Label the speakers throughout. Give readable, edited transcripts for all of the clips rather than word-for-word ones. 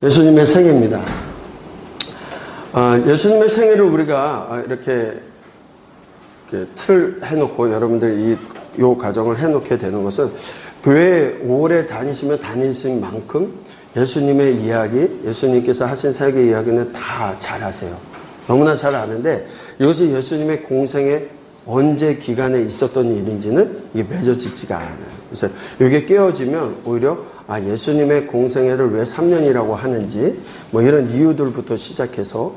Speaker 1: 예수님의 생애입니다. 예수님의 생애를 우리가 이렇게 틀을 해놓고 여러분들 이 과정을 해놓게 되는 것은 교회에 오래 다니시면 다니신 만큼 예수님의 이야기, 예수님께서 하신 사역의 이야기는 다 잘 아세요. 너무나 잘 아는데 이것이 예수님의 공생에 언제 기간에 있었던 일인지는 이게 맺어지지가 않아요. 그래서 이게 깨어지면 오히려 예수님의 공생애를 왜 3년이라고 하는지 뭐 이런 이유들부터 시작해서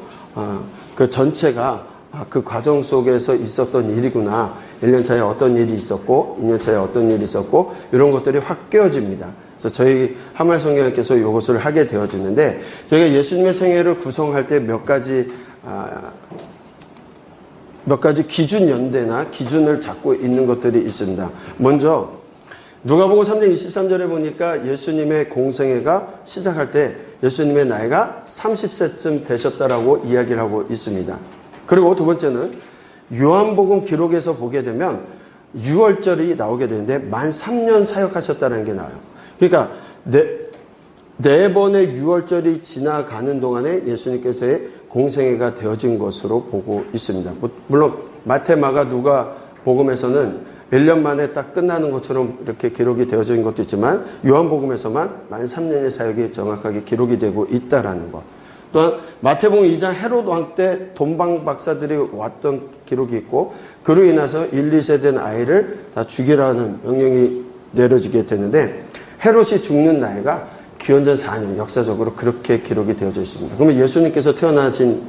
Speaker 1: 그 전체가 그 과정 속에서 있었던 일이구나. 1년 차에 어떤 일이 있었고 2년 차에 어떤 일이 있었고 이런 것들이 확 깨어집니다. 그래서 저희 하말성경학께서 이것을 하게 되어지는데 저희가 예수님의 생애를 구성할 때 몇 가지 기준 연대나 기준을 잡고 있는 것들이 있습니다. 먼저 누가복음 3장 23절에 보니까 예수님의 공생애가 시작할 때 예수님의 나이가 30세쯤 되셨다라고 이야기를 하고 있습니다. 그리고 두 번째는 요한복음 기록에서 보게 되면 6월절이 나오게 되는데 만 3년 사역하셨다는 게 나와요. 그러니까 네 번의 6월절이 지나가는 동안에 예수님께서의 공생애가 되어진 것으로 보고 있습니다. 물론 마태, 마가, 누가 복음에서는 1년 만에 딱 끝나는 것처럼 이렇게 기록이 되어진 것도 있지만 요한복음에서만 만 3년의 사역이 정확하게 기록이 되고 있다라는 것. 또한 마태복음 2장 헤롯 왕 때 돈방 박사들이 왔던 기록이 있고 그로 인해서 1, 2세 된 아이를 다 죽이라는 명령이 내려지게 되는데 헤롯이 죽는 나이가 기원전 4년 역사적으로 그렇게 기록이 되어져 있습니다. 그러면 예수님께서 태어나신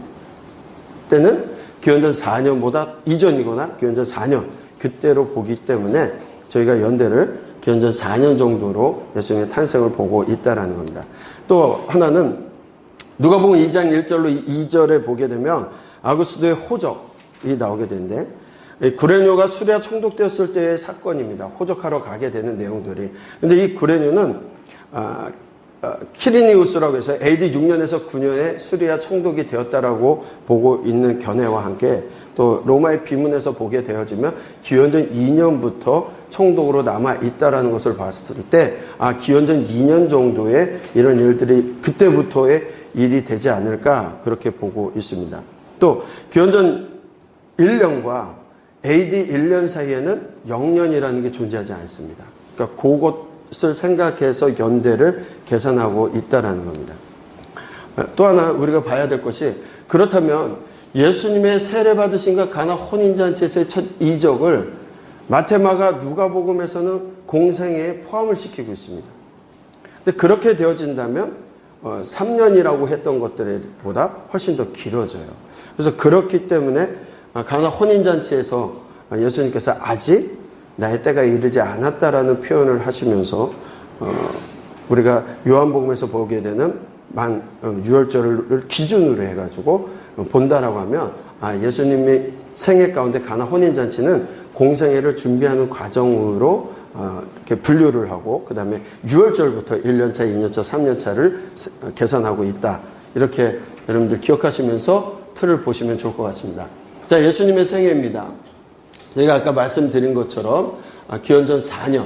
Speaker 1: 때는 기원전 4년보다 이전이거나 기원전 4년 그때로 보기 때문에 저희가 연대를 기원전 4년 정도로 예수님의 탄생을 보고 있다라는 겁니다. 또 하나는 누가복음 2장 1절로 2절에 보게 되면 아구스도의 호적이 나오게 되는데 구레뇨가 수레아 총독되었을 때의 사건입니다. 호적하러 가게 되는 내용들이. 근데 이 구레뇨는 키리니우스라고 해서 AD 6년에서 9년에 수리아 총독이 되었다라고 보고 있는 견해와 함께 또 로마의 비문에서 보게 되어지면 기원전 2년부터 총독으로 남아 있다라는 것을 봤을 때 기원전 2년 정도의 이런 일들이 그때부터의 일이 되지 않을까 그렇게 보고 있습니다. 또 기원전 1년과 AD 1년 사이에는 0년이라는 게 존재하지 않습니다. 그러니까 그것을 생각해서 연대를 계산하고 있다라는 겁니다. 또 하나 우리가 봐야 될 것이 그렇다면 예수님의 세례받으신과 가나 혼인잔치에서의 첫 이적을 마테마가 누가복음에서는 공생애에 포함을 시키고 있습니다. 근데 그렇게 되어진다면 3년이라고 했던 것들보다 훨씬 더 길어져요. 그래서 그렇기 때문에 가나 혼인잔치에서 예수님께서 아직 나의 때가 이르지 않았다라는 표현을 하시면서 우리가 요한복음에서 보게 되는 만 6월절을 기준으로 해가지고 본다라고 하면 예수님의 생애 가운데 가나 혼인잔치는 공생애를 준비하는 과정으로 이렇게 분류를 하고 그 다음에 6월절부터 1년차, 2년차, 3년차를 계산하고 있다. 이렇게 여러분들 기억하시면서 틀을 보시면 좋을 것 같습니다. 자, 예수님의 생애입니다. 제가 아까 말씀드린 것처럼 기원전 4년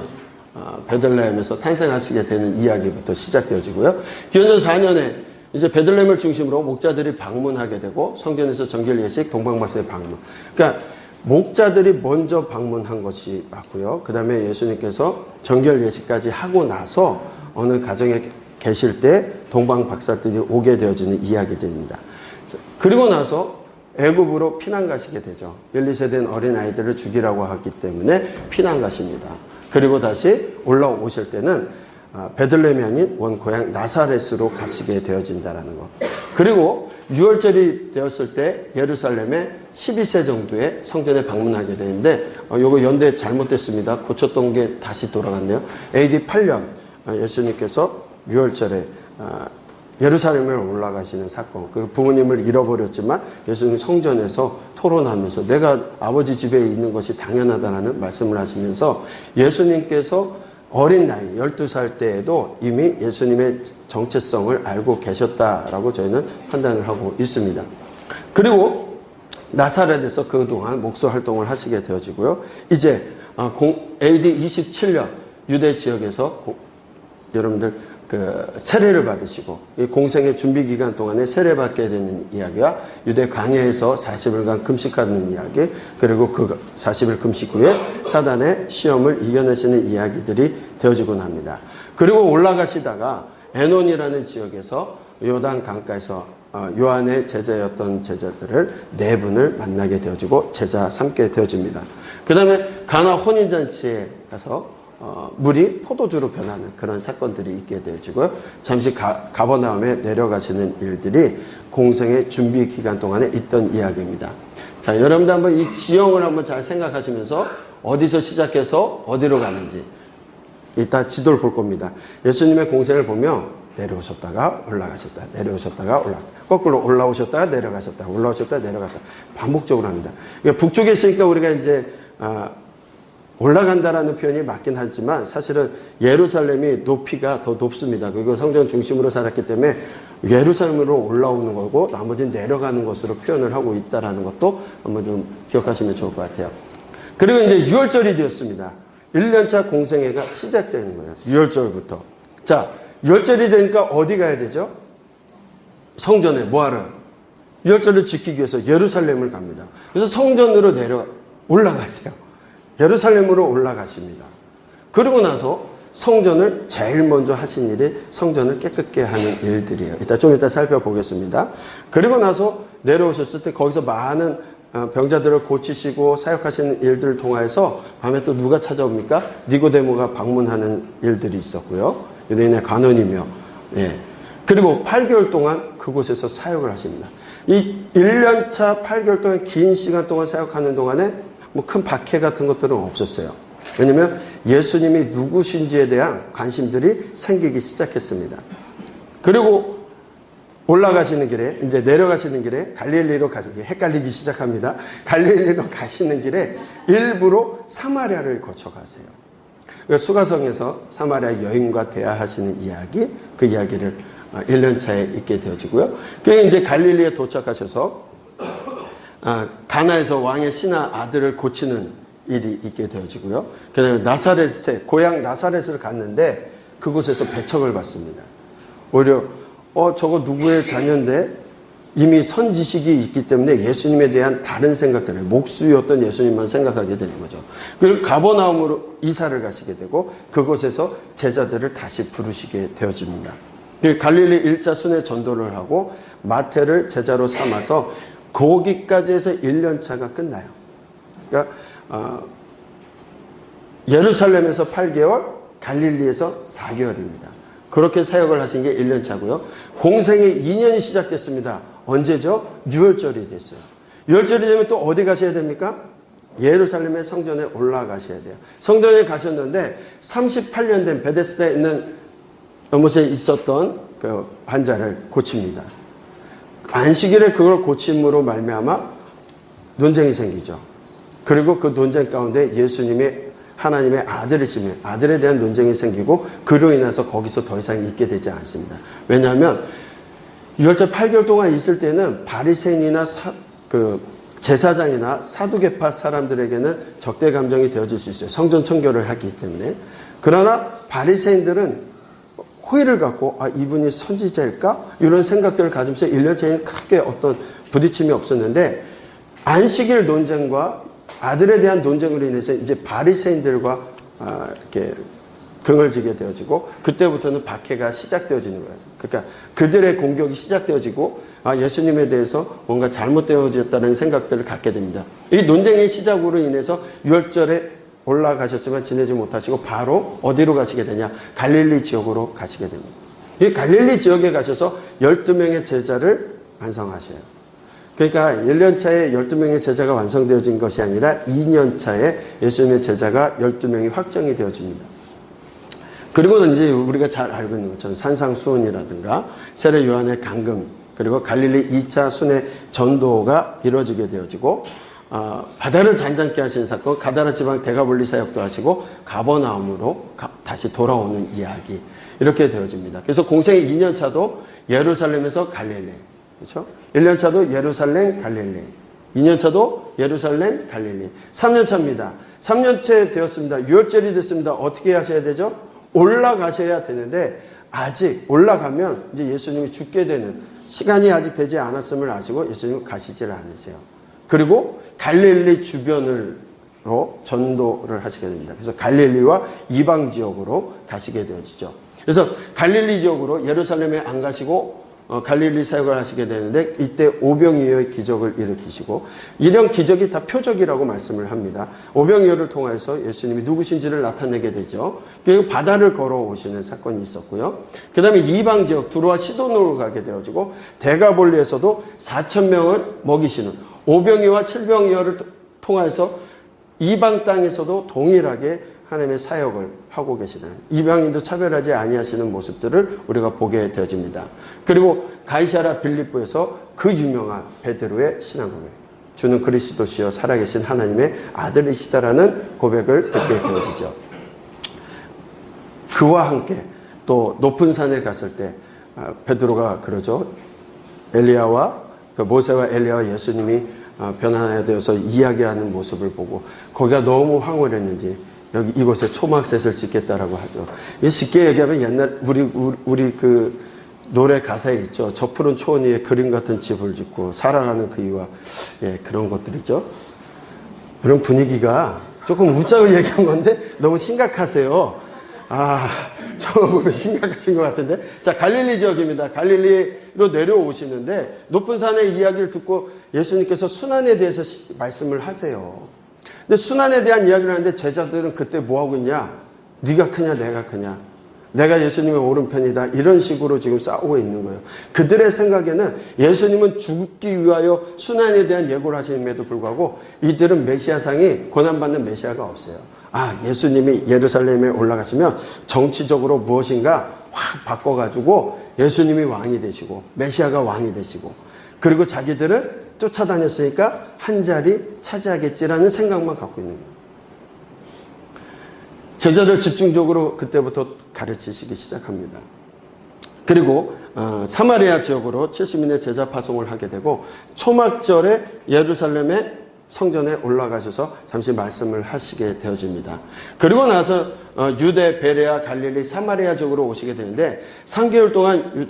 Speaker 1: 베들레헴에서 탄생하시게 되는 이야기부터 시작되어지고요. 기원전 4년에 이제 베들레헴을 중심으로 목자들이 방문하게 되고 성전에서 정결 예식, 동방박사의 방문. 그러니까 목자들이 먼저 방문한 것이 맞고요. 그 다음에 예수님께서 정결 예식까지 하고 나서 어느 가정에 계실 때 동방박사들이 오게 되어지는 이야기들입니다. 그리고 나서 애굽으로 피난 가시게 되죠. 1, 2세 된 어린아이들을 죽이라고 하기 때문에 피난 가십니다. 그리고 다시 올라오실 때는 베들레헴이 아닌 원 고향 나사렛으로 가시게 되어진다는 것. 그리고 6월절이 되었을 때 예루살렘에 12세 정도의 성전에 방문하게 되는데 요거 연대 잘못됐습니다. 고쳤던 게 다시 돌아갔네요. AD 8년 예수님께서 6월절에 예루살렘을 올라가시는 사건. 그 부모님을 잃어버렸지만 예수님 성전에서 토론하면서 내가 아버지 집에 있는 것이 당연하다는 말씀을 하시면서 예수님께서 어린 나이 12살 때에도 이미 예수님의 정체성을 알고 계셨다라고 저희는 판단을 하고 있습니다. 그리고 나사렛에서 그동안 목소 활동을 하시게 되어지고요. 이제 AD 27년 유대 지역에서 여러분들 세례를 받으시고 이 공생의 준비 기간 동안에 세례받게 되는 이야기와 유대 광야에서 40일간 금식하는 이야기, 그리고 그 40일 금식 후에 사단의 시험을 이겨내시는 이야기들이 되어지곤 합니다. 그리고 올라가시다가 에논이라는 지역에서 요단 강가에서 요한의 제자였던 제자들을 4분을 만나게 되어지고 제자 삼게 되어집니다. 그 다음에 가나 혼인잔치에 가서 물이 포도주로 변하는 그런 사건들이 있게 되어지고요. 잠시 가버나움에 내려가시는 일들이 공생의 준비 기간 동안에 있던 이야기입니다. 자, 여러분들 한번 이 지형을 한번 잘 생각하시면서 어디서 시작해서 어디로 가는지 이따 지도를 볼 겁니다. 예수님의 공생을 보면 내려오셨다가 올라가셨다, 내려오셨다가 올라갔다, 거꾸로 올라오셨다가 내려가셨다, 올라오셨다가 내려갔다, 반복적으로 합니다. 그러니까 북쪽에 있으니까 우리가 이제 올라간다라는 표현이 맞긴 하지만 사실은 예루살렘이 높이가 더 높습니다. 그리고 성전 중심으로 살았기 때문에 예루살렘으로 올라오는 거고 나머지는 내려가는 것으로 표현을 하고 있다는 것도 한번 좀 기억하시면 좋을 것 같아요. 그리고 이제 6월절이 되었습니다. 1년차 공생애가 시작되는 거예요. 6월절부터. 자, 6월절이 되니까 어디 가야 되죠? 성전에 뭐하러? 6월절을 지키기 위해서 예루살렘을 갑니다. 그래서 성전으로 올라가세요. 예루살렘으로 올라가십니다. 그러고 나서 성전을 제일 먼저 하신 일이 성전을 깨끗게 하는 일들이에요. 좀 이따 살펴보겠습니다. 그리고 나서 내려오셨을 때 거기서 많은 병자들을 고치시고 사역하시는 일들을 통해서 밤에 또 누가 찾아옵니까? 니고데모가 방문하는 일들이 있었고요. 유대인의 관원이며, 예. 그리고 8개월 동안 그곳에서 사역을 하십니다. 이 1년차 8개월 동안 긴 시간 동안 사역하는 동안에 뭐 큰 박해 같은 것들은 없었어요. 왜냐면 예수님이 누구신지에 대한 관심들이 생기기 시작했습니다. 그리고 올라가시는 길에, 이제 내려가시는 길에 갈릴리로 헷갈리기 시작합니다. 갈릴리로 가시는 길에 일부러 사마리아를 거쳐가세요. 그러니까 수가성에서 사마리아 여인과 대화하시는 이야기, 그 이야기를 1년차에 있게 되어지고요. 그게 이제 갈릴리에 도착하셔서 가나에서 왕의 신하 아들을 고치는 일이 있게 되어지고요. 그 다음에 나사렛에, 고향 나사렛을 갔는데 그곳에서 배척을 받습니다. 오히려 저거 누구의 자녀인데 이미 선지식이 있기 때문에 예수님에 대한 다른 생각들을, 목수였던 예수님만 생각하게 되는 거죠. 그리고 가버나움으로 이사를 가시게 되고 그곳에서 제자들을 다시 부르시게 되어집니다. 갈릴리 1차 순회 전도를 하고 마태를 제자로 삼아서 거기까지 해서 1년차가 끝나요. 그러니까 예루살렘에서 8개월, 갈릴리에서 4개월입니다. 그렇게 사역을 하신 게 1년차고요. 공생의 2년이 시작됐습니다. 언제죠? 6월절이 됐어요. 6월절이 되면 또 어디 가셔야 됩니까? 예루살렘의 성전에 올라가셔야 돼요. 성전에 가셨는데 38년 된 베데스다에 있는 연못에 있었던 그 환자를 고칩니다. 안식일에 그걸 고침으로 말미암아 논쟁이 생기죠. 그리고 그 논쟁 가운데 예수님의 하나님의 아들이시면 아들에 대한 논쟁이 생기고 그로 인해서 거기서 더 이상 있게 되지 않습니다. 왜냐하면 6월절 8개월 동안 있을 때는 바리새인이나 제사장이나 사두개파 사람들에게는 적대 감정이 되어질 수 있어요. 성전 청결을 하기 때문에. 그러나 바리새인들은 호의를 갖고 이분이 선지자일까? 이런 생각들을 가지면서 1년차에는 크게 어떤 부딪힘이 없었는데 안식일 논쟁과 아들에 대한 논쟁으로 인해서 이제 바리새인들과 이렇게 등을 지게 되어지고 그때부터는 박해가 시작되어지는 거예요. 그러니까 그들의 공격이 시작되어지고 예수님에 대해서 뭔가 잘못되어졌다는 생각들을 갖게 됩니다. 이 논쟁의 시작으로 인해서 6월절에 올라가셨지만 지내지 못하시고 바로 어디로 가시게 되냐? 갈릴리 지역으로 가시게 됩니다. 이 갈릴리 지역에 가셔서 12명의 제자를 완성하셔요. 그러니까 1년차에 12명의 제자가 완성되어진 것이 아니라 2년차에 예수님의 제자가 12명이 확정이 되어집니다. 그리고 이제 우리가 잘 알고 있는 것처럼 산상수훈이라든가 세례 요한의 감금, 그리고 갈릴리 2차 순회 전도가 이루어지게 되어지고 바다를 잔잔케 하신 사건, 가다라 지방 데가볼리 사역도 하시고 가버나움으로 다시 돌아오는 이야기, 이렇게 되어집니다. 그래서 공생의 2년차도 예루살렘에서 갈릴리, 그렇죠? 1년차도 예루살렘, 갈릴리, 2년차도 예루살렘, 갈릴리, 3년차입니다. 3년째 되었습니다. 6월절이 됐습니다. 어떻게 하셔야 되죠? 올라가셔야 되는데 아직 올라가면 이제 예수님이 죽게 되는 시간이 아직 되지 않았음을 아시고 예수님은 가시질 않으세요. 그리고 갈릴리 주변으로 전도를 하시게 됩니다. 그래서 갈릴리와 이방 지역으로 가시게 되어지죠. 그래서 갈릴리 지역으로 예루살렘에 안 가시고 갈릴리 사역을 하시게 되는데 이때 오병이어의 기적을 일으키시고 이런 기적이 다 표적이라고 말씀을 합니다. 오병이어를 통해서 예수님이 누구신지를 나타내게 되죠. 그리고 바다를 걸어오시는 사건이 있었고요. 그 다음에 이방 지역 두로와 시돈으로 가게 되어지고 데가볼리에서도 4,000명을 먹이시는 오병이어와 칠병이어를 통해서 이방 땅에서도 동일하게 하나님의 사역을 하고 계시는 이방인도 차별하지 아니하시는 모습들을 우리가 보게 되어집니다. 그리고 가이사랴 빌립보에서 그 유명한 베드로의 신앙 고백, 주는 그리스도시여 살아계신 하나님의 아들이시다라는 고백을 듣게 되어지죠. 그와 함께 또 높은 산에 갔을 때 베드로가 그러죠. 엘리야와 모세와 엘리야와 예수님이 변화되어서 되어서 이야기하는 모습을 보고 거기가 너무 황홀했는지 여기 이곳에 초막셋을 짓겠다라고 하죠. 쉽게 얘기하면 옛날 우리 그 노래 가사에 있죠. 저 푸른 초원 위에 그림 같은 집을 짓고 살아가는 그 이유와 그런 것들이죠. 이런 분위기가 조금 웃자고 얘기한 건데 너무 심각하세요. 처음 보면 심각하신 것 같은데. 자, 갈릴리 지역입니다. 갈릴리로 내려오시는데 높은 산의 이야기를 듣고 예수님께서 순환에 대해서 말씀을 하세요. 근데 순환에 대한 이야기를 하는데 제자들은 그때 뭐하고 있냐? 네가 크냐 내가 크냐? 내가 예수님의 오른편이다. 이런 식으로 지금 싸우고 있는 거예요. 그들의 생각에는 예수님은 죽기 위하여 순환에 대한 예고를 하심에도 불구하고 이들은 메시아상이 고난받는 메시아가 없어요. 예수님이 예루살렘에 올라가시면 정치적으로 무엇인가 확 바꿔가지고 예수님이 왕이 되시고 메시아가 왕이 되시고 그리고 자기들은 쫓아다녔으니까 한 자리 차지하겠지라는 생각만 갖고 있는 거예요. 제자를 집중적으로 그때부터 가르치시기 시작합니다. 그리고 사마리아 지역으로 70인의 제자 파송을 하게 되고 초막절에 예루살렘의 성전에 올라가셔서 잠시 말씀을 하시게 되어집니다. 그리고 나서 유대, 베레아, 갈릴리, 사마리아 지역으로 오시게 되는데 3개월 동안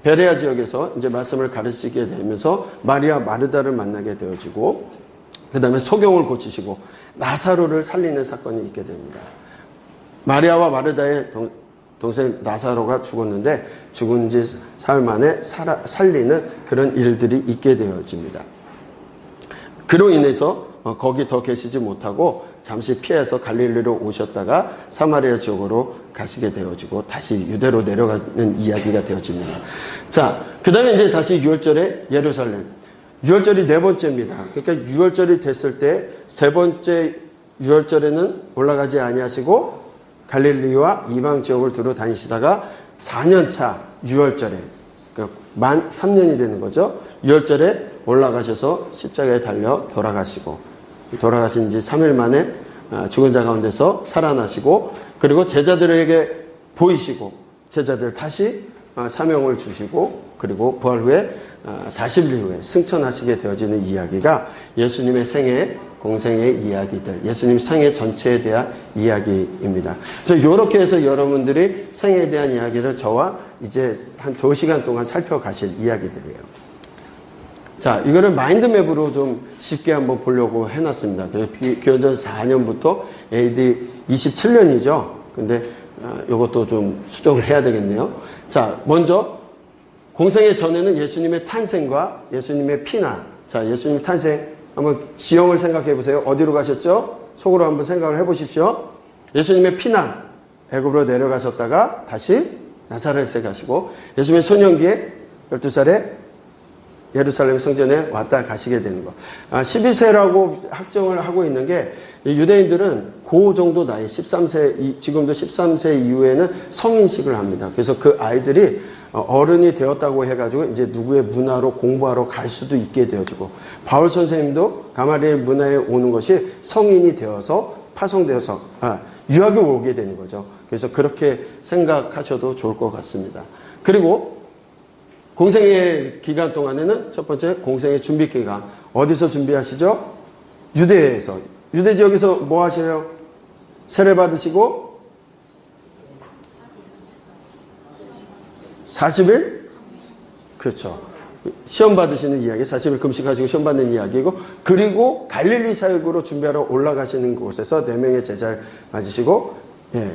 Speaker 1: 베레아 지역에서 이제 말씀을 가르치게 되면서 마리아 마르다를 만나게 되어지고 그 다음에 소경을 고치시고 나사로를 살리는 사건이 있게 됩니다. 마리아와 마르다의 동생 나사로가 죽었는데 죽은 지 사흘 만에 살리는 그런 일들이 있게 되어집니다. 그로 인해서 거기 더 계시지 못하고 잠시 피해서 갈릴리로 오셨다가 사마리아 지역으로 가시게 되어지고 다시 유대로 내려가는 이야기가 되어집니다. 자, 그 다음에 이제 다시 6월절에 예루살렘. 6월절이 네 번째입니다. 그러니까 6월절이 됐을 때 세 번째 6월절에는 올라가지 아니하시고 갈릴리와 이방 지역을 두루 다니시다가 4년차 6월절에 그러니까 만 3년이 되는 거죠. 6월절에 올라가셔서 십자가에 달려 돌아가시고 돌아가신 지 3일 만에 죽은 자 가운데서 살아나시고 그리고 제자들에게 보이시고 제자들 다시 사명을 주시고 그리고 부활 후에 40일 후에 승천하시게 되어지는 이야기가 예수님의 생애, 공생의 이야기들, 예수님 생애 전체에 대한 이야기입니다. 그래서 이렇게 해서 여러분들이 생애에 대한 이야기를 저와 이제 한 2시간 동안 살펴가실 이야기들이에요. 자, 이거를 마인드맵으로 좀 쉽게 한번 보려고 해놨습니다. 기원전 4년부터 AD 27년이죠. 근데 이것도 좀 수정을 해야 되겠네요. 자, 먼저 공생의 전에는 예수님의 탄생과 예수님의 피난. 자, 예수님 탄생 한번 지형을 생각해 보세요. 어디로 가셨죠? 속으로 한번 생각을 해 보십시오. 예수님의 피난, 애굽으로 내려가셨다가 다시 나사렛에 가시고 예수님의 소년기에 12살에 예루살렘 성전에 왔다 가시게 되는 거. 12세라고 확정을 하고 있는 게 유대인들은 그 정도 나이 13세, 지금도 13세 이후에는 성인식을 합니다. 그래서 그 아이들이 어른이 되었다고 해가지고 이제 누구의 문화로 공부하러 갈 수도 있게 되어지고 바울 선생님도 가마리엘 문화에 오는 것이 성인이 되어서 파송되어서 유학에 오게 되는 거죠. 그래서 그렇게 생각하셔도 좋을 것 같습니다. 그리고 공생의 기간 동안에는 첫 번째 공생의 준비 기간 어디서 준비하시죠? 유대에서 유대 지역에서 뭐 하세요? 세례 받으시고 40일? 그렇죠. 시험 받으시는 이야기, 40일 금식하시고 시험 받는 이야기고, 그리고 갈릴리 사역으로 준비하러 올라가시는 곳에서 4명의 제자를 맞으시고, 예,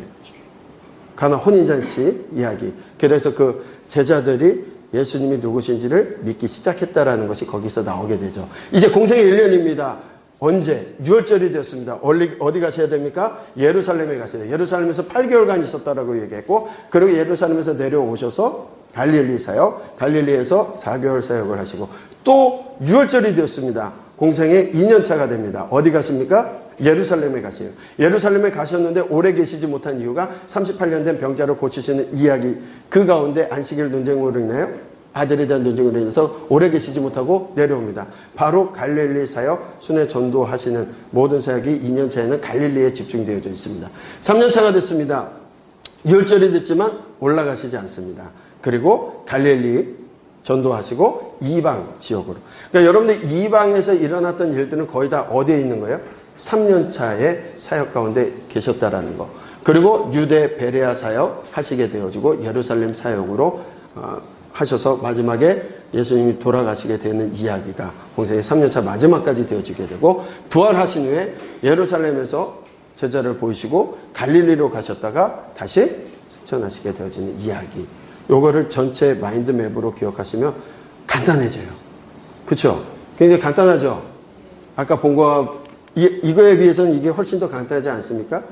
Speaker 1: 가나 혼인잔치 이야기. 그래서 그 제자들이 예수님이 누구신지를 믿기 시작했다라는 것이 거기서 나오게 되죠. 이제 공생의 1년입니다. 언제? 6월절이 되었습니다. 어디 가셔야 됩니까? 예루살렘에 가세요. 예루살렘에서 8개월간 있었다라고 얘기했고, 그리고 예루살렘에서 내려오셔서 갈릴리 사역, 갈릴리에서 4개월 사역을 하시고, 또 6월절이 되었습니다. 공생의 2년차가 됩니다. 어디 가십니까? 예루살렘에 가세요. 예루살렘에 가셨는데 오래 계시지 못한 이유가 38년 된 병자를 고치시는 이야기, 그 가운데 안식일 논쟁으로 인하여, 아들에 대한 논쟁으로 인해서 오래 계시지 못하고 내려옵니다. 바로 갈릴리 사역, 순회 전도하시는 모든 사역이 2년차에는 갈릴리에 집중되어져 있습니다. 3년차가 됐습니다. 6월절이 됐지만 올라가시지 않습니다. 그리고 갈릴리 전도하시고 이방 지역으로. 그러니까 여러분들 이방에서 일어났던 일들은 거의 다 어디에 있는 거예요? 3년차의 사역 가운데 계셨다라는 거. 그리고 유대 베레아 사역 하시게 되어지고 예루살렘 사역으로 하셔서 마지막에 예수님이 돌아가시게 되는 이야기가 공생의 3년차 마지막까지 되어지게 되고, 부활하신 후에 예루살렘에서 제자를 보이시고 갈릴리로 가셨다가 다시 승천하시게 되어지는 이야기. 요거를 전체 마인드맵으로 기억하시면 간단해져요. 그렇죠? 굉장히 간단하죠? 아까 본 거와 이거에 비해서는 이게 훨씬 더 간단하지 않습니까?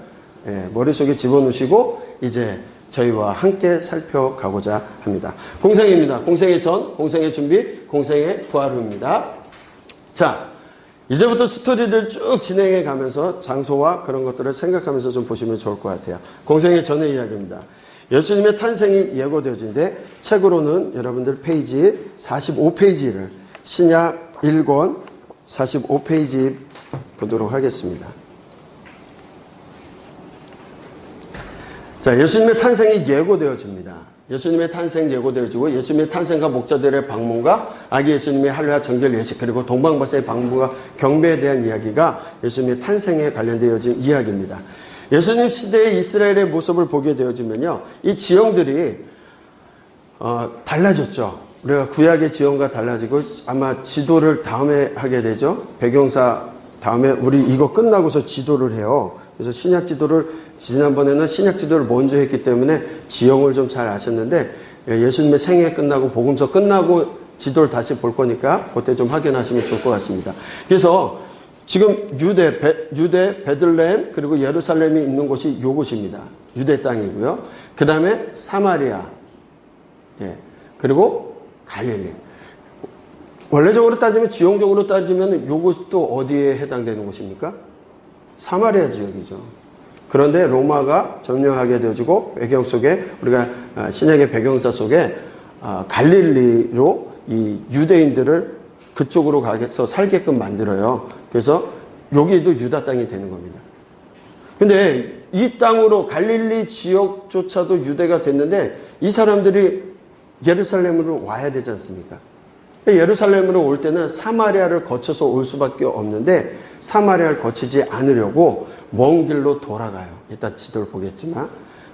Speaker 1: 예, 머릿속에 집어넣으시고 이제 저희와 함께 살펴가고자 합니다. 공생입니다. 공생의 전, 공생의 준비, 공생의 부활 후입니다. 자, 이제부터 스토리를 쭉 진행해 가면서 장소와 그런 것들을 생각하면서 좀 보시면 좋을 것 같아요. 공생의 전의 이야기입니다. 예수님의 탄생이 예고되어진데, 책으로는 여러분들 페이지 45페이지를, 신약 1권 45페이지 보도록 하겠습니다. 자, 예수님의 탄생이 예고되어집니다. 예수님의 탄생 예고되어지고, 예수님의 탄생과 목자들의 방문과 아기 예수님의 할례와 정결 예식, 그리고 동방박사의 방문과 경배에 대한 이야기가 예수님의 탄생에 관련되어진 이야기입니다. 예수님 시대의 이스라엘의 모습을 보게 되어지면요, 이 지형들이 달라졌죠. 우리가 구약의 지형과 달라지고, 아마 지도를 다음에 하게 되죠. 배경사 다음에 우리 이거 끝나고서 지도를 해요. 그래서 신약 지도를, 지난번에는 신약 지도를 먼저 했기 때문에 지형을 좀 잘 아셨는데, 예수님의 생애 끝나고 복음서 끝나고 지도를 다시 볼 거니까 그때 좀 확인하시면 좋을 것 같습니다. 그래서 지금 유대 베들레헴, 그리고 예루살렘이 있는 곳이 요곳입니다. 유대 땅이고요. 그 다음에 사마리아, 예, 그리고 갈릴리. 원래적으로 따지면, 지형적으로 따지면 요것도 어디에 해당되는 곳입니까? 사마리아 지역이죠. 그런데 로마가 점령하게 되어지고, 배경 속에, 우리가 신약의 배경사 속에 갈릴리로 이 유대인들을 그쪽으로 가서 살게끔 만들어요. 그래서 여기도 유다 땅이 되는 겁니다. 근데 이 땅으로, 갈릴리 지역조차도 유대가 됐는데, 이 사람들이 예루살렘으로 와야 되지 않습니까? 예루살렘으로 올 때는 사마리아를 거쳐서 올 수밖에 없는데, 사마리아를 거치지 않으려고 먼 길로 돌아가요. 이따 지도를 보겠지만.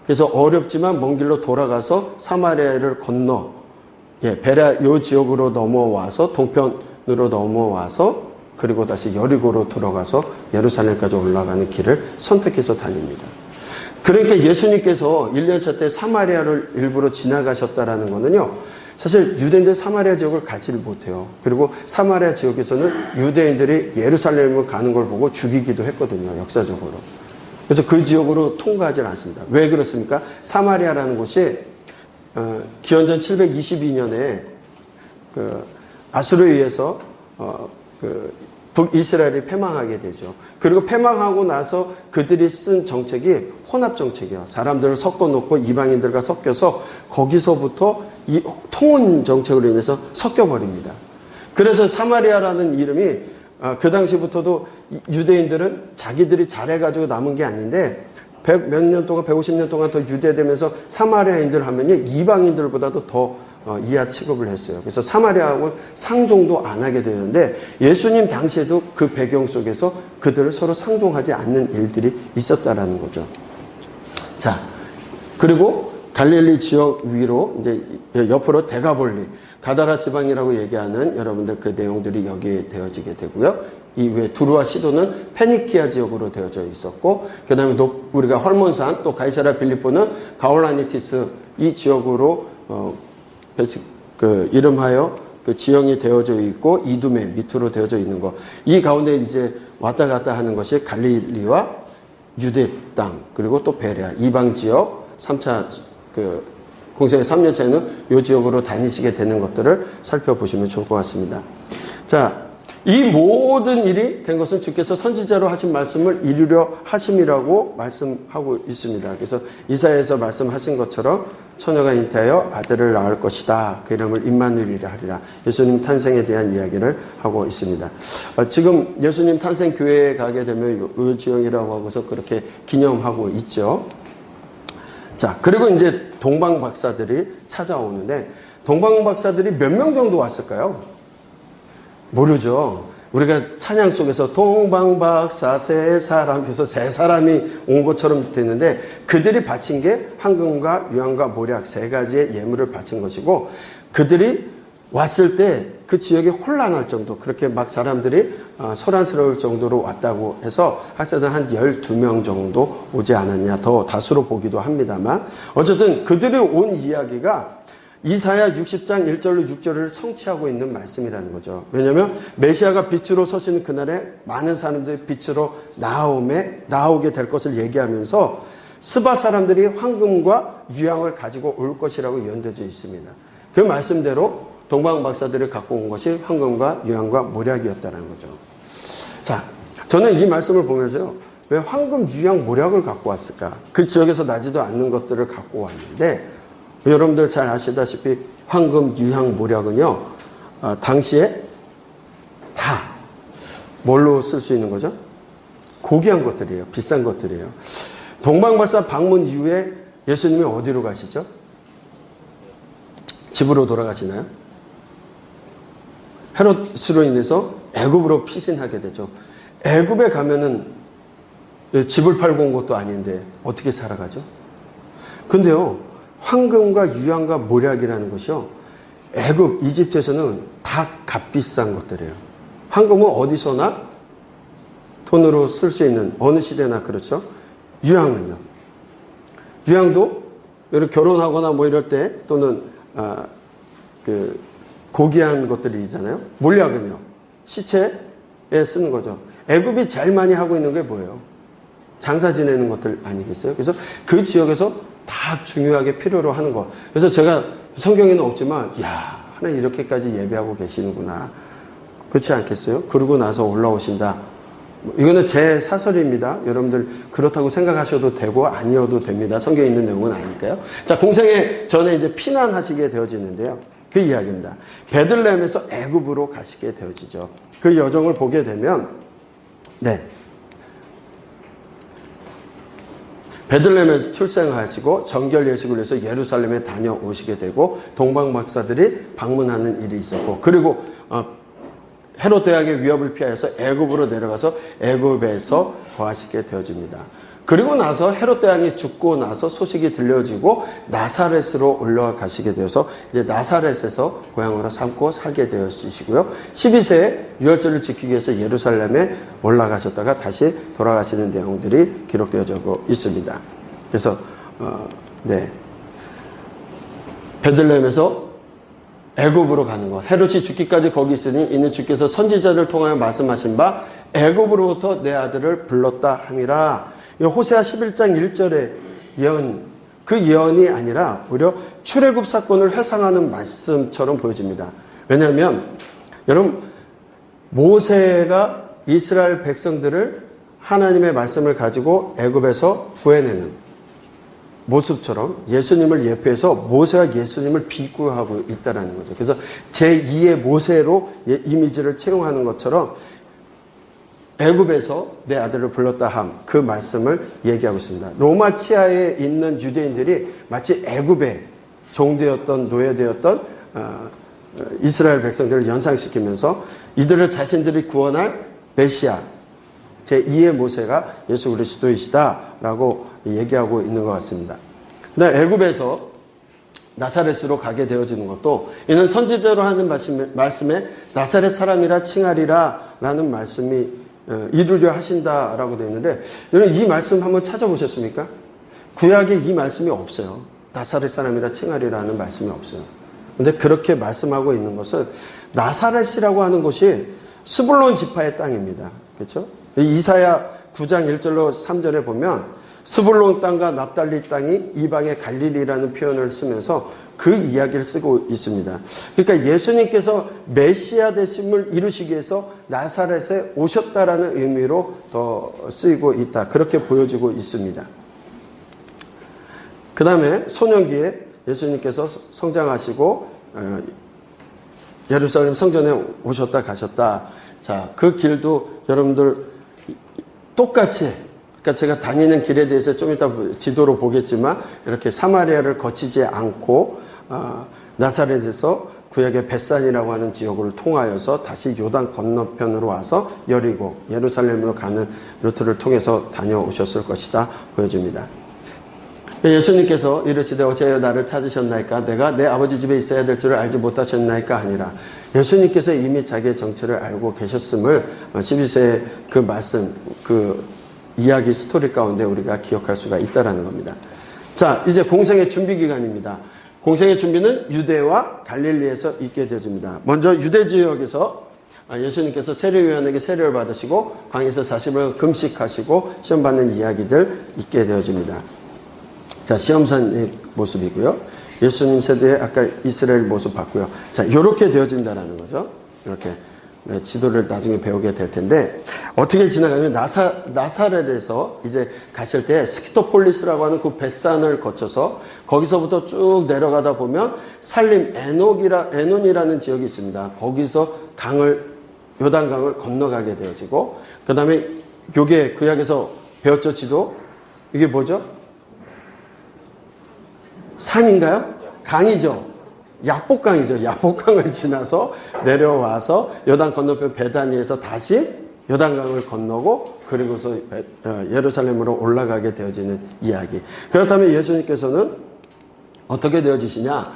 Speaker 1: 그래서 어렵지만 먼 길로 돌아가서 사마리아를 건너, 베레아 요 지역으로 넘어와서, 동편으로 넘어와서, 그리고 다시 여리고로 들어가서 예루살렘까지 올라가는 길을 선택해서 다닙니다. 그러니까 예수님께서 1년차 때 사마리아를 일부러 지나가셨다라는 거는요, 사실 유대인들 사마리아 지역을 가지를 못해요. 그리고 사마리아 지역에서는 유대인들이 예루살렘을 가는 걸 보고 죽이기도 했거든요, 역사적으로. 그래서 그 지역으로 통과하지 않습니다. 왜 그렇습니까? 사마리아라는 곳이 기원전 722년에 그 아수르에 의해서 북이스라엘이 패망하게 되죠. 그리고 패망하고 나서 그들이 쓴 정책이 혼합 정책이에요. 사람들을 섞어놓고 이방인들과 섞여서 거기서부터 이 통혼 정책으로 인해서 섞여버립니다. 그래서 사마리아라는 이름이 그 당시부터도 유대인들은 자기들이 잘해가지고 남은 게 아닌데, 100 몇 년 동안, 150년 동안 더 유대되면서 사마리아인들 하면요, 이방인들보다도 더 이하 취급을 했어요. 그래서 사마리아하고 상종도 안 하게 되는데, 예수님 당시에도 그 배경 속에서 그들을 서로 상종하지 않는 일들이 있었다라는 거죠. 자, 그리고 갈릴리 지역 위로 이제 옆으로 대가볼리, 가다라 지방이라고 얘기하는 여러분들 그 내용들이 여기에 되어지게 되고요. 이외에 두루와 시도는 페니키아 지역으로 되어져 있었고, 그 다음에 우리가 헐몬산, 또 가이사라 빌립보는 가올라니티스 이 지역으로 이름하여 그 지형이 되어져 있고, 이두메 밑으로 되어져 있는 것. 이 가운데 이제 왔다 갔다 하는 것이 갈릴리와 유대 땅, 그리고 또 베레아, 이방 지역, 3차 공생의 3년차에는 이 지역으로 다니시게 되는 것들을 살펴보시면 좋을 것 같습니다. 자, 이 모든 일이 된 것은 주께서 선지자로 하신 말씀을 이루려 하심이라고 말씀하고 있습니다. 그래서 이사야에서 말씀하신 것처럼 처녀가 잉태하여 아들을 낳을 것이다. 그 이름을 임마누엘이라 하리라. 예수님 탄생에 대한 이야기를 하고 있습니다. 지금 예수님 탄생 교회에 가게 되면 이 지형이라고 하고서 그렇게 기념하고 있죠. 자, 그리고 이제 동방 박사들이 찾아오는데, 동방 박사들이 몇 명 정도 왔을까요? 모르죠. 우리가 찬양 속에서 동방박사 세 사람, 그래서 세 사람이 온 것처럼 됐는데, 그들이 바친 게 황금과 유황과 모략 세 가지의 예물을 바친 것이고, 그들이 왔을 때 그 지역이 혼란할 정도, 그렇게 막 사람들이 소란스러울 정도로 왔다고 해서 학자들 한 12명 정도 오지 않았냐, 더 다수로 보기도 합니다만, 어쨌든 그들이 온 이야기가 이사야 60장 1절로 6절을 성취하고 있는 말씀이라는 거죠. 왜냐하면 메시아가 빛으로 서시는 그날에 많은 사람들이 빛으로 나오게 될 것을 얘기하면서 스바 사람들이 황금과 유황을 가지고 올 것이라고 예언되어 있습니다. 그 말씀대로 동방 박사들이 갖고 온 것이 황금과 유황과 모략이었다는 거죠. 자, 저는 이 말씀을 보면서요, 왜 황금, 유황, 모략을 갖고 왔을까? 그 지역에서 나지도 않는 것들을 갖고 왔는데, 여러분들 잘 아시다시피 황금, 유황, 모략은요, 당시에 다 뭘로 쓸 수 있는 거죠? 고귀한 것들이에요. 비싼 것들이에요. 동방박사 방문 이후에 예수님이 어디로 가시죠? 집으로 돌아가시나요? 헤롯으로 인해서 애굽으로 피신하게 되죠. 애굽에 가면은 집을 팔고 온 것도 아닌데 어떻게 살아가죠? 근데요, 황금과 유황과 모략이라는 것이요, 애굽, 이집트에서는 다 값비싼 것들이에요. 황금은 어디서나 돈으로 쓸 수 있는, 어느 시대나 그렇죠. 유황은요, 유황도 이렇게 결혼하거나 뭐 이럴 때, 또는 고귀한 것들이 있잖아요. 몰약은요, 시체에 쓰는 거죠. 애굽이 제일 많이 하고 있는 게 뭐예요? 장사 지내는 것들 아니겠어요? 그래서 그 지역에서 다 중요하게 필요로 하는 것. 그래서 제가 성경에는 없지만, 야, 하나님 이렇게까지 예배하고 계시는구나. 그렇지 않겠어요? 그러고 나서 올라오신다. 이거는 제 사설입니다. 여러분들 그렇다고 생각하셔도 되고 아니어도 됩니다. 성경에 있는 내용은 아니니까요. 자, 공생애 전에 이제 피난하시게 되어지는데요. 그 이야기입니다. 베들레헴에서 애굽으로 가시게 되어지죠. 그 여정을 보게 되면, 네, 베들레헴에서 출생하시고 정결 예식을 위해서 예루살렘에 다녀오시게 되고, 동방 박사들이 방문하는 일이 있었고, 그리고 헤롯 대왕의 위협을 피하여서 애굽으로 내려가서 애굽에서 거하시게 되어집니다. 그리고 나서 헤롯 대왕이 죽고 나서 소식이 들려지고 나사렛으로 올라가시게 되어서 이제 나사렛에서 고향으로 삼고 살게 되어지시고요. 12세에 유월절을 지키기 위해서 예루살렘에 올라가셨다가 다시 돌아가시는 내용들이 기록되어지고 있습니다. 그래서 네, 베들레헴에서 애굽으로 가는 것. 헤롯이 죽기까지 거기 있으니 이는 주께서 선지자를 통하여 말씀하신 바 애굽으로부터 내 아들을 불렀다 함이라. 호세아 11장 1절의 예언, 그 예언이 아니라 오히려 출애굽 사건을 회상하는 말씀처럼 보여집니다. 왜냐하면 여러분, 모세가 이스라엘 백성들을 하나님의 말씀을 가지고 애굽에서 구해내는 모습처럼 예수님을 예표해서 모세가 예수님을 비교하고 있다는 거죠. 그래서 제2의 모세로 이미지를 채용하는 것처럼 애굽에서 내 아들을 불렀다 함, 그 말씀을 얘기하고 있습니다. 로마 치하에 있는 유대인들이 마치 애굽에 종되었던, 노예되었던 이스라엘 백성들을 연상시키면서 이들을 자신들이 구원할 메시아, 제2의 모세가 예수 그리스도이시다라고 얘기하고 있는 것 같습니다. 애굽에서 나사렛으로 가게 되어지는 것도 이는 선지자로 하는 말씀에 나사렛 사람이라 칭하리라 라는 말씀이 이루려 하신다라고 되어 있는데, 여러분 이 말씀 한번 찾아보셨습니까? 구약에 이 말씀이 없어요. 나사렛 사람이라 칭하리라는 말씀이 없어요. 근데 그렇게 말씀하고 있는 것은 나사렛이라고 하는 곳이 스불론 지파의 땅입니다. 그렇죠? 이사야 9장 1절로 3절에 보면 스불론 땅과 납달리 땅이 이방의 갈릴리라는 표현을 쓰면서 그 이야기를 쓰고 있습니다. 그러니까 예수님께서 메시아 되심을 이루시기 위해서 나사렛에 오셨다라는 의미로 더 쓰이고 있다. 그렇게 보여지고 있습니다. 그 다음에 소년기에 예수님께서 성장하시고 예루살렘 성전에 오셨다 가셨다. 자, 그 길도 여러분들 똑같이, 그러니까 제가 다니는 길에 대해서 좀 이따 지도로 보겠지만 이렇게 사마리아를 거치지 않고 나사렛에서 구약의 벳산이라고 하는 지역을 통하여서 다시 요단 건너편으로 와서 여리고 예루살렘으로 가는 루트를 통해서 다녀오셨을 것이다 보여집니다. 예수님께서 이르시되 어찌하여 나를 찾으셨나이까? 내가 내 아버지 집에 있어야 될 줄을 알지 못하셨나이까? 아니라 예수님께서 이미 자기의 정체를 알고 계셨음을 12세의 그 말씀, 그 이야기 스토리 가운데 우리가 기억할 수가 있다는 겁니다. 자, 이제 공생의 준비 기간입니다. 공생의 준비는 유대와 갈릴리에서 있게 되어집니다. 먼저 유대 지역에서 예수님께서 세례요한에게 세례를 받으시고 광야에서 40일 금식하시고 시험 받는 이야기들 있게 되어집니다. 자, 시험산의 모습이고요. 예수님 세대에 아까 이스라엘 모습 봤고요. 자, 이렇게 되어진다라는 거죠. 이렇게 지도를 나중에 배우게 될 텐데, 어떻게 지나가면 나사렛에서 이제 가실 때 스키토폴리스라고 하는 그 벳산을 거쳐서 거기서부터 쭉 내려가다 보면 살림 에논이라는 지역이 있습니다. 거기서 요단강을 건너가게 되어지고, 그 다음에 요게 구약에서 배웠죠, 지도? 이게 뭐죠? 산인가요? 강이죠. 야복강이죠. 야복강을 지나서 내려와서 요단 건너편 베다니에서 다시 요단강을 건너고 그리고서 예루살렘으로 올라가게 되어지는 이야기. 그렇다면 예수님께서는 어떻게 되어지시냐?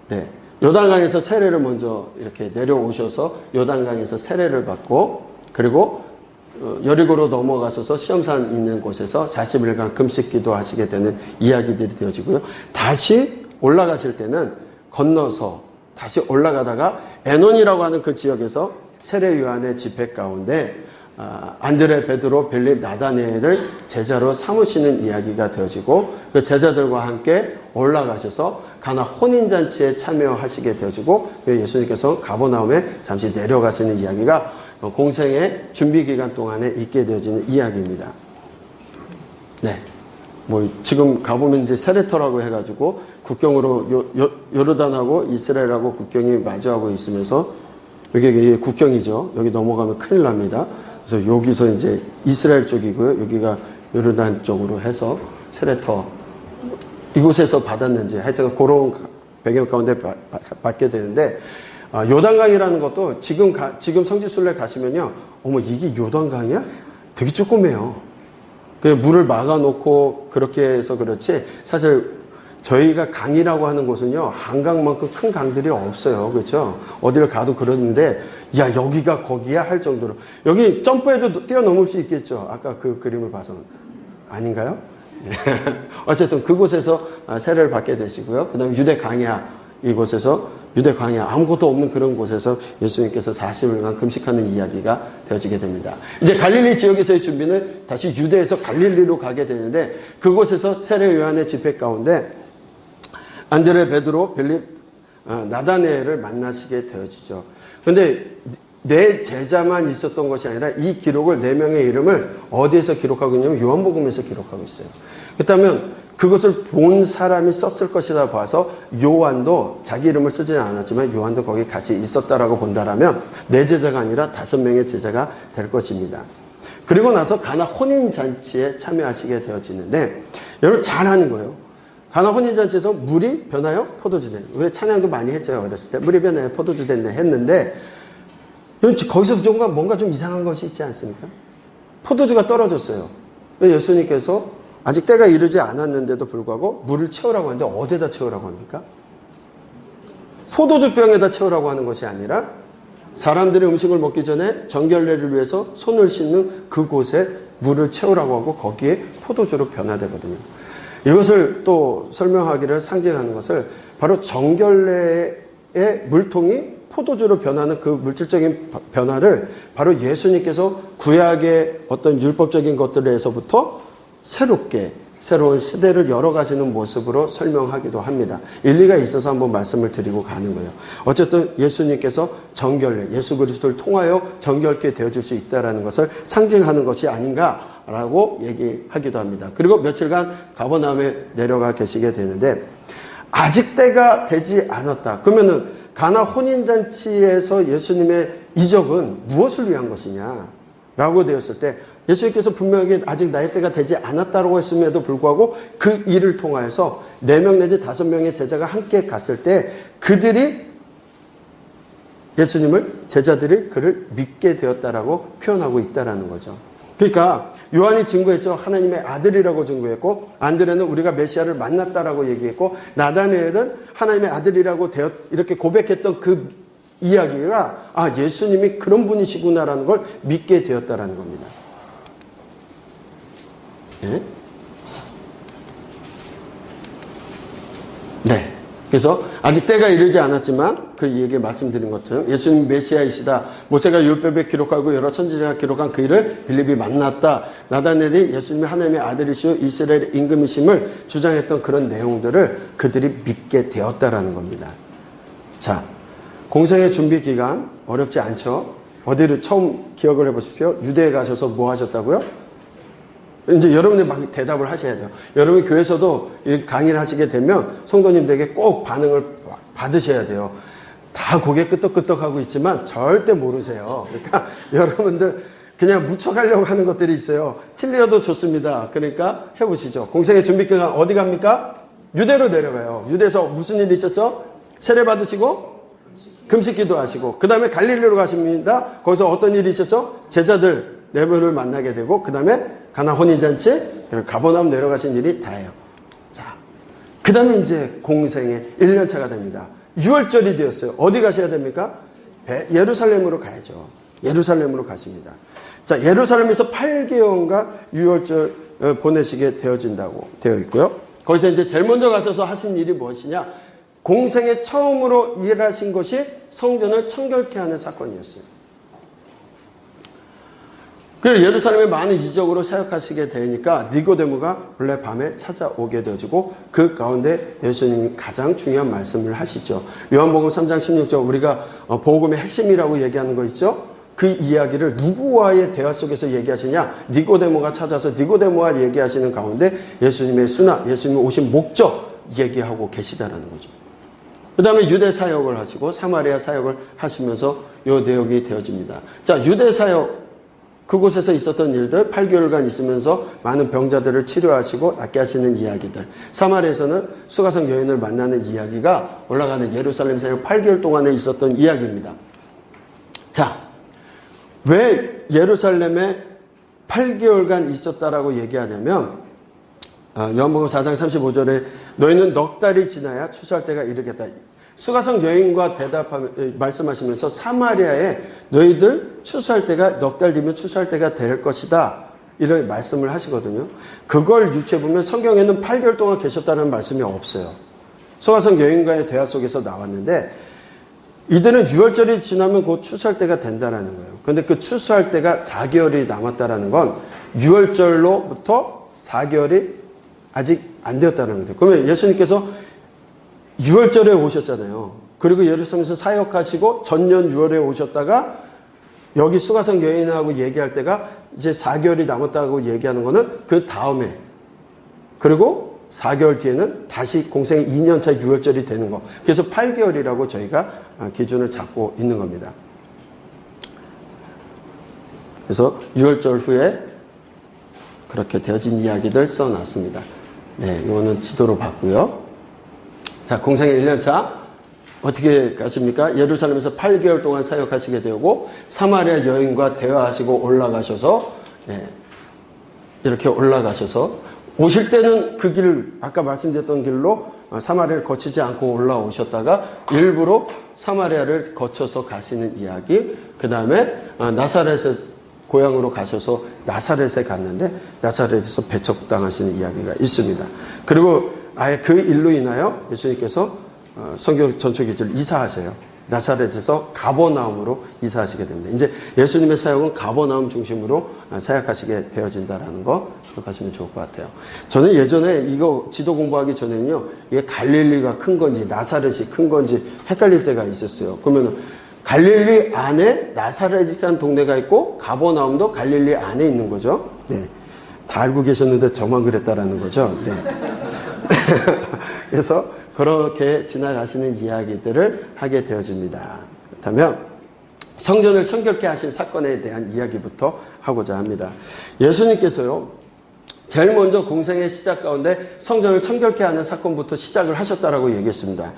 Speaker 1: 네. 요단강에서 세례를 먼저 이렇게 내려오셔서 요단강에서 세례를 받고, 그리고 여리고로 넘어가셔서 시험산 있는 곳에서 40일간 금식 기도하시게 되는 이야기들이 되어지고요. 다시 올라가실 때는 건너서 다시 올라가다가 에논이라고 하는 그 지역에서 세례 요한의 집회 가운데 안드레, 베드로, 빌립, 나다니엘을 제자로 삼으시는 이야기가 되어지고, 그 제자들과 함께 올라가셔서 가나 혼인잔치에 참여하시게 되어지고, 예수님께서 가버나움에 잠시 내려가시는 이야기가 공생의 준비 기간 동안에 있게 되어지는 이야기입니다. 네. 뭐, 지금 가보면 이제 세레터라고 해가지고 국경으로 요르단하고 이스라엘하고 국경이 마주하고 있으면서, 여기 국경이죠. 여기 넘어가면 큰일 납니다. 그래서 여기서 이제 이스라엘 쪽이고요. 여기가 요르단 쪽으로 해서 세레터, 이곳에서 받았는지 하여튼 그런 배경 가운데 받게 되는데, 요단강이라는 것도 지금 성지순례 가시면요. 어머, 이게 요단강이야? 되게 조그매요. 물을 막아놓고 그렇게 해서 그렇지, 사실 저희가 강이라고 하는 곳은요, 한강만큼 큰 강들이 없어요. 그렇죠? 어디를 가도 그러는데, 야, 여기가 거기야? 할 정도로. 여기 점프해도 뛰어넘을 수 있겠죠? 아까 그 그림을 봐서. 아닌가요? 어쨌든 그곳에서 세례를 받게 되시고요. 그 다음에 유대 광야, 이곳에서 유대 광야, 아무것도 없는 그런 곳에서 예수님께서 40일간 금식하는 이야기가 되어지게 됩니다. 이제 갈릴리 지역에서의 준비는 다시 유대에서 갈릴리로 가게 되는데, 그곳에서 세례 요한의 집회 가운데 안드레, 베드로, 빌립, 나다니엘을 만나시게 되어지죠. 그런데 네 제자만 있었던 것이 아니라 이 기록을, 4명의 이름을 어디에서 기록하고 있냐면 요한복음에서 기록하고 있어요. 그렇다면 그것을 본 사람이 썼을 것이다 봐서 요한도 자기 이름을 쓰지는 않았지만 요한도 거기 같이 있었다라고 본다라면 4제자가 아니라 5명의 제자가 될 것입니다. 그리고 나서 가나 혼인잔치에 참여하시게 되어지는데, 여러분 잘하는 거예요. 가나 혼인잔치에서 물이 변하여 포도주 됐네. 왜 찬양도 많이 했죠. 어렸을 때 물이 변하여 포도주 됐네 했는데, 거기서 뭔가 좀 이상한 것이 있지 않습니까? 포도주가 떨어졌어요. 예수님께서 아직 때가 이르지 않았는데도 불구하고 물을 채우라고 하는데 어디에다 채우라고 합니까? 포도주 병에다 채우라고 하는 것이 아니라 사람들이 음식을 먹기 전에 정결례를 위해서 손을 씻는 그곳에 물을 채우라고 하고 거기에 포도주로 변화되거든요. 이것을 또 설명하기를 상징하는 것을 바로 정결례의 물통이 포도주로 변하는 그 물질적인 변화를 바로 예수님께서 구약의 어떤 율법적인 것들에서부터 새로운 시대를 열어가시는 모습으로 설명하기도 합니다. 일리가 있어서 한번 말씀을 드리고 가는 거예요. 어쨌든 예수님께서 정결례, 예수 그리스도를 통하여 정결케 되어줄 수 있다는 것을 상징하는 것이 아닌가라고 얘기하기도 합니다. 그리고 며칠간 가버나움에 내려가 계시게 되는데 아직 때가 되지 않았다. 그러면은 가나 혼인잔치에서 예수님의 이적은 무엇을 위한 것이냐 라고 되었을 때 예수님께서 분명히 아직 나의 때가 되지 않았다고 했음에도 불구하고 그 일을 통하여서 4명 내지 5명의 제자가 함께 갔을 때 그들이 제자들이 그를 믿게 되었다라고 표현하고 있다라는 거죠. 그러니까 요한이 증거했죠. 하나님의 아들이라고 증거했고 안드레는 우리가 메시아를 만났다라고 얘기했고 나다니엘은 하나님의 아들이라고 이렇게 고백했던 그 이야기가 예수님이 그런 분이시구나라는 걸 믿게 되었다라는 겁니다. 네. 그래서 아직 때가 이르지 않았지만 그 얘기 말씀드린 것처럼 예수님 메시아이시다. 모세가 율법에 기록하고 여러 선지자가 기록한 그 일을 빌립이 만났다. 나다넬이 예수님이 하나님의 아들이시오 이스라엘의 임금이심을 주장했던 그런 내용들을 그들이 믿게 되었다라는 겁니다. 자, 공생의 준비 기간 어렵지 않죠? 어디를 처음 기억을 해보십시오. 유대에 가셔서 뭐 하셨다고요? 이제 여러분이 막 대답을 하셔야 돼요. 여러분이 교회에서도 이렇게 강의를 하시게 되면 성도님들에게 꼭 반응을 받으셔야 돼요. 다 고개 끄덕끄덕하고 있지만 절대 모르세요. 그러니까 여러분들 그냥 묻혀가려고 하는 것들이 있어요. 틀려도 좋습니다. 그러니까 해보시죠. 공생의 준비기간 어디 갑니까? 유대로 내려가요. 유대에서 무슨 일이 있었죠? 세례 받으시고 금식기도 하시고 그 다음에 갈릴리로 가십니다. 거기서 어떤 일이 있었죠? 제자들 4분을 만나게 되고 그 다음에 가나 혼인잔치, 그리고 가버나움 내려가신 일이 다예요. 자, 그 다음에 이제 공생의 1년차가 됩니다. 6월절이 되었어요. 어디 가셔야 됩니까? 예루살렘으로 가야죠. 예루살렘으로 가십니다. 자, 예루살렘에서 8개월간 6월절 보내시게 되어진다고 되어 있고요. 거기서 이제 제일 먼저 가셔서 하신 일이 무엇이냐? 공생에 처음으로 일하신 것이 성전을 청결케 하는 사건이었어요. 그래서 예루살렘에 많은 이적으로 사역하시게 되니까 니고데모가 본래 밤에 찾아오게 되어지고 그 가운데 예수님이 가장 중요한 말씀을 하시죠. 요한복음 3장 16절 우리가 복음의 핵심이라고 얘기하는 거 있죠. 그 이야기를 누구와의 대화 속에서 얘기하시냐? 니고데모가 찾아서 니고데모와 얘기하시는 가운데 예수님의 순환, 예수님이 오신 목적 얘기하고 계시다라는 거죠. 그 다음에 유대 사역을 하시고 사마리아 사역을 하시면서 요 내용이 되어집니다. 자, 유대 사역 그곳에서 있었던 일들 8개월간 있으면서 많은 병자들을 치료하시고 낫게 하시는 이야기들 사마리아에서는 수가성 여인을 만나는 이야기가 올라가는 예루살렘 사역 8개월 동안에 있었던 이야기입니다. 자, 왜 예루살렘에 8개월간 있었다라고 얘기하냐면 요한복음 4장 35절에 너희는 넉 달이 지나야 추수할 때가 이르겠다. 수가성 여인과 말씀하시면서 사마리아에 너희들 추수할 때가 넉 달 뒤면 추수할 때가 될 것이다. 이런 말씀을 하시거든요. 그걸 유추해보면 성경에는 8개월 동안 계셨다는 말씀이 없어요. 수가성 여인과의 대화 속에서 나왔는데 이들은 6월절이 지나면 곧 추수할 때가 된다라는 거예요. 그런데 그 추수할 때가 4개월이 남았다라는 건 6월절로부터 4개월이 아직 안 되었다는 거죠. 그러면 예수님께서 6월절에 오셨잖아요. 그리고 예루살렘에서 사역하시고 전년 6월에 오셨다가 여기 수가성 여인하고 얘기할 때가 이제 4개월이 남았다고 얘기하는 거는 그 다음에 그리고 4개월 뒤에는 다시 공생의 2년차 6월절이 되는 거. 그래서 8개월이라고 저희가 기준을 잡고 있는 겁니다. 그래서 6월절 후에 그렇게 되어진 이야기들 써놨습니다. 네, 이거는 지도로 봤고요. 자, 공생의 1년차 어떻게 가십니까? 예루살렘에서 8개월 동안 사역하시게 되고 사마리아 여인과 대화하시고 올라가셔서 이렇게 올라가셔서 오실 때는 그 길, 아까 말씀드렸던 길로 사마리아를 거치지 않고 올라오셨다가 일부러 사마리아를 거쳐서 가시는 이야기, 그 다음에 나사렛에 고향으로 가셔서 나사렛에 갔는데 나사렛에서 배척당하시는 이야기가 있습니다. 그리고 아예 그 일로 인하여 예수님께서 성경 전초기지를 이사하세요. 나사렛에서 가버나움으로 이사하시게 됩니다. 이제 예수님의 사역은 가버나움 중심으로 사역하시게 되어진다라는 거 기억하시면 좋을 것 같아요. 저는 예전에 이거 지도 공부하기 전에는요, 이게 갈릴리가 큰 건지 나사렛이 큰 건지 헷갈릴 때가 있었어요. 그러면 갈릴리 안에 나사렛이라는 동네가 있고 가버나움도 갈릴리 안에 있는 거죠. 네, 다 알고 계셨는데 저만 그랬다라는 거죠. 네. 그래서 그렇게 지나가시는 이야기들을 하게 되어집니다. 그렇다면 성전을 성결케 하신 사건에 대한 이야기부터 하고자 합니다. 예수님께서요, 제일 먼저 공생의 시작 가운데 성전을 청결케 하는 사건부터 시작을 하셨다라고 얘기했습니다.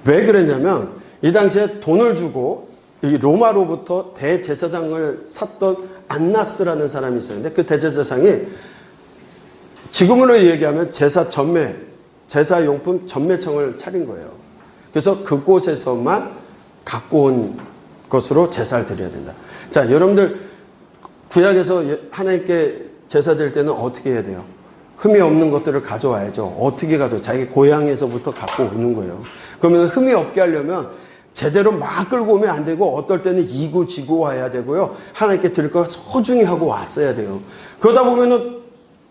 Speaker 1: 왜 그랬냐면 이 당시에 돈을 주고 이 로마로부터 대제사장을 샀던 안나스라는 사람이 있었는데 그 대제사장이 지금으로 얘기하면 제사용품 전매청을 차린 거예요. 그래서 그곳에서만 갖고 온 것으로 제사를 드려야 된다. 자, 여러분들 구약에서 하나님께 제사 드릴 때는 어떻게 해야 돼요? 흠이 없는 것들을 가져와야죠. 어떻게 가져와요? 자기 고향에서부터 갖고 오는 거예요. 그러면 흠이 없게 하려면 제대로 막 끌고 오면 안 되고 어떨 때는 이고지고 와야 되고요. 하나님께 드릴 거 소중히 하고 왔어야 돼요. 그러다 보면은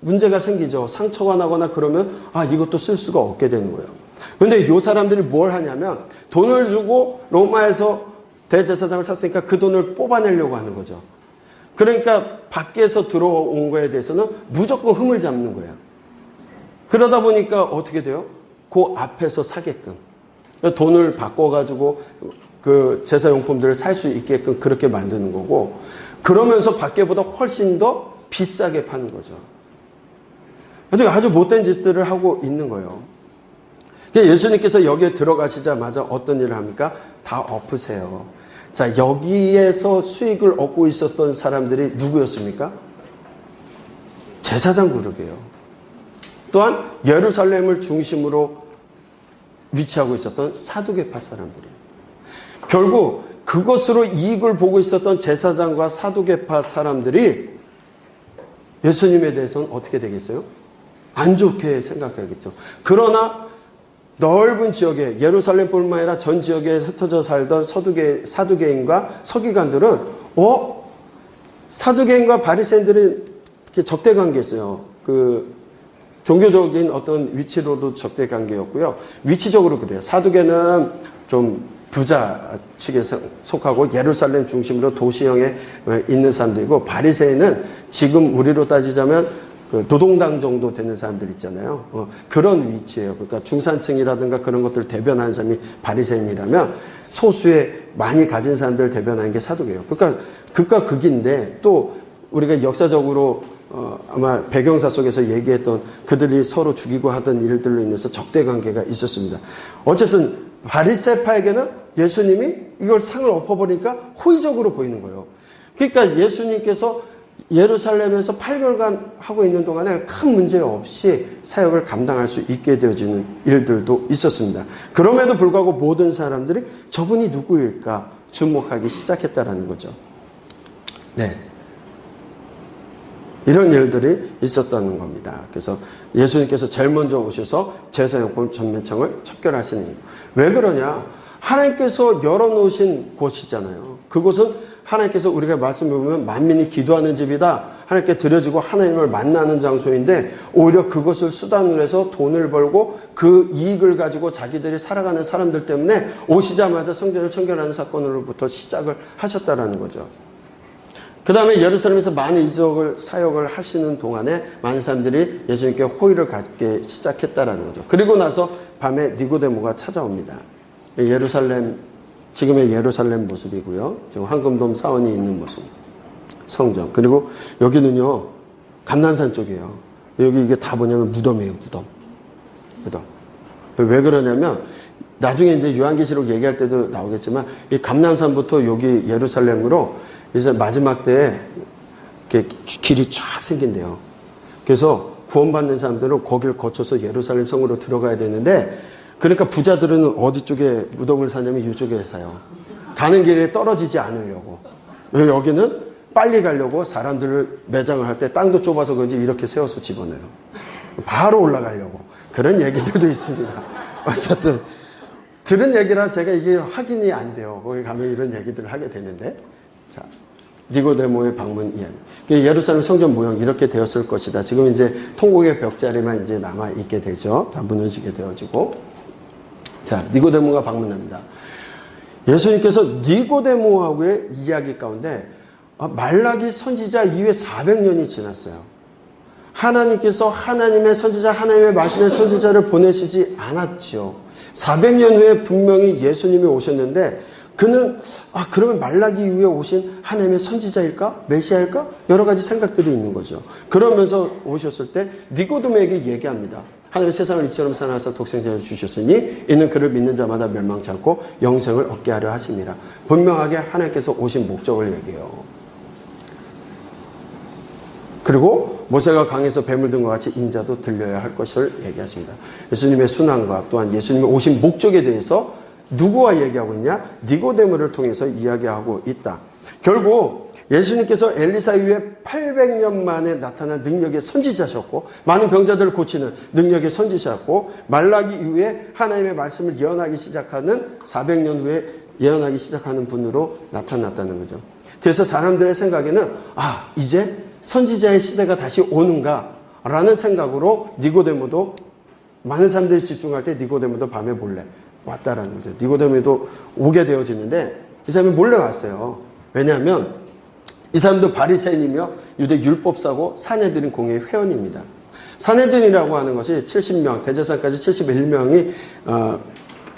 Speaker 1: 문제가 생기죠. 상처가 나거나 그러면 이것도 쓸 수가 없게 되는 거예요. 그런데 이 사람들이 뭘 하냐면 돈을 주고 로마에서 대제사장을 샀으니까 그 돈을 뽑아내려고 하는 거죠. 그러니까 밖에서 들어온 거에 대해서는 무조건 흠을 잡는 거예요. 그러다 보니까 어떻게 돼요? 그 앞에서 사게끔 돈을 바꿔가지고 그 제사용품들을 살 수 있게끔 그렇게 만드는 거고, 그러면서 밖에보다 훨씬 더 비싸게 파는 거죠. 아주 못된 짓들을 하고 있는 거예요. 예수님께서 여기에 들어가시자마자 어떤 일을 합니까? 다 엎으세요. 자, 여기에서 수익을 얻고 있었던 사람들이 누구였습니까? 제사장 그룹이에요. 또한 예루살렘을 중심으로 위치하고 있었던 사두개파 사람들이에요. 결국 그것으로 이익을 보고 있었던 제사장과 사두개파 사람들이 예수님에 대해서는 어떻게 되겠어요? 안 좋게 생각하겠죠. 그러나 넓은 지역에, 예루살렘뿐만 아니라 전 지역에 흩어져 살던 사두개인과 서기관들은 사두개인과 바리새인들은 적대 관계였어요. 그 종교적인 어떤 위치로도 적대 관계였고요. 위치적으로 그래요. 사두개는 좀 부자 측에 속하고 예루살렘 중심으로 도시형에 있는 사람들이고, 바리새인은 지금 우리로 따지자면 그 노동당 정도 되는 사람들 있잖아요. 그런 위치예요. 그러니까 중산층이라든가 그런 것들을 대변하는 사람이 바리새인이라면 소수의 많이 가진 사람들을 대변하는 게 사두개예요. 그러니까 극과 극인데, 또 우리가 역사적으로 아마 배경사 속에서 얘기했던 그들이 서로 죽이고 하던 일들로 인해서 적대 관계가 있었습니다. 어쨌든 바리새파에게는 예수님이 이걸 상을 엎어버리니까 호의적으로 보이는 거예요. 그러니까 예수님께서 예루살렘에서 8개월간 하고 있는 동안에 큰 문제 없이 사역을 감당할 수 있게 되어지는 일들도 있었습니다. 그럼에도 불구하고 모든 사람들이 저분이 누구일까 주목하기 시작했다라는 거죠. 네. 이런 일들이 있었다는 겁니다. 그래서 예수님께서 제일 먼저 오셔서 제사용품 전매청을 척결하시는 이유. 왜 그러냐? 하나님께서 열어놓으신 곳이잖아요. 그곳은 하나님께서 우리가 말씀해 보면 만민이 기도하는 집이다. 하나님께 드려지고 하나님을 만나는 장소인데, 오히려 그것을 수단으로 해서 돈을 벌고 그 이익을 가지고 자기들이 살아가는 사람들 때문에 오시자마자 성전을 청결하는 사건으로부터 시작을 하셨다라는 거죠. 그 다음에 예루살렘에서 많은 이적을 사역을 하시는 동안에 많은 사람들이 예수님께 호의를 갖게 시작했다라는 거죠. 그리고 나서 밤에 니고데모가 찾아옵니다. 예루살렘, 지금의 예루살렘 모습이고요. 지금 황금돔 사원이 있는 모습. 성전. 그리고 여기는요, 감난산 쪽이에요. 여기 이게 다 뭐냐면 무덤이에요, 무덤. 왜 그러냐면, 나중에 이제 요한계시록 얘기할 때도 나오겠지만, 이 감난산부터 여기 예루살렘으로 이제 마지막 때에 이렇게 길이 쫙 생긴대요. 그래서 구원받는 사람들은 거길 거쳐서 예루살렘 성으로 들어가야 되는데, 그러니까 부자들은 어디 쪽에 무덤을 사냐면 이쪽에 사요. 가는 길에 떨어지지 않으려고. 여기는 빨리 가려고 사람들을 매장을 할 때 땅도 좁아서 그런지 이렇게 세워서 집어넣어요. 바로 올라가려고. 그런 얘기들도 있습니다. 어쨌든 들은 얘기라 제가 이게 확인이 안 돼요. 거기 가면 이런 얘기들을 하게 되는데, 자, 니고데모의 방문 이야기. 예루살렘 성전 모형 이렇게 되었을 것이다. 지금 이제 통곡의 벽자리만 이제 남아 있게 되죠. 다 무너지게 되어지고. 자, 니고데모가 방문합니다. 예수님께서 니고데모하고의 이야기 가운데 말라기 선지자 이후에 400년이 지났어요. 하나님께서 하나님의 선지자, 하나님의 말씀의 선지자를 보내시지 않았죠. 400년 후에 분명히 예수님이 오셨는데, 그는 그러면 말라기 이후에 오신 하나님의 선지자일까? 메시아일까? 여러 가지 생각들이 있는 거죠. 그러면서 오셨을 때 니고데모에게 얘기합니다. 하나님의 세상을 이처럼 사랑하사 독생자를 주셨으니 이는 그를 믿는 자마다 멸망치 않고 영생을 얻게 하려 하심이라. 분명하게 하나님께서 오신 목적을 얘기해요. 그리고 모세가 강에서 뱀을 든 것 같이 인자도 들려야 할 것을 얘기하십니다. 예수님의 순환과 또한 예수님의 오신 목적에 대해서 누구와 얘기하고 있냐? 니고데모를 통해서 이야기하고 있다. 결국 예수님께서 엘리사 이후에 800년 만에 나타난 능력의 선지자셨고, 많은 병자들을 고치는 능력의 선지자셨고, 말라기 이후에 하나님의 말씀을 예언하기 시작하는 400년 후에 예언하기 시작하는 분으로 나타났다는 거죠. 그래서 사람들의 생각에는 이제 선지자의 시대가 다시 오는가 라는 생각으로 니고데모도, 많은 사람들이 집중할 때 니고데모도 밤에 몰래 왔다라는 거죠. 니고데모도 오게 되어지는데 이 사람이 몰래 왔어요. 왜냐하면 이 사람도 바리새인이며 유대 율법사고 사내들인 공회의 회원입니다. 사내들이라고 하는 것이 70명, 대제사장까지 71명이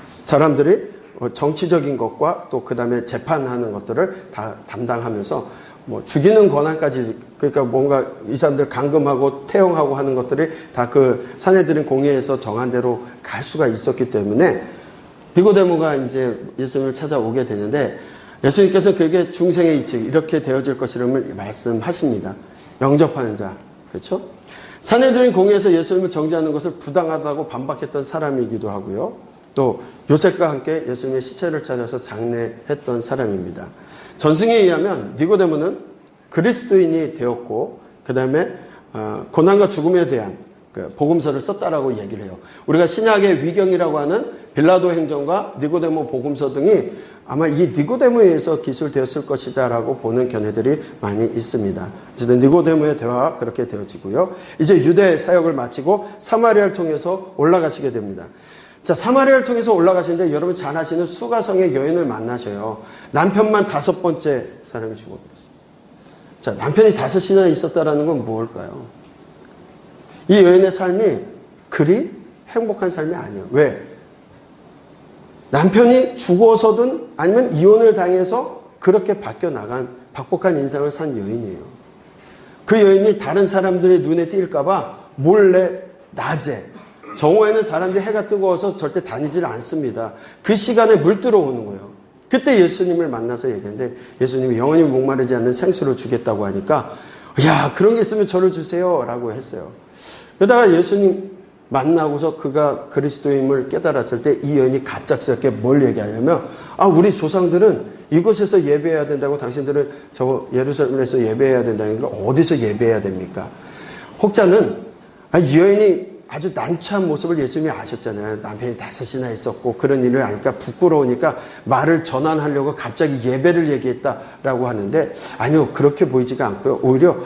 Speaker 1: 사람들이 정치적인 것과 또 그 다음에 재판하는 것들을 다 담당하면서 뭐 죽이는 권한까지, 그러니까 뭔가 이 사람들 감금하고 태용하고 하는 것들이 다 그 사내들인 공회에서 정한 대로 갈 수가 있었기 때문에 니고데모가 이제 예수님을 찾아오게 되는데, 예수님께서 그에게 중생의 이측 이렇게 되어질 것이라는 말씀하십니다. 영접하는 자, 그렇죠? 사내들인 공회에서 예수님을 정죄하는 것을 부당하다고 반박했던 사람이기도 하고요. 또 요셉과 함께 예수님의 시체를 찾아서 장례했던 사람입니다. 전승에 의하면 니고데모는 그리스도인이 되었고, 그 다음에 고난과 죽음에 대한 그 복음서를 썼다라고 얘기를 해요. 우리가 신약의 위경이라고 하는 빌라도 행전과 니고데모 복음서 등이 아마 이 니고데모에 의해서 기술되었을 것이다라고 보는 견해들이 많이 있습니다. 어쨌든 니고데모의 대화가 그렇게 되어지고요. 이제 유대 사역을 마치고 사마리아를 통해서 올라가시게 됩니다. 자, 사마리아를 통해서 올라가시는데 여러분 잘 아시는 수가성의 여인을 만나셔요. 남편만 5번째 사람이 죽어버렸어요. 자, 남편이 5이나 있었다라는 건 무엇일까요? 이 여인의 삶이 그리 행복한 삶이 아니에요. 왜? 남편이 죽어서든 아니면 이혼을 당해서 그렇게 바뀌어 나간 박복한 인생을 산 여인이에요. 그 여인이 다른 사람들의 눈에 띌까봐 몰래 낮에, 정오에는 사람들이 해가 뜨거워서 절대 다니질 않습니다. 그 시간에 물 들어오는 거예요. 그때 예수님을 만나서 얘기했는데 예수님이 영원히 목마르지 않는 생수를 주겠다고 하니까, 야, 그런 게 있으면 저를 주세요 라고 했어요. 그러다가 예수님 만나고서 그가 그리스도임을 깨달았을 때 이 여인이 갑작스럽게 뭘 얘기하냐면, 우리 조상들은 이곳에서 예배해야 된다고, 당신들은 저 예루살렘에서 예배해야 된다니까 어디서 예배해야 됩니까? 혹자는 이 여인이 아주 난처한 모습을 예수님이 아셨잖아요. 남편이 5이나 있었고 그런 일을 아니까 부끄러우니까 말을 전환하려고 갑자기 예배를 얘기했다라고 하는데, 아니요, 그렇게 보이지가 않고요. 오히려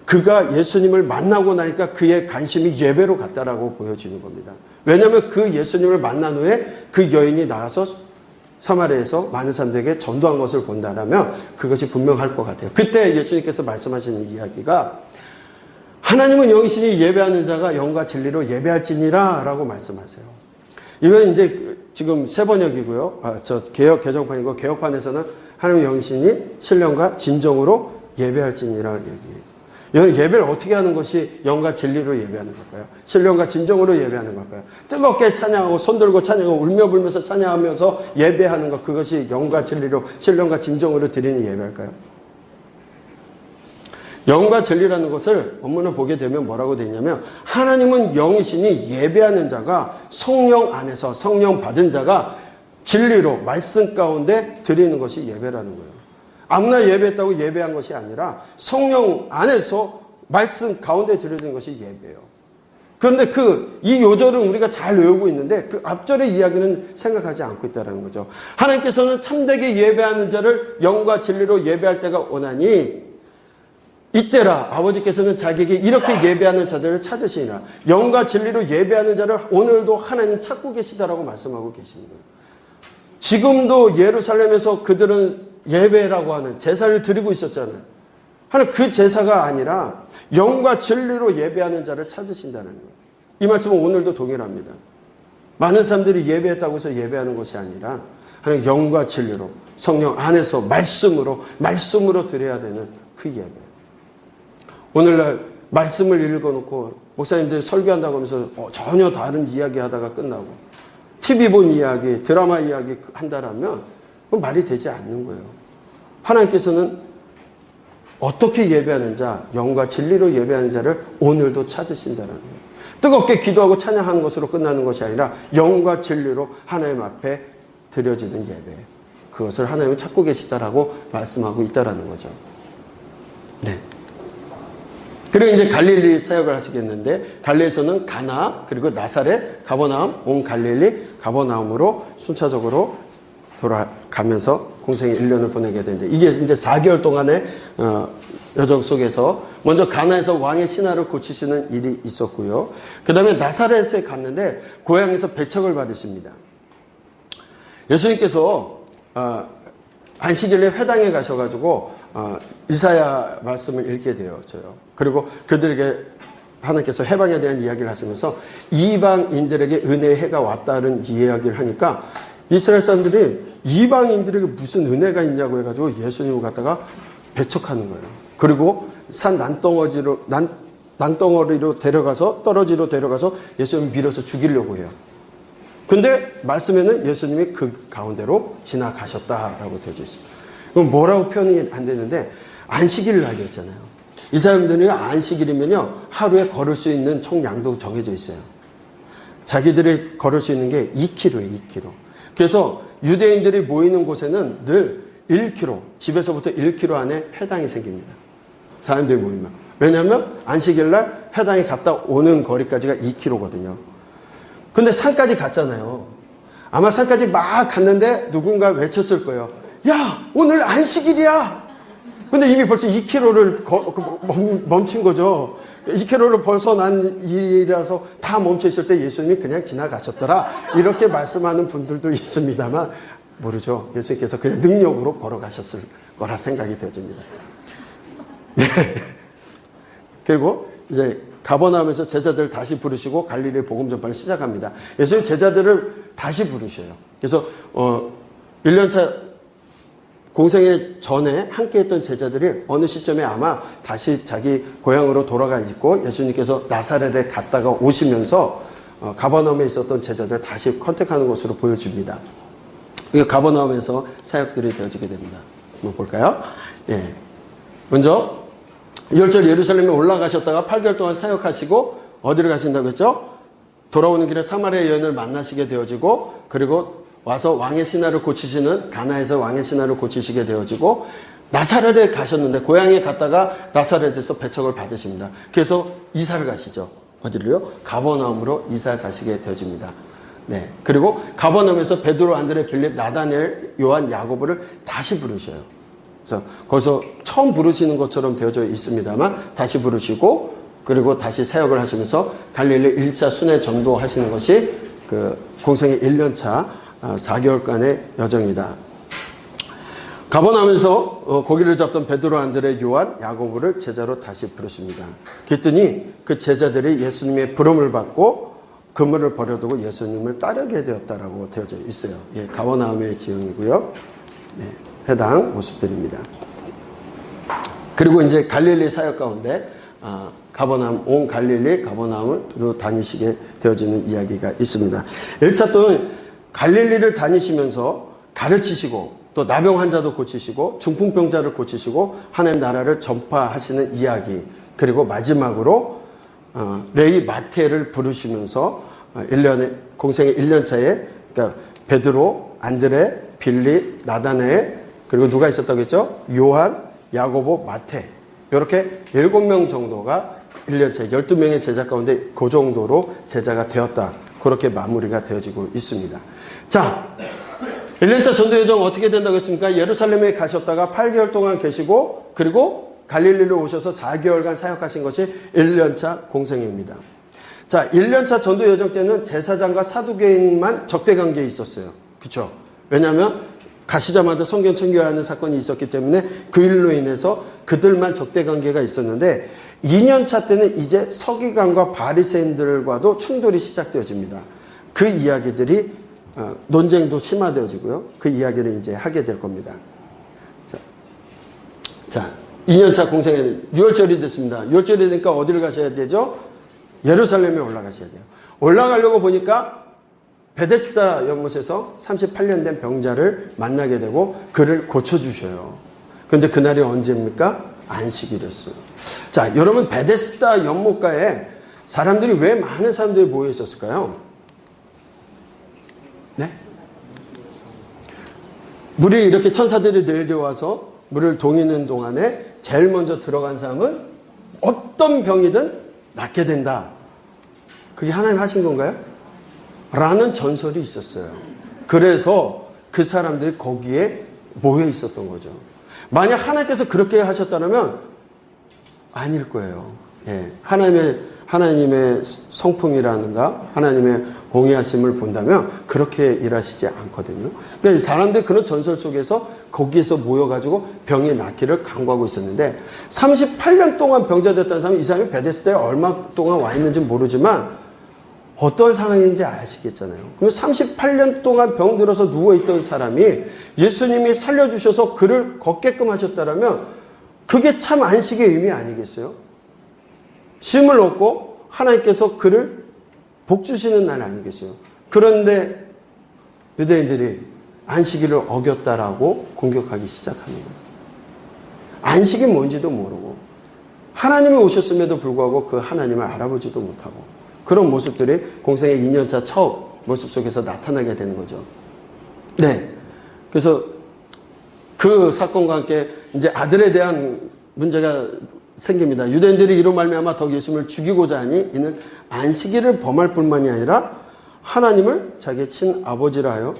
Speaker 1: 그가 예수님을 만나고 나니까 그의 관심이 예배로 갔다라고 보여지는 겁니다. 왜냐하면 그 예수님을 만난 후에 그 여인이 나가서 사마리아에서 많은 사람들에게 전도한 것을 본다라면 그것이 분명할 것 같아요. 그때 예수님께서 말씀하시는 이야기가, 하나님은 영이시니 예배하는 자가 영과 진리로 예배할지니라 라고 말씀하세요. 이건 이제 지금 새 번역이고요. 저 개정판이고, 개혁판에서는 하나님은 영이시니 신령과 진정으로 예배할지니라 얘기해요. 예배를 어떻게 하는 것이 영과 진리로 예배하는 걸까요? 신령과 진정으로 예배하는 걸까요? 뜨겁게 찬양하고 손들고 찬양하고 울며 불면서 찬양하면서 예배하는 것, 그것이 영과 진리로 신령과 진정으로 드리는 예배일까요? 영과 진리라는 것을 본문을 보게 되면 뭐라고 되어 있냐면 하나님은 영이시니 예배하는 자가 성령 안에서 성령 받은 자가 진리로 말씀 가운데 드리는 것이 예배라는 거예요. 아무나 예배했다고 예배한 것이 아니라 성령 안에서 말씀 가운데 드리는 것이 예배예요. 그런데 이 요절은 우리가 잘 외우고 있는데 그 앞절의 이야기는 생각하지 않고 있다는 거죠. 하나님께서는 참되게 예배하는 자를 영과 진리로 예배할 때가 오나니 이때라 아버지께서는 자기에게 이렇게 예배하는 자들을 찾으시니라. 영과 진리로 예배하는 자를 오늘도 하나님 찾고 계시다라고 말씀하고 계십니다. 지금도 예루살렘에서 그들은 예배라고 하는 제사를 드리고 있었잖아요. 하나님 그 제사가 아니라 영과 진리로 예배하는 자를 찾으신다는 거예요. 이 말씀은 오늘도 동일합니다. 많은 사람들이 예배했다고 해서 예배하는 것이 아니라 하나님 영과 진리로 성령 안에서 말씀으로 드려야 되는 그 예배. 오늘날 말씀을 읽어놓고 목사님들이 설교한다고 하면서 전혀 다른 이야기 하다가 끝나고 TV 본 이야기, 드라마 이야기 한다라면 그건 말이 되지 않는 거예요. 하나님께서는 어떻게 예배하는 자, 영과 진리로 예배하는 자를 오늘도 찾으신다는 거예요. 뜨겁게 기도하고 찬양하는 것으로 끝나는 것이 아니라 영과 진리로 하나님 앞에 드려지는 예배. 그것을 하나님은 찾고 계시다라고 말씀하고 있다라는 거죠. 네. 그리고 이제 갈릴리 사역을 하시겠는데 갈릴리에서는 가나 그리고 나사렛, 가버나움, 온 갈릴리, 가버나움으로 순차적으로 돌아가면서 공생의 1년을 보내게 되는데 이게 이제 4개월 동안의 여정 속에서 먼저 가나에서 왕의 신하를 고치시는 일이 있었고요. 그 다음에 나사렛에 갔는데 고향에서 배척을 받으십니다. 예수님께서 안식일에 회당에 가셔가지고 이사야 말씀을 읽게 되어져요. 그리고 그들에게 하나님께서 해방에 대한 이야기를 하시면서 이방인들에게 은혜의 해가 왔다는 이야기를 하니까 이스라엘 사람들이 이방인들에게 무슨 은혜가 있냐고 해가지고 예수님을 갖다가 배척하는 거예요. 그리고 산 난덩어리로 데려가서 떨어지로 데려가서 예수님을 밀어서 죽이려고 해요. 근데 말씀에는 예수님이 그 가운데로 지나가셨다라고 되어져 있습니다. 그럼 뭐라고 표현이 안 되는데 안식일 날이었잖아요. 이 사람들이 안식일이면요 하루에 걸을 수 있는 총 양도 정해져 있어요. 자기들이 걸을 수 있는 게 2km예요. 2km. 그래서 유대인들이 모이는 곳에는 늘 1km, 집에서부터 1km 안에 회당이 생깁니다. 사람들이 모이면. 왜냐하면 안식일 날 회당에 갔다 오는 거리까지가 2km거든요. 근데 산까지 갔잖아요. 아마 산까지 막 갔는데 누군가 외쳤을 거예요. 야, 오늘 안식일이야! 근데 이미 벌써 2km를 멈춘 거죠. 2km를 벗어난 일이라서 다 멈춰있을 때 예수님이 그냥 지나가셨더라. 이렇게 말씀하는 분들도 있습니다만, 모르죠. 예수님께서 그냥 능력으로 걸어가셨을 거라 생각이 되어집니다. 네. 그리고 이제 가버나움에서 제자들을 다시 부르시고 갈릴리 복음 전파를 시작합니다. 예수님 제자들을 다시 부르셔요. 그래서 1년차 공생의 전에 함께했던 제자들이 어느 시점에 아마 다시 자기 고향으로 돌아가 있고 예수님께서 나사렛에 갔다가 오시면서 가버나움에 있었던 제자들을 다시 컨택하는 것으로 보여집니다. 가버나움에서 사역들이 되어지게 됩니다. 한번 볼까요? 예. 먼저 2월절 예루살렘에 올라가셨다가 8개월 동안 사역하시고 어디를 가신다고 했죠? 돌아오는 길에 사마리아 여인을 만나시게 되어지고 그리고 와서 왕의 신하를 고치시는 가나에서 왕의 신하를 고치시게 되어지고 나사렛에 가셨는데 고향에 갔다가 나사렛에서 배척을 받으십니다. 그래서 이사를 가시죠. 어디로요? 가버나움으로 이사 가시게 되어집니다. 네. 그리고 가버나움에서 베드로, 안드레, 빌립, 나다넬, 요한, 야고보를 다시 부르셔요. 그래서 거기서 처음 부르시는 것처럼 되어져 있습니다만 다시 부르시고 그리고 다시 사역을 하시면서 갈릴리 1차 순회 전도하시는 것이 그 공생의 1년차 4개월간의 여정이다. 가버나움에서 고기를 잡던 베드로, 안드레, 요한, 야고보를 제자로 다시 부르십니다. 그랬더니 그 제자들이 예수님의 부름을 받고 그물을 버려두고 예수님을 따르게 되었다라고 되어져 있어요. 예, 가버나움의 지형이고요. 네, 해당 모습들입니다. 그리고 이제 갈릴리 사역 가운데 가버나움, 온 갈릴리 가버나움으로 다니시게 되어지는 이야기가 있습니다. 1차 또는 갈릴리를 다니시면서 가르치시고 또 나병 환자도 고치시고 중풍병자를 고치시고 하나님 나라를 전파하시는 이야기. 그리고 마지막으로 레위 마태를 부르시면서 1년에 공생의 1년 차에 그러니까 베드로, 안드레, 빌립, 나다나엘 그리고 누가 있었다고 했죠? 요한, 야고보, 마태. 이렇게 7명 정도가 1년째 12명의 제자 가운데 그 정도로 제자가 되었다. 그렇게 마무리가 되어지고 있습니다. 자, 1년차 전도 여정 어떻게 된다고 했습니까? 예루살렘에 가셨다가 8개월 동안 계시고 그리고 갈릴리로 오셔서 4개월간 사역하신 것이 1년차 공생애입니다. 자, 1년차 전도 여정 때는 제사장과 사두개인만 적대관계에 있었어요. 그렇죠? 왜냐하면 가시자마자 성경 챙겨야 하는 사건이 있었기 때문에 그 일로 인해서 그들만 적대관계가 있었는데 2년차 때는 이제 서기관과 바리새인들과도 충돌이 시작되어집니다. 그 이야기들이 논쟁도 심화되어지고요. 그 이야기를 이제 하게 될 겁니다. 자, 2년차 공생애는 6월절이 됐습니다. 6월절이 되니까 어디를 가셔야 되죠? 예루살렘에 올라가셔야 돼요. 올라가려고 보니까 베데스다 연못에서 38년 된 병자를 만나게 되고 그를 고쳐주셔요. 그런데 그날이 언제입니까? 안식일이었어요. 자, 여러분 베데스다 연못가에 사람들이 왜 많은 사람들이 모여 있었을까요? 네? 물이 이렇게 천사들이 내려와서 물을 동이는 동안에 제일 먼저 들어간 사람은 어떤 병이든 낫게 된다. 그게 하나님 하신 건가요? 라는 전설이 있었어요. 그래서 그 사람들이 거기에 모여 있었던 거죠. 만약 하나님께서 그렇게 하셨다면 아닐 거예요. 예. 하나님의 성품이라든가 하나님의 공의하심을 본다면 그렇게 일하시지 않거든요. 그러니까 사람들이 그런 전설 속에서 거기에서 모여가지고 병이 낫기를 간구하고 있었는데 38년 동안 병자됐다는 사람이 이 사람이 베데스다에 얼마 동안 와 있는지 모르지만 어떤 상황인지 아시겠잖아요. 그럼 38년 동안 병들어서 누워있던 사람이 예수님이 살려주셔서 그를 걷게끔 하셨다면 그게 참 안식의 의미 아니겠어요? 쉼을 얻고 하나님께서 그를 복 주시는 날 아니겠어요? 그런데 유대인들이 안식일을 어겼다라고 공격하기 시작합니다. 안식이 뭔지도 모르고 하나님이 오셨음에도 불구하고 그 하나님을 알아보지도 못하고 그런 모습들이 공생의 2년차 첫 모습 속에서 나타나게 되는 거죠. 네. 그래서 그 사건과 함께 이제 아들에 대한 문제가 생깁니다. 유대인들이 이로 말미암아 더욱 예수님을 죽이고자 하니 이는 안식일을 범할 뿐만이 아니라 하나님을 자기의 친아버지라 하여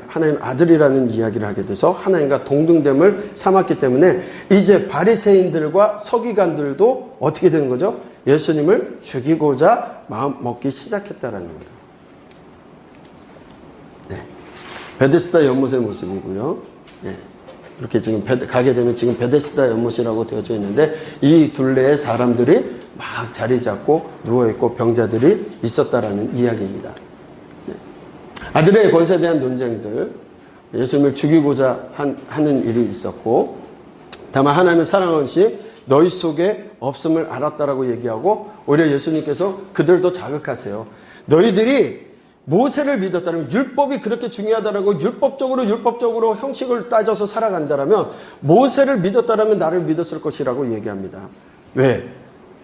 Speaker 1: 하나님 아들이라는 이야기를 하게 돼서 하나님과 동등됨을 삼았기 때문에 이제 바리새인들과 서기관들도 어떻게 되는 거죠? 예수님을 죽이고자 마음 먹기 시작했다라는 거예요. 네. 베데스다 연못의 모습이고요. 네. 이렇게 지금 가게 되면 지금 베데스다 연못이라고 되어져 있는데 이 둘레에 사람들이 막 자리 잡고 누워있고 병자들이 있었다라는 이야기입니다. 네. 아들의 권세에 대한 논쟁들, 예수님을 죽이고자 하는 일이 있었고, 다만 하나님의 사랑하는 시 너희 속에 없음을 알았다라고 얘기하고 오히려 예수님께서 그들도 자극하세요. 너희들이 모세를 믿었다면 율법이 그렇게 중요하다라고 율법적으로 형식을 따져서 살아간다라면 모세를 믿었다라면 나를 믿었을 것이라고 얘기합니다. 왜?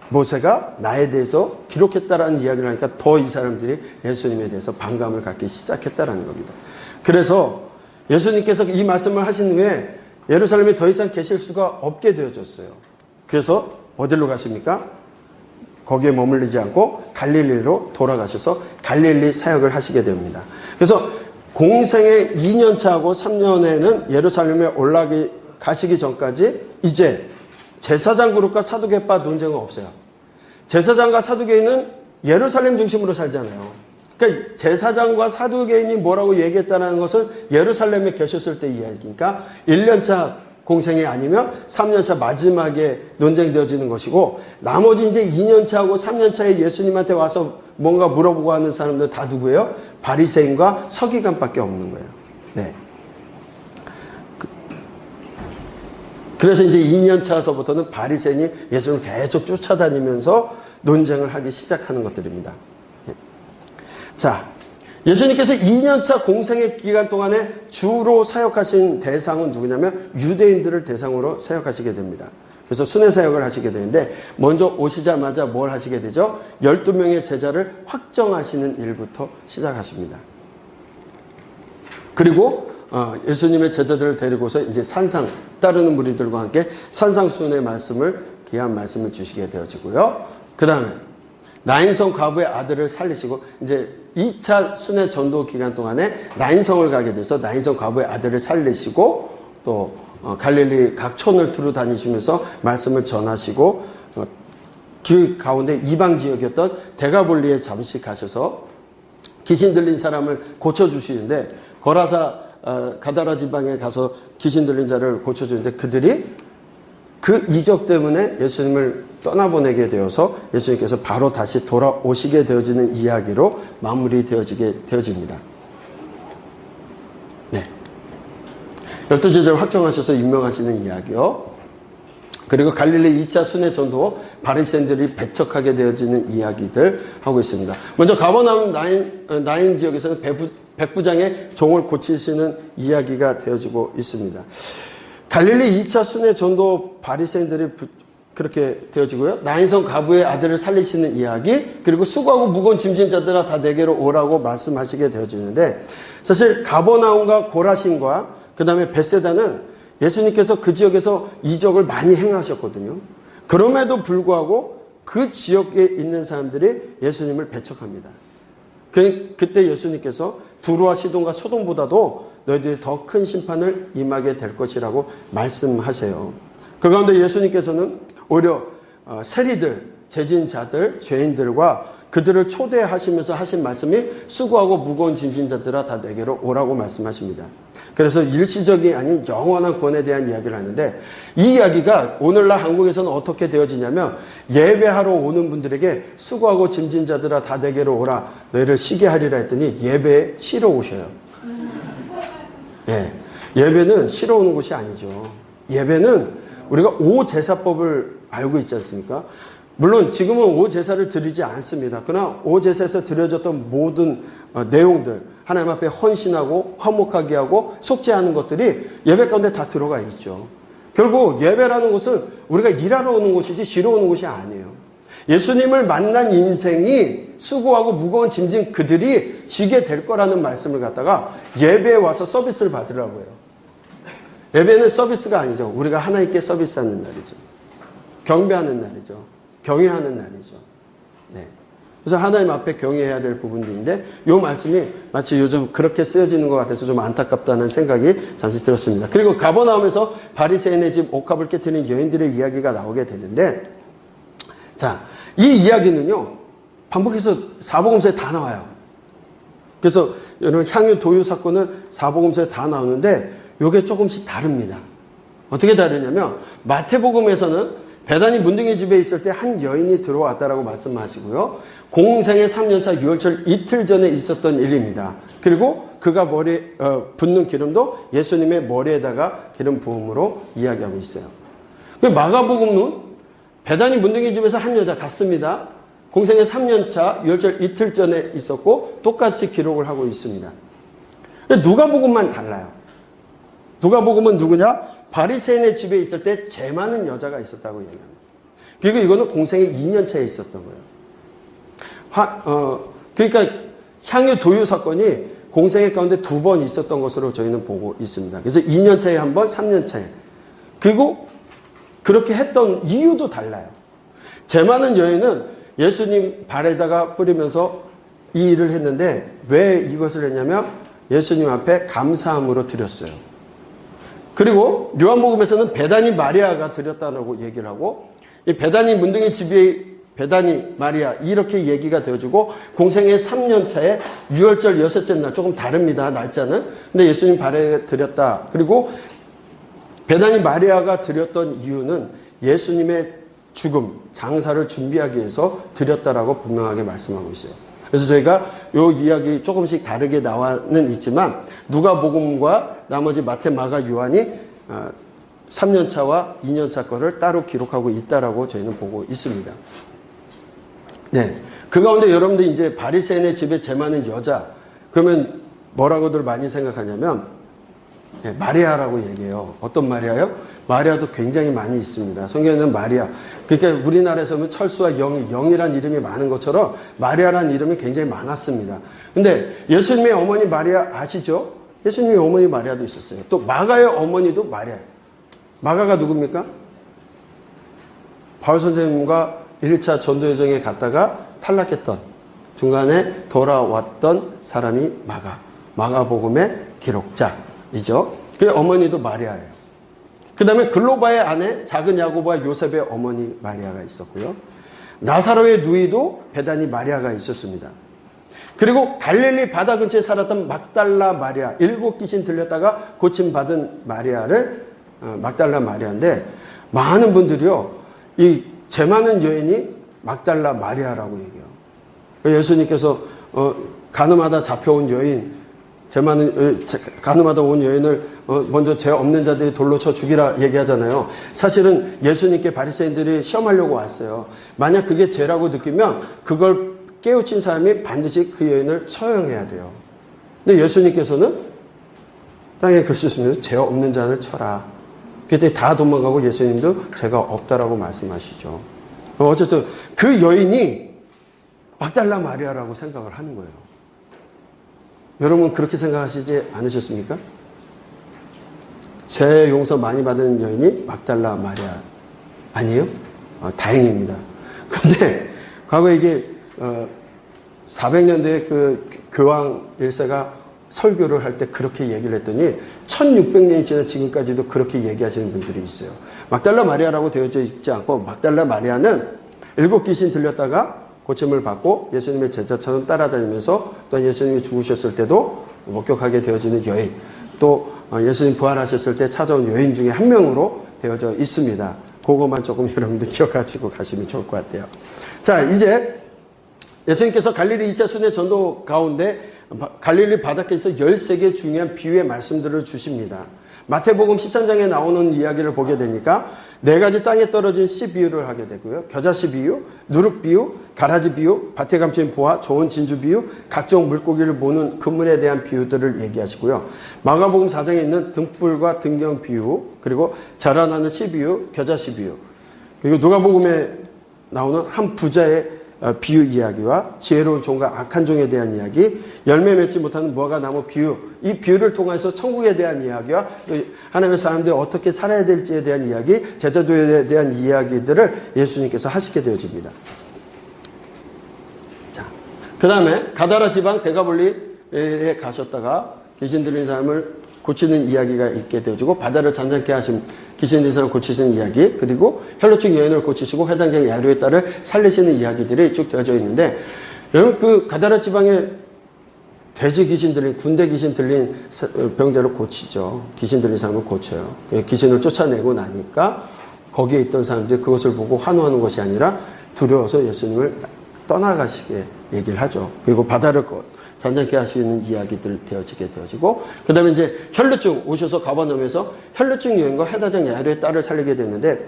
Speaker 1: 모세가 나에 대해서 기록했다라는 이야기를 하니까 더 이 사람들이 예수님에 대해서 반감을 갖기 시작했다라는 겁니다. 그래서 예수님께서 이 말씀을 하신 후에 예루살렘에 더 이상 계실 수가 없게 되어졌어요. 그래서 어디로 가십니까? 거기에 머물리지 않고 갈릴리로 돌아가셔서 갈릴리 사역을 하시게 됩니다. 그래서 공생의 2년차하고 3년에는 예루살렘에 가시기 전까지 이제 제사장 그룹과 사두개파 논쟁은 없어요. 제사장과 사두개인은 예루살렘 중심으로 살잖아요. 그러니까 제사장과 사두개인이 뭐라고 얘기했다는 것은 예루살렘에 계셨을 때 이야기니까 1년차 공생이 아니면 3년차 마지막에 논쟁되어지는 것이고 나머지 이제 2년차하고 3년차에 예수님한테 와서 뭔가 물어보고 하는 사람들 다 누구예요? 바리새인과 서기관밖에 없는 거예요. 네. 그래서 이제 2년차서부터는 바리새인이 예수님을 계속 쫓아다니면서 논쟁을 하기 시작하는 것들입니다. 네. 자, 예수님께서 2년차 공생의 기간 동안에 주로 사역하신 대상은 누구냐면 유대인들을 대상으로 사역하시게 됩니다. 그래서 순회 사역을 하시게 되는데 먼저 오시자마자 뭘 하시게 되죠? 12명의 제자를 확정하시는 일부터 시작하십니다. 그리고 예수님의 제자들을 데리고서 이제 산상 따르는 무리들과 함께 산상순의 말씀을 귀한 말씀을 주시게 되어지고요. 그 다음에 나인성 과부의 아들을 살리시고 이제 2차 순회 전도 기간 동안에 나인성을 가게 돼서 나인성 과부의 아들을 살리시고 또 갈릴리 각 촌을 두루 다니시면서 말씀을 전하시고 그 가운데 이방 지역이었던 데가볼리에 잠시 가셔서 귀신 들린 사람을 고쳐주시는데 거라사 가다라 지방에 가서 귀신 들린 자를 고쳐주는데 그들이 그 이적 때문에 예수님을 떠나보내게 되어서 예수님께서 바로 다시 돌아오시게 되어지는 이야기로 마무리되어집니다. 네. 12제자를 확정하셔서 임명하시는 이야기요. 그리고 갈릴리 2차 순회 전도 바리새인들이 배척하게 되어지는 이야기들 하고 있습니다. 먼저 가버나움 나인 지역에서는 백부장의 종을 고치시는 이야기가 되어지고 있습니다. 갈릴리 2차 순회 전도 바리새인들이 그렇게 되어지고요. 나인성 과부의 아들을 살리시는 이야기, 그리고 수고하고 무거운 짐진 자들아 다 내게로 오라고 말씀하시게 되어지는데 사실 가버나움과 고라신과 그 다음에 베세다는 예수님께서 그 지역에서 이적을 많이 행하셨거든요. 그럼에도 불구하고 그 지역에 있는 사람들이 예수님을 배척합니다. 그때 예수님께서 두루와 시돈과 소돔보다도 너희들이 더 큰 심판을 임하게 될 것이라고 말씀하세요. 그 가운데 예수님께서는 오히려 세리들, 죄진자들, 죄인들과 그들을 초대하시면서 하신 말씀이 수고하고 무거운 짐진 자들아 다 내게로 오라고 말씀하십니다. 그래서 일시적이 아닌 영원한 구원에 대한 이야기를 하는데 이 이야기가 오늘날 한국에서는 어떻게 되어지냐면 예배하러 오는 분들에게 수고하고 짐진 자들아 다 내게로 오라 너희를 쉬게 하리라 했더니 예배에 쉬러 오셔요. 예, 예배는 쉬러 오는 곳이 아니죠. 예배는 우리가 오제사법을 알고 있지 않습니까? 물론 지금은 오제사를 드리지 않습니다. 그러나 오제사에서 드려졌던 모든 내용들 하나님 앞에 헌신하고 화목하게 하고 속죄하는 것들이 예배 가운데 다 들어가 있죠. 결국 예배라는 것은 우리가 일하러 오는 곳이지 쉬러 오는 곳이 아니에요. 예수님을 만난 인생이 수고하고 무거운 짐진 그들이 지게 될 거라는 말씀을 갖다가 예배에 와서 서비스를 받으라고 해요. 예배는 서비스가 아니죠. 우리가 하나님께 서비스하는 날이죠. 경배하는 날이죠. 경외하는 날이죠. 네. 그래서 하나님 앞에 경외해야 될 부분들인데 이 말씀이 마치 요즘 그렇게 쓰여지는 것 같아서 좀 안타깝다는 생각이 잠시 들었습니다. 그리고 가버나움에서 바리새인의 집 옥합을 깨트린 여인들의 이야기가 나오게 되는데 자, 이 이야기는요 반복해서 사복음서에 다 나와요. 그래서 여러분 향유 도유 사건은 사복음서에 다 나오는데 이게 조금씩 다릅니다. 어떻게 다르냐면 마태복음에서는 베다니 문둥이 집에 있을 때 한 여인이 들어왔다라고 말씀하시고요. 공생의 3년차 유월절 이틀 전에 있었던 일입니다. 그리고 그가 머리에 붓는 기름도 예수님의 머리에다가 기름 부음으로 이야기하고 있어요. 마가복음은 베다니 문둥이 집에서 한 여자 갔습니다. 공생의 3년차 유월절 이틀 전에 있었고 똑같이 기록을 하고 있습니다. 누가복음만 달라요. 누가복음은 누구냐? 바리새인의 집에 있을 때 죄 많은 여자가 있었다고 얘기합니다. 그리고 이거는 공생의 2년 차에 있었던 거예요. 그러니까 향유 도유 사건이 공생의 가운데 2번 있었던 것으로 저희는 보고 있습니다. 그래서 2년 차에 한 번, 3년 차에. 그리고 그렇게 했던 이유도 달라요. 죄 많은 여인은 예수님 발에다가 뿌리면서 이 일을 했는데 왜 이것을 했냐면 예수님 앞에 감사함으로 드렸어요. 그리고 요한복음에서는 베다니 마리아가 드렸다고 얘기를 하고 이 베다니 문둥이 집에 베다니 마리아 이렇게 얘기가 되어지고 공생의 3년 차에 유월절 여섯째 날 조금 다릅니다. 날짜는. 근데 예수님 발에 드렸다. 그리고 베다니 마리아가 드렸던 이유는 예수님의 죽음, 장사를 준비하기 위해서 드렸다라고 분명하게 말씀하고 있어요. 그래서 저희가 이 이야기 조금씩 다르게 나와는 있지만 누가복음과 나머지 마태, 마가, 요한이 3년차와 2년차 거를 따로 기록하고 있다라고 저희는 보고 있습니다. 네. 그 가운데 여러분들 이제 바리새인의 집에 죄 많은 여자, 그러면 뭐라고들 많이 생각하냐면 마리아라고 얘기해요. 어떤 마리아요? 마리아도 굉장히 많이 있습니다. 성경에는 마리아. 그러니까 우리나라에서는 철수와 영이란 이름이 많은 것처럼 마리아라는 이름이 굉장히 많았습니다. 근데 예수님의 어머니 마리아 아시죠? 예수님의 어머니 마리아도 있었어요. 또 마가의 어머니도 마리아. 마가가 누굽니까? 바울 선생님과 1차 전도여정에 갔다가 탈락했던 중간에 돌아왔던 사람이 마가복음의 기록자이죠. 그 어머니도 마리아예요. 그 다음에 글로바의 아내 작은 야고보와 요셉의 어머니 마리아가 있었고요. 나사로의 누이도 베다니 마리아가 있었습니다. 그리고 갈릴리 바다 근처에 살았던 막달라 마리아, 7 귀신 들렸다가 고침받은 마리아를 막달라 마리아인데, 많은 분들이요 이 죄 많은 여인이 막달라 마리아라고 얘기해요. 예수님께서 가늠하다 잡혀온 여인, 가늠하다 온 여인을 먼저 죄 없는 자들이 돌로 쳐 죽이라 얘기하잖아요. 사실은 예수님께 바리새인들이 시험하려고 왔어요. 만약 그게 죄라고 느끼면 그걸 깨우친 사람이 반드시 그 여인을 처형해야 돼요. 근데 예수님께서는 땅에 글 쓰시면서 죄 없는 자를 쳐라. 그때 다 도망가고 예수님도 죄가 없다라고 말씀하시죠. 어쨌든 그 여인이 막달라 마리아라고 생각을 하는 거예요. 여러분 그렇게 생각하시지 않으셨습니까? 죄 용서 많이 받은 여인이 막달라 마리아 아니에요? 다행입니다. 근데 과거에 이게 400년대에 그 교황 1세가 설교를 할 때 그렇게 얘기를 했더니 1600년이 지난 지금까지도 그렇게 얘기하시는 분들이 있어요. 막달라 마리아라고 되어져 있지 않고, 막달라 마리아는 7 귀신 들렸다가 고침을 받고 예수님의 제자처럼 따라다니면서 또 예수님이 죽으셨을 때도 목격하게 되어지는 여인, 또 예수님 부활하셨을 때 찾아온 여인 중에 한 명으로 되어져 있습니다. 그것만 조금 여러분들 기억하시고 가시면 좋을 것 같아요. 자, 이제 예수님께서 갈릴리 2차 순회 전도 가운데 갈릴리 바닷가에서 13개 중요한 비유의 말씀들을 주십니다. 마태복음 13장에 나오는 이야기를 보게 되니까 4가지 땅에 떨어진 씨 비유를 하게 되고요. 겨자씨 비유, 누룩 비유, 가라지 비유, 밭에 감춘 보화, 좋은 진주 비유, 각종 물고기를 모는 그물에 대한 비유들을 얘기하시고요. 마가복음 4장에 있는 등불과 등경 비유, 그리고 자라나는 씨 비유, 겨자씨 비유, 그리고 누가복음에 나오는 한 부자의 비유 이야기와 지혜로운 종과 악한 종에 대한 이야기, 열매 맺지 못하는 무화과 나무 비유, 이 비유를 통해서 천국에 대한 이야기와 하나님의 사람들이 어떻게 살아야 될지에 대한 이야기, 제자도에 대한 이야기들을 예수님께서 하시게 되어집니다. 자, 그 다음에 가다라 지방 데가볼리에 가셨다가 귀신 들린 사람을 고치는 이야기가 있게 되어지고, 바다를 잔잔케 하신 귀신 들린 사람을 고치시는 이야기, 그리고 혈루증 여인을 고치시고 회당장 야이로의 딸을 살리시는 이야기들이 쭉 되어져 있는데, 여러분 그 가다라 지방에 돼지 귀신 들린, 군대 귀신 들린 병자를 고치죠. 귀신 들린 사람을 고쳐요. 귀신을 쫓아내고 나니까 거기에 있던 사람들이 그것을 보고 환호하는 것이 아니라 두려워서 예수님을 떠나가시게 얘기를 하죠. 그리고 바다를 잔잔케 하시는 이야기들 되어지고, 그 다음에 이제 혈루증 오셔서 가버나움에서 혈루증 여인과 회당장 야이로의 딸을 살리게 됐는데,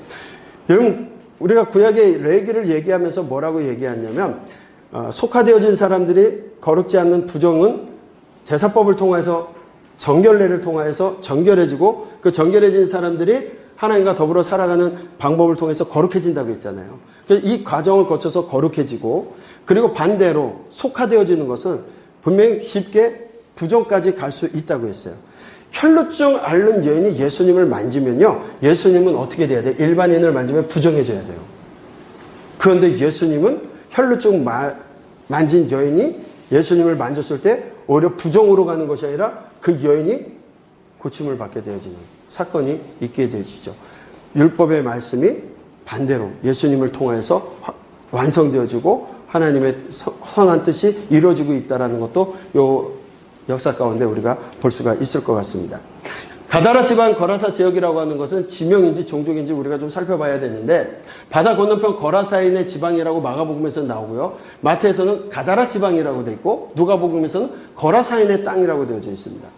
Speaker 1: 여러분 우리가 구약의 레위기를 얘기하면서 뭐라고 얘기하냐면, 속화되어진 사람들이 거룩지 않는 부정은 제사법을 통해서 정결례를 통해서 정결해지고, 그 정결해진 사람들이 하나님과 더불어 살아가는 방법을 통해서 거룩해진다고 했잖아요. 그래서 이 과정을 거쳐서 거룩해지고, 그리고 반대로 속화되어지는 것은 분명히 쉽게 부정까지 갈 수 있다고 했어요. 혈루증 앓는 여인이 예수님을 만지면요, 예수님은 어떻게 돼야 돼요? 일반인을 만지면 부정해져야 돼요. 그런데 예수님은 혈루증 만진 여인이 예수님을 만졌을 때 오히려 부정으로 가는 것이 아니라 그 여인이 고침을 받게 되어지는 사건이 있게 되어지죠. 율법의 말씀이 반대로 예수님을 통해서 완성되어지고 하나님의 선한 뜻이 이루어지고 있다는 것도 요 역사 가운데 우리가 볼 수가 있을 것 같습니다. 가다라 지방 거라사 지역이라고 하는 것은 지명인지 종족인지 우리가 좀 살펴봐야 되는데, 바다 건너편 거라사인의 지방이라고 마가복음에서 나오고요. 마태에서는 가다라 지방이라고 되어 있고, 누가복음에서는 거라사인의 땅이라고 되어져 있습니다.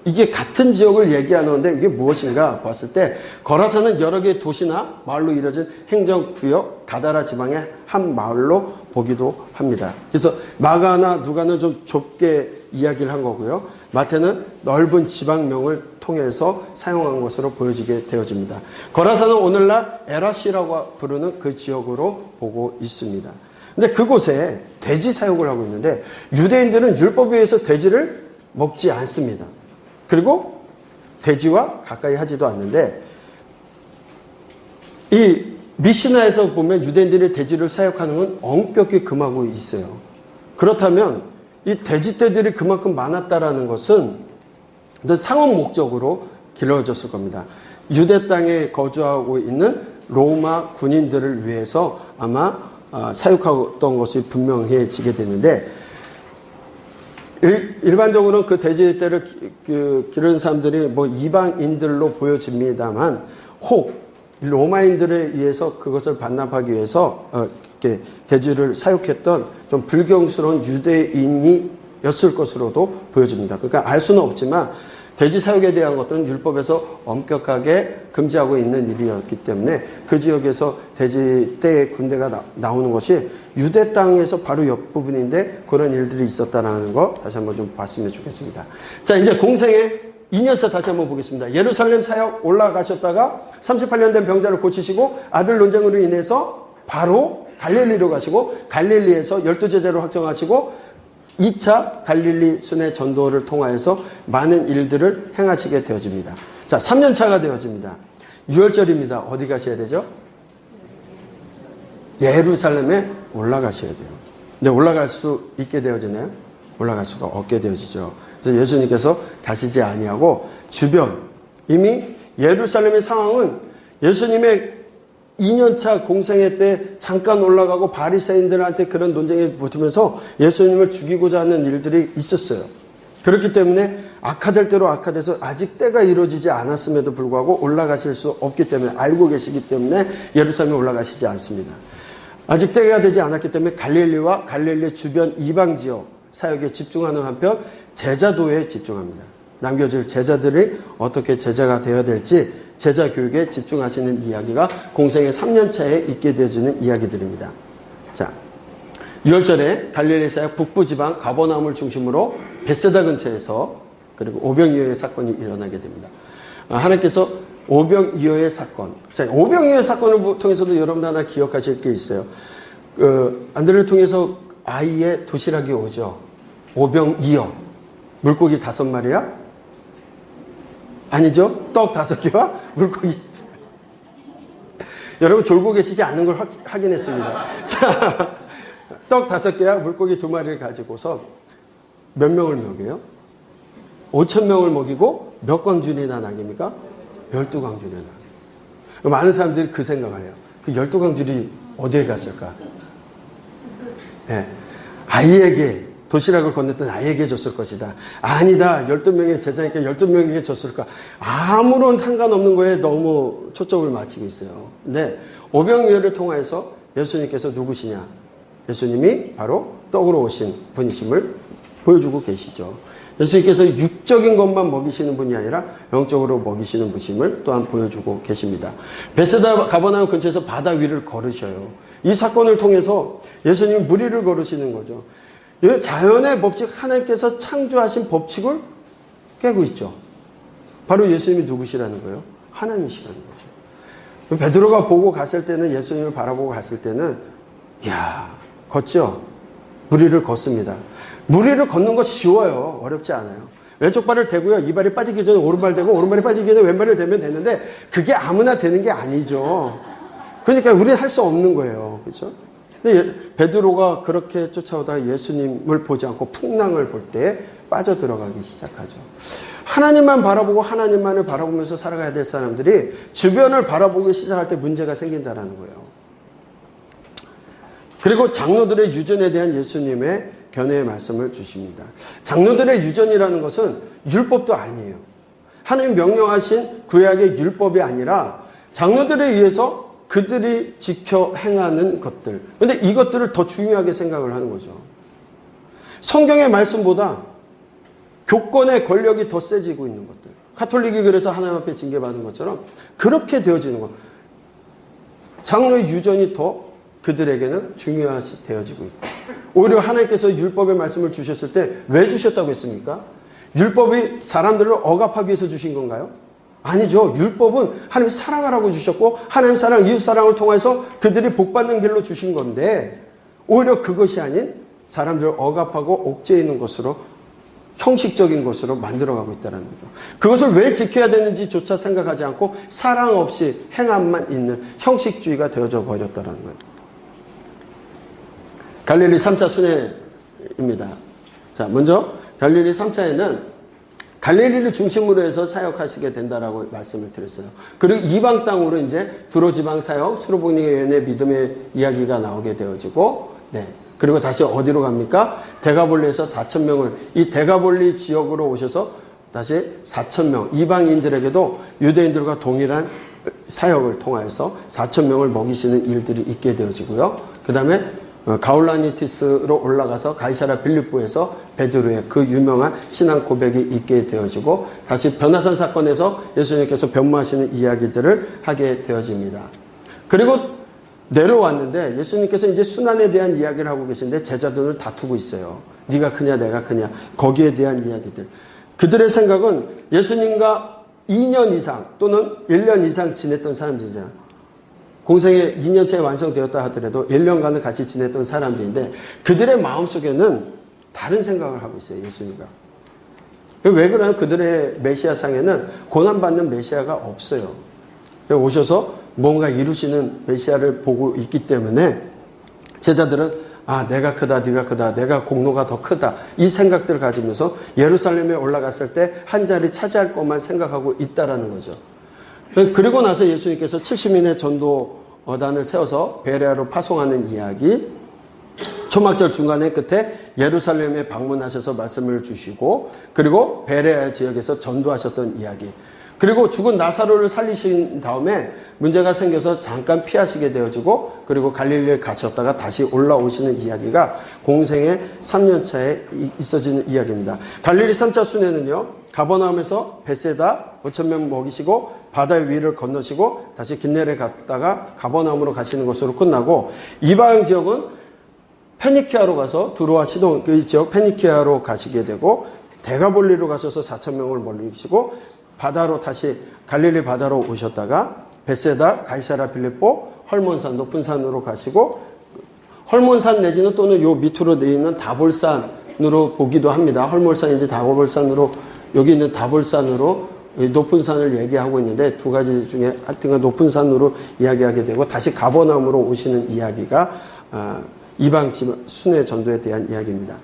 Speaker 1: 이게 같은 지역을 얘기하는데 이게 무엇인가 봤을 때 거라사는 여러 개의 도시나 마을로 이루어진 행정구역 가다라 지방의 한 마을로 보기도 합니다. 그래서 마가나 누가는 좀 좁게 이야기를 한 거고요. 마태는 넓은 지방명을 통해서 사용한 것으로 보여지게 되어집니다. 거라사는 오늘날 에라시라고 부르는 그 지역으로 보고 있습니다. 근데 그곳에 돼지 사육을 하고 있는데 유대인들은 율법에 의해서 돼지를 먹지 않습니다. 그리고 돼지와 가까이 하지도 않는데 이 미시나에서 보면 유대인들이 돼지를 사육하는 건 엄격히 금하고 있어요. 그렇다면 이 돼지떼들이 그만큼 많았다라는 것은 상업 목적으로 길러졌을 겁니다. 유대 땅에 거주하고 있는 로마 군인들을 위해서 아마 사육하던 것이 분명해지게 되는데 일반적으로는 그 돼지떼를 기르는 사람들이 뭐 이방인들로 보여집니다만 혹 로마인들에 의해서 그것을 반납하기 위해서 이렇게 돼지를 사육했던 좀 불경스러운 유대인이었을 것으로도 보여집니다. 그러니까 알 수는 없지만 돼지 사육에 대한 것들은 율법에서 엄격하게 금지하고 있는 일이었기 때문에 그 지역에서 돼지떼의 군대가 나오는 것이 유대 땅에서 바로 옆부분인데 그런 일들이 있었다는 거 다시 한번 좀 봤으면 좋겠습니다. 자, 이제 공생의 2년차 다시 한번 보겠습니다. 예루살렘 사역 올라가셨다가 38년 된 병자를 고치시고 아들 논쟁으로 인해서 바로 갈릴리로 가시고 갈릴리에서 12제자로 확정하시고 2차 갈릴리 순회 전도를 통하여서 많은 일들을 행하시게 되어집니다. 자, 3년차가 되어집니다. 6월절입니다. 어디 가셔야 되죠? 예루살렘에 올라가셔야 돼요. 근데 올라갈 수 있게 되어지나요? 올라갈 수가 없게 되어지죠. 그래서 예수님께서 가시지 아니하고 주변 이미 예루살렘의 상황은 예수님의 2년차 공생애 때 잠깐 올라가고 바리새인들한테 그런 논쟁에 붙으면서 예수님을 죽이고자 하는 일들이 있었어요. 그렇기 때문에 악화될 대로 악화돼서 아직 때가 이루어지지 않았음에도 불구하고 올라가실 수 없기 때문에 알고 계시기 때문에 예루살렘에 올라가시지 않습니다. 아직 때가 되지 않았기 때문에 갈릴리와 갈릴리 주변 이방 지역 사역에 집중하는 한편 제자도에 집중합니다. 남겨질 제자들이 어떻게 제자가 되어야 될지 제자 교육에 집중하시는 이야기가 공생의 3년차에 있게 되어지는 이야기들입니다. 자, 6월절에 갈릴리 사역 북부지방 가버나움을 중심으로 벳세다 근처에서 그리고 오병이어의 사건이 일어나게 됩니다. 하나님께서 오병이어의 사건, 자, 오병이어의 사건을 통해서도 여러분 하나 기억하실 게 있어요. 안드레를 통해서 아이의 도시락이 오죠. 오병이어. 물고기 5마리야? 아니죠. 떡 5개와 물고기. 여러분 졸고 계시지 않은 걸 확인했습니다. 자, 떡 5개와 물고기 2마리를 가지고서 몇 명을 먹여요? 5,000명을 먹이고 몇 광준이나 낙입니까? 12광준이나 낙. 많은 사람들이 그 생각을 해요. 그 12광준이 어디에 갔을까? 네. 아이에게 도시락을 건넸던 아이에게 줬을 것이다. 아니다. 12명의 제자니까 12명에게 줬을까. 아무런 상관없는 거에 너무 초점을 맞추고 있어요. 근데 오병이어를 통해서 예수님께서 누구시냐? 예수님이 바로 떡으로 오신 분이심을 보여주고 계시죠. 예수님께서 육적인 것만 먹이시는 분이 아니라 영적으로 먹이시는 분임을 또한 보여주고 계십니다. 벳세다 가버나움 근처에서 바다 위를 걸으셔요. 이 사건을 통해서 예수님이 무리를 걸으시는 거죠. 자연의 법칙, 하나님께서 창조하신 법칙을 깨고 있죠. 바로 예수님이 누구시라는 거예요? 하나님이시라는 거죠. 베드로가 보고 갔을 때는, 예수님을 바라보고 갔을 때는 이야, 걷죠. 무리를 걷습니다. 무리를 걷는 거 쉬워요. 어렵지 않아요. 왼쪽 발을 대고요. 이 발이 빠지기 전에 오른발 대고 오른발이 빠지기 전에 왼발을 대면 되는데 그게 아무나 되는 게 아니죠. 그러니까 우리는 할 수 없는 거예요. 그렇죠? 근데 베드로가 그렇게 쫓아오다가 예수님을 보지 않고 풍랑을 볼 때 빠져들어가기 시작하죠. 하나님만 바라보고 하나님만을 바라보면서 살아가야 될 사람들이 주변을 바라보기 시작할 때 문제가 생긴다는 거예요. 그리고 장로들의 유전에 대한 예수님의 견해의 말씀을 주십니다. 장로들의 유전이라는 것은 율법도 아니에요. 하나님 명령하신 구약의 율법이 아니라 장로들에 의해서 그들이 지켜 행하는 것들. 그런데 이것들을 더 중요하게 생각을 하는 거죠. 성경의 말씀보다 교권의 권력이 더 세지고 있는 것들. 가톨릭이 그래서 하나님 앞에 징계받은 것처럼 그렇게 되어지는 것. 장로의 유전이 더 그들에게는 중요시 되어지고 있고, 오히려 하나님께서 율법의 말씀을 주셨을 때 왜 주셨다고 했습니까? 율법이 사람들을 억압하기 위해서 주신 건가요? 아니죠. 율법은 하나님 사랑하라고 주셨고, 하나님 사랑, 이웃 사랑을 통해서 그들이 복받는 길로 주신 건데, 오히려 그것이 아닌 사람들을 억압하고 옥죄해 있는 것으로, 형식적인 것으로 만들어가고 있다는 거죠. 그것을 왜 지켜야 되는지조차 생각하지 않고 사랑 없이 행함만 있는 형식주의가 되어져 버렸다는 거예요. 갈릴리 3차 순회입니다. 자, 먼저 갈릴리 3차에는 갈릴리를 중심으로 해서 사역하시게 된다라고 말씀을 드렸어요. 그리고 이방 땅으로 이제 두로 지방 사역, 수로복리교회의 믿음의 이야기가 나오게 되어지고, 네. 그리고 다시 어디로 갑니까? 데가볼리에서 4,000명을, 이 데가볼리 지역으로 오셔서 다시 4,000명, 이방인들에게도 유대인들과 동일한 사역을 통하여서 4,000명을 먹이시는 일들이 있게 되어지고요. 그 다음에 가울라니티스로 올라가서 가이사라 빌립보에서 베드로의 그 유명한 신앙 고백이 있게 되어지고, 다시 변화산 사건에서 예수님께서 변모하시는 이야기들을 하게 되어집니다. 그리고 내려왔는데 예수님께서 이제 순환에 대한 이야기를 하고 계신데 제자들을 다투고 있어요. 네가 크냐 내가 크냐, 거기에 대한 이야기들. 그들의 생각은 예수님과 2년 이상 또는 1년 이상 지냈던 사람들이잖아요. 공생에 2년차에 완성되었다 하더라도 1년간을 같이 지냈던 사람들인데, 그들의 마음속에는 다른 생각을 하고 있어요. 예수님과. 왜 그러냐면 그들의 메시아상에는 고난받는 메시아가 없어요. 오셔서 뭔가 이루시는 메시아를 보고 있기 때문에 제자들은 내가 크다, 네가 크다, 내가 공로가 더 크다, 이 생각들을 가지면서 예루살렘에 올라갔을 때 한 자리 차지할 것만 생각하고 있다라는 거죠. 그리고 나서 예수님께서 70인의 전도단을 세워서 베레아로 파송하는 이야기, 초막절 중간에 끝에 예루살렘에 방문하셔서 말씀을 주시고, 그리고 베레아 지역에서 전도하셨던 이야기, 그리고 죽은 나사로를 살리신 다음에 문제가 생겨서 잠깐 피하시게 되어지고, 그리고 갈릴리에 갇혔다가 다시 올라오시는 이야기가 공생의 3년차에 있어지는 이야기입니다. 갈릴리 3차 순회는요, 가버나움에서 베세다 5,000명 먹이시고 바다 위를 건너시고 다시 긴네레 갔다가 가버나움으로 가시는 것으로 끝나고, 이방 지역은 페니키아로 가서 두로와 시돈, 그 지역 페니키아로 가시게 되고, 데가볼리로 가셔서 4,000명을 먹이시고 바다로 다시 갈릴리 바다로 오셨다가 베세다, 가이사라 빌립보, 헐몬산, 높은 산으로 가시고, 헐몬산 내지는 또는 요 밑으로 되어 있는 다볼산으로 보기도 합니다. 헐몬산인지 다볼산으로, 여기 있는 다볼산으로 높은 산을 얘기하고 있는데, 두 가지 중에 하여튼 높은 산으로 이야기하게 되고, 다시 가버나움으로 오시는 이야기가 이방 순회 전도에 대한 이야기입니다.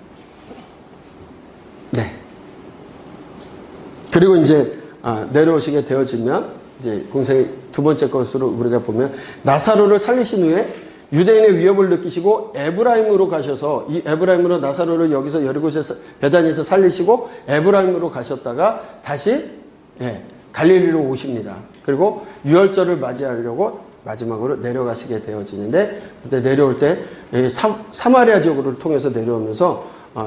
Speaker 1: 네. 그리고 이제 내려오시게 되어지면 이제 공생의 두 번째 것으로 우리가 보면, 나사로를 살리신 후에 유대인의 위협을 느끼시고 에브라임으로 가셔서, 이 에브라임으로 나사로를 여기서 여리고에서 베다니에서 살리시고 에브라임으로 가셨다가 다시 갈릴리로 오십니다. 그리고 유월절을 맞이하려고 마지막으로 내려가시게 되어지는데, 그때 내려올 때 사마리아 지역을 통해서 내려오면서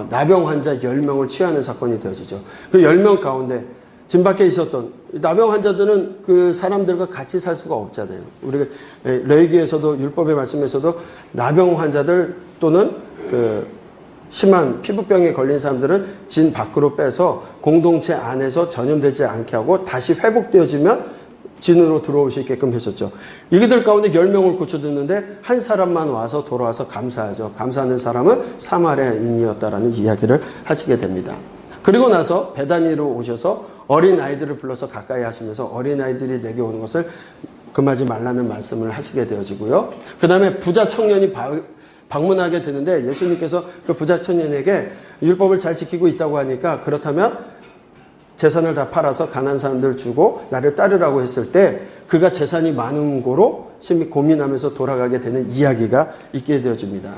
Speaker 1: 나병 환자 10명을 치유하는 사건이 되어지죠. 그 10명 가운데 진 밖에 있었던 나병 환자들은 그 사람들과 같이 살 수가 없잖아요. 우리가 레위기에서도, 율법의 말씀에서도 나병 환자들 또는 그 심한 피부병에 걸린 사람들은 진 밖으로 빼서 공동체 안에서 전염되지 않게 하고 다시 회복되어지면 진으로 들어올 수 있게끔 했었죠. 이들 가운데 10명을 고쳐줬는데 한 사람만 와서 돌아와서 감사하죠. 감사하는 사람은 사마리아인이었다라는 이야기를 하시게 됩니다. 그리고 나서 베다니로 오셔서 어린아이들을 불러서 가까이 하시면서 어린아이들이 내게 오는 것을 금하지 말라는 말씀을 하시게 되어지고요. 그 다음에 부자 청년이 방문하게 되는데, 예수님께서 그 부자 청년에게 율법을 잘 지키고 있다고 하니까, 그렇다면 재산을 다 팔아서 가난한 사람들 주고 나를 따르라고 했을 때 그가 재산이 많은 고로 심히 고민하면서 돌아가게 되는 이야기가 있게 되어집니다.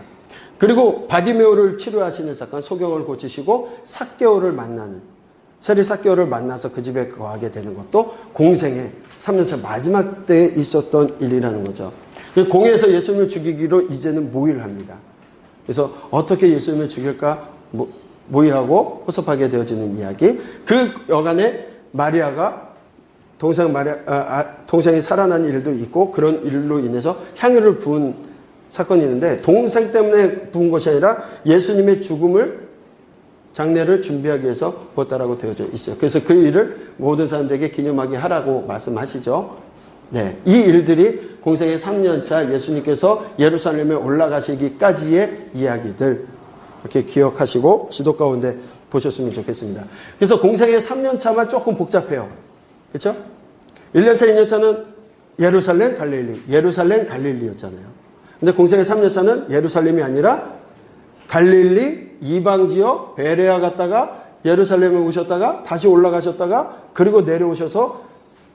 Speaker 1: 그리고 바디메오를 치료하시는 사건, 소경을 고치시고 삭개오를 만나는, 세리 삭개오를 만나서 그 집에 거하게 되는 것도 공생의 3년차 마지막 때에 있었던 일이라는 거죠. 공회에서 예수님을 죽이기로 이제는 모의를 합니다. 그래서 어떻게 예수님을 죽일까 모의하고 호섭하게 되어지는 이야기. 그 여간에 마리아가 동생이 살아난 일도 있고 그런 일로 인해서 향유를 부은 사건이 있는데 동생 때문에 부은 것이 아니라 예수님의 장례를 준비하기 위해서 부었다라고 되어져 있어요. 그래서 그 일을 모든 사람들에게 기념하게 하라고 말씀하시죠. 네, 이 일들이 공생의 3년차 예수님께서 예루살렘에 올라가시기까지의 이야기들 이렇게 기억하시고 지도 가운데 보셨으면 좋겠습니다. 그래서 공생의 3년차만 조금 복잡해요. 그렇죠? 1년차, 2년차는 예루살렘, 갈릴리였잖아요. 근데 공생의 3년차는 예루살렘이 아니라 갈릴리, 이방지역, 베레아 갔다가 예루살렘에 오셨다가 다시 올라가셨다가 그리고 내려오셔서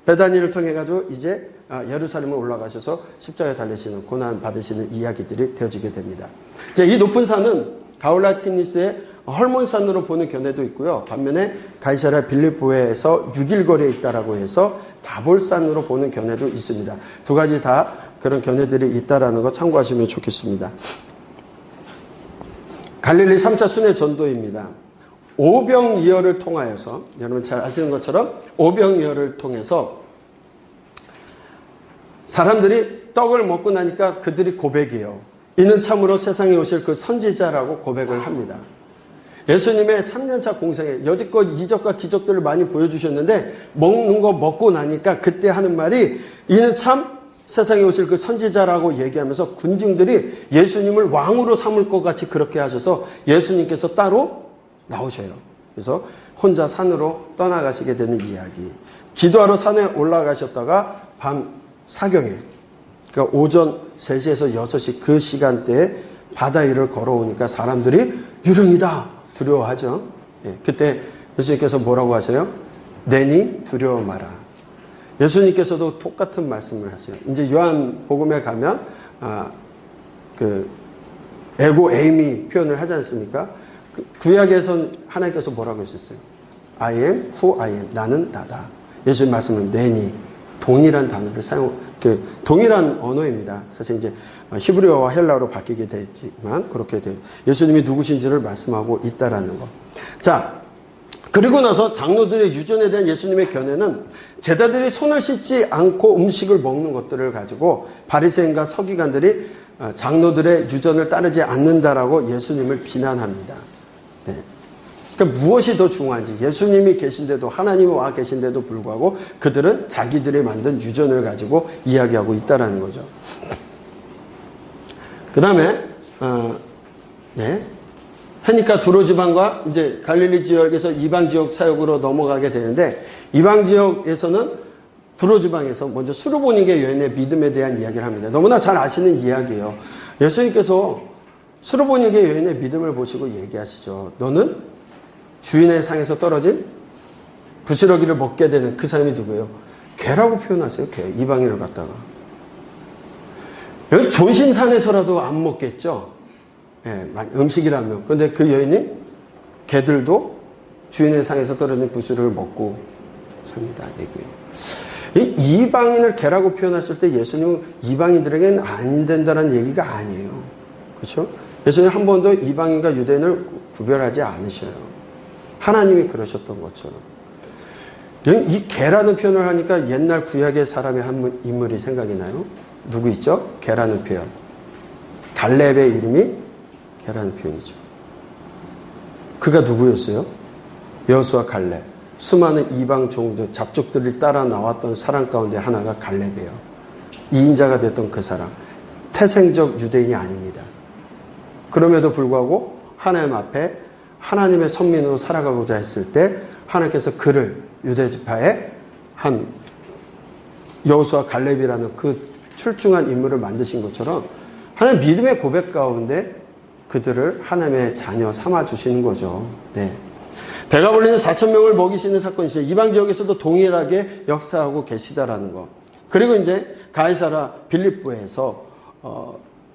Speaker 1: 베다니를 통해 가지고 이제 예루살렘에 올라가셔서 십자가에 달리시는 고난 받으시는 이야기들이 되어지게 됩니다. 이제 이 높은 산은 가울라티니스의 헐몬산으로 보는 견해도 있고요. 반면에 가이사랴 빌립보에서 6일 거리에 있다라고 해서 다볼산으로 보는 견해도 있습니다. 두 가지 다 그런 견해들이 있다라는 거 참고하시면 좋겠습니다. 갈릴리 3차 순회 전도입니다. 오병이어를 통하여서 여러분 잘 아시는 것처럼 오병이어를 통해서 사람들이 떡을 먹고 나니까 그들이 고백이에요. 이는 참으로 세상에 오실 그 선지자라고 고백을 합니다. 예수님의 3년차 공생에 여지껏 이적과 기적들을 많이 보여주셨는데 먹는 거 먹고 나니까 그때 하는 말이 이는 참 세상에 오실 그 선지자라고 얘기하면서 군중들이 예수님을 왕으로 삼을 것 같이 그렇게 하셔서 예수님께서 따로 나오셔요. 그래서 혼자 산으로 떠나가시게 되는 이야기. 기도하러 산에 올라가셨다가 밤 사경에 그러니까 오전 3시에서 6시 그 시간대에 바다 위를 걸어오니까 사람들이 유령이다 두려워하죠. 예, 그때 예수님께서 뭐라고 하세요? 내니 두려워 마라. 예수님께서도 똑같은 말씀을 하세요. 이제 요한복음에 가면 에고 에이미 표현을 하지 않습니까? 구약에선 하나님께서 뭐라고 했었어요? I am who I am. 나는 나다. 예수님 말씀은 내니 동일한 단어를 동일한 언어입니다. 사실 이제 히브리어와 헬라어로 바뀌게 되지만 그렇게 돼요. 예수님이 누구신지를 말씀하고 있다라는 거. 자, 그리고 나서 장로들의 유전에 대한 예수님의 견해는 제자들이 손을 씻지 않고 음식을 먹는 것들을 가지고 바리새인과 서기관들이 장로들의 유전을 따르지 않는다라고 예수님을 비난합니다. 네. 그러니까 무엇이 더 중요한지 예수님이 계신데도 하나님이 와 계신데도 불구하고 그들은 자기들이 만든 유전을 가지고 이야기하고 있다라는 거죠. 그 다음에 헤니카 두로 지방과 이제 갈릴리 지역에서 이방 지역 사역으로 넘어가게 되는데 이방 지역에서는 두로 지방에서 먼저 수르보니게 여인의 믿음에 대한 이야기를 합니다. 너무나 잘 아시는 이야기예요. 예수님께서 수르보니게 여인의 믿음을 보시고 얘기하시죠. 너는 주인의 상에서 떨어진 부스러기를 먹게 되는 그 사람이 누구예요? 개라고 표현하세요. 개. 이방인을 갖다가. 여기 존심상에서라도 안 먹겠죠. 예, 음식이라면. 근데 그 여인이 개들도 주인의 상에서 떨어진 부스러기를 먹고 삽니다. 얘기예요. 이 이방인을 개라고 표현했을 때 예수님은 이방인들에게는 안 된다는 얘기가 아니에요. 그렇죠? 예수님 한 번도 이방인과 유대인을 구별하지 않으셔요. 하나님이 그러셨던 것처럼. 이 개라는 표현을 하니까 옛날 구약의 사람의 한 인물이 생각이 나요. 누구 있죠? 개라는 표현. 갈렙의 이름이 개라는 표현이죠. 그가 누구였어요? 여호수아 갈렙. 수많은 이방 종들, 잡족들이 따라 나왔던 사람 가운데 하나가 갈렙이에요. 2인자가 됐던 그 사람. 태생적 유대인이 아닙니다. 그럼에도 불구하고 하나님 앞에 하나님의 선민으로 살아가고자 했을 때 하나님께서 그를 유대지파의 한 여호수아 갈렙이라는 그 출중한 인물을 만드신 것처럼 하나님 믿음의 고백 가운데 그들을 하나님의 자녀 삼아주시는 거죠. 네. 배가 불리는 4,000명을 먹이시는 사건이죠. 이방 지역에서도 동일하게 역사하고 계시다라는 거. 그리고 이제 가이사랴 빌립보에서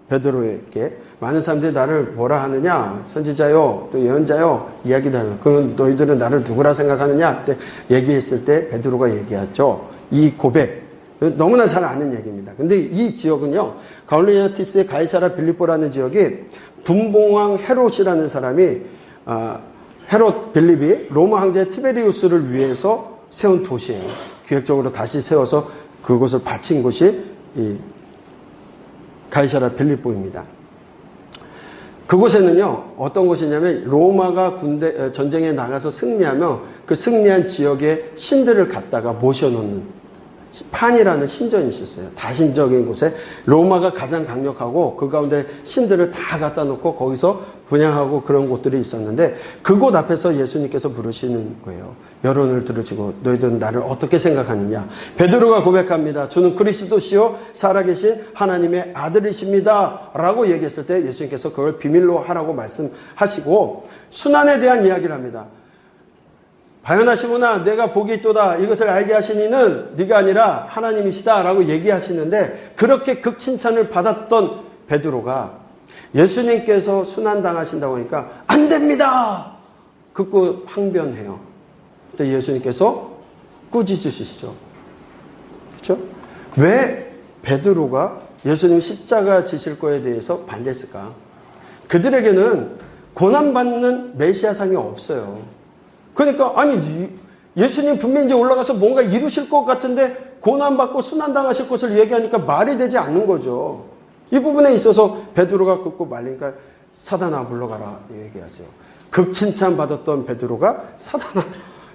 Speaker 1: 베드로에게 많은 사람들이 나를 뭐라 하느냐, 선지자요, 또 예언자요, 이야기를 하는. 그럼 너희들은 나를 누구라 생각하느냐? 그때 얘기했을 때 베드로가 얘기하죠. 이 고백. 너무나 잘 아는 얘기입니다. 근데 이 지역은요, 가울리아티스의 가이사랴 빌립보라는 지역이 분봉왕 헤롯이라는 사람이 헤롯 빌립이 로마 황제 티베리우스를 위해서 세운 도시예요. 기획적으로 다시 세워서 그곳을 바친 곳이 이 가이사랴 빌립보입니다. 그곳에는요, 어떤 곳이냐면 로마가 전쟁에 나가서 승리하며 그 승리한 지역에 신들을 갖다가 모셔놓는 판이라는 신전이 있었어요. 다신적인 곳에 로마가 가장 강력하고 그 가운데 신들을 다 갖다 놓고 거기서 분양하고 그런 곳들이 있었는데 그곳 앞에서 예수님께서 부르시는 거예요. 여론을 들으시고 너희들은 나를 어떻게 생각하느냐. 베드로가 고백합니다. 주는 그리스도시요 살아계신 하나님의 아들이십니다 라고 얘기했을 때 예수님께서 그걸 비밀로 하라고 말씀하시고 순환에 대한 이야기를 합니다. 바요나 시몬아 내가 복이 있도다 이것을 알게 하신 이는 네가 아니라 하나님이시다 라고 얘기하시는데 그렇게 극칭찬을 받았던 베드로가 예수님께서 순환당하신다고 하니까 안 됩니다 극구 항변해요. 그때 예수님께서 꾸짖으시죠. 그렇죠? 왜 베드로가 예수님 십자가 지실 거에 대해서 반대했을까? 그들에게는 고난받는 메시아상이 없어요. 그러니까 아니 예수님 분명히 이제 올라가서 뭔가 이루실 것 같은데 고난받고 순환당하실 것을 얘기하니까 말이 되지 않는 거죠. 이 부분에 있어서 베드로가 긋고 말리니까 사단아 물러가라 얘기하세요. 극칭찬 받았던 베드로가 사단아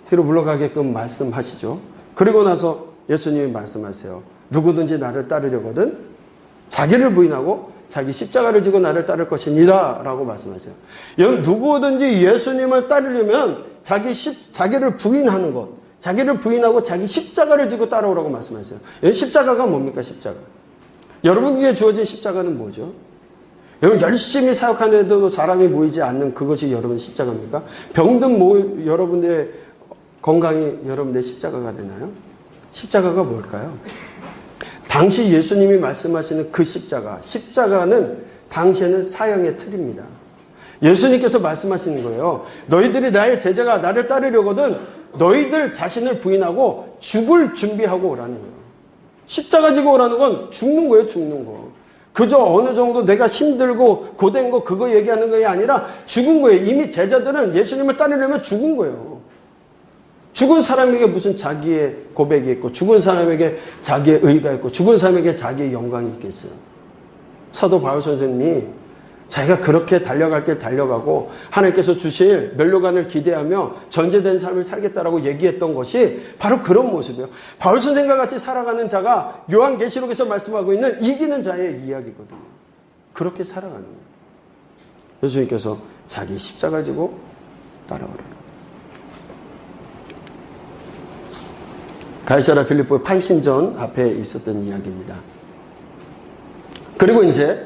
Speaker 1: 뒤로 물러가게끔 말씀하시죠. 그리고 나서 예수님이 말씀하세요. 누구든지 나를 따르려거든 자기를 부인하고 자기 십자가를 지고 나를 따를 것이니라 라고 말씀하세요. 누구든지 예수님을 따르려면 자기를 부인하는 것, 자기를 부인하고 자기 십자가를 지고 따라오라고 말씀하세요. 십자가가 뭡니까? 십자가. 여러분에게 주어진 십자가는 뭐죠? 여러분 열심히 사역하는데도 사람이 모이지 않는 그것이 여러분 십자가입니까? 병든 여러분들의 건강이 여러분들의 십자가가 되나요? 십자가가 뭘까요? 당시 예수님이 말씀하시는 그 십자가는 당시에는 사형의 틀입니다. 예수님께서 말씀하시는 거예요. 너희들이 나의 제자가 나를 따르려거든 너희들 자신을 부인하고 죽을 준비하고 오라는 거예요. 십자가 지고 오라는 건 죽는 거예요. 죽는 거. 그저 어느 정도 내가 힘들고 고된 거 그거 얘기하는 게 아니라 죽은 거예요. 이미 제자들은 예수님을 따르려면 죽은 거예요. 죽은 사람에게 무슨 자기의 고백이 있고 죽은 사람에게 자기의 의가 있고 죽은 사람에게 자기의 영광이 있겠어요. 사도 바울 선생님이 자기가 그렇게 달려갈 길 달려가고 하나님께서 주실 면류관을 기대하며 전제된 삶을 살겠다라고 얘기했던 것이 바로 그런 모습이에요. 바울 선생과 같이 살아가는 자가 요한계시록에서 말씀하고 있는 이기는 자의 이야기거든요. 그렇게 살아가는 거예요. 예수님께서 자기 십자가 지고 따라오라. 가이사랴 빌립보의 판신전 앞에 있었던 이야기입니다. 그리고 이제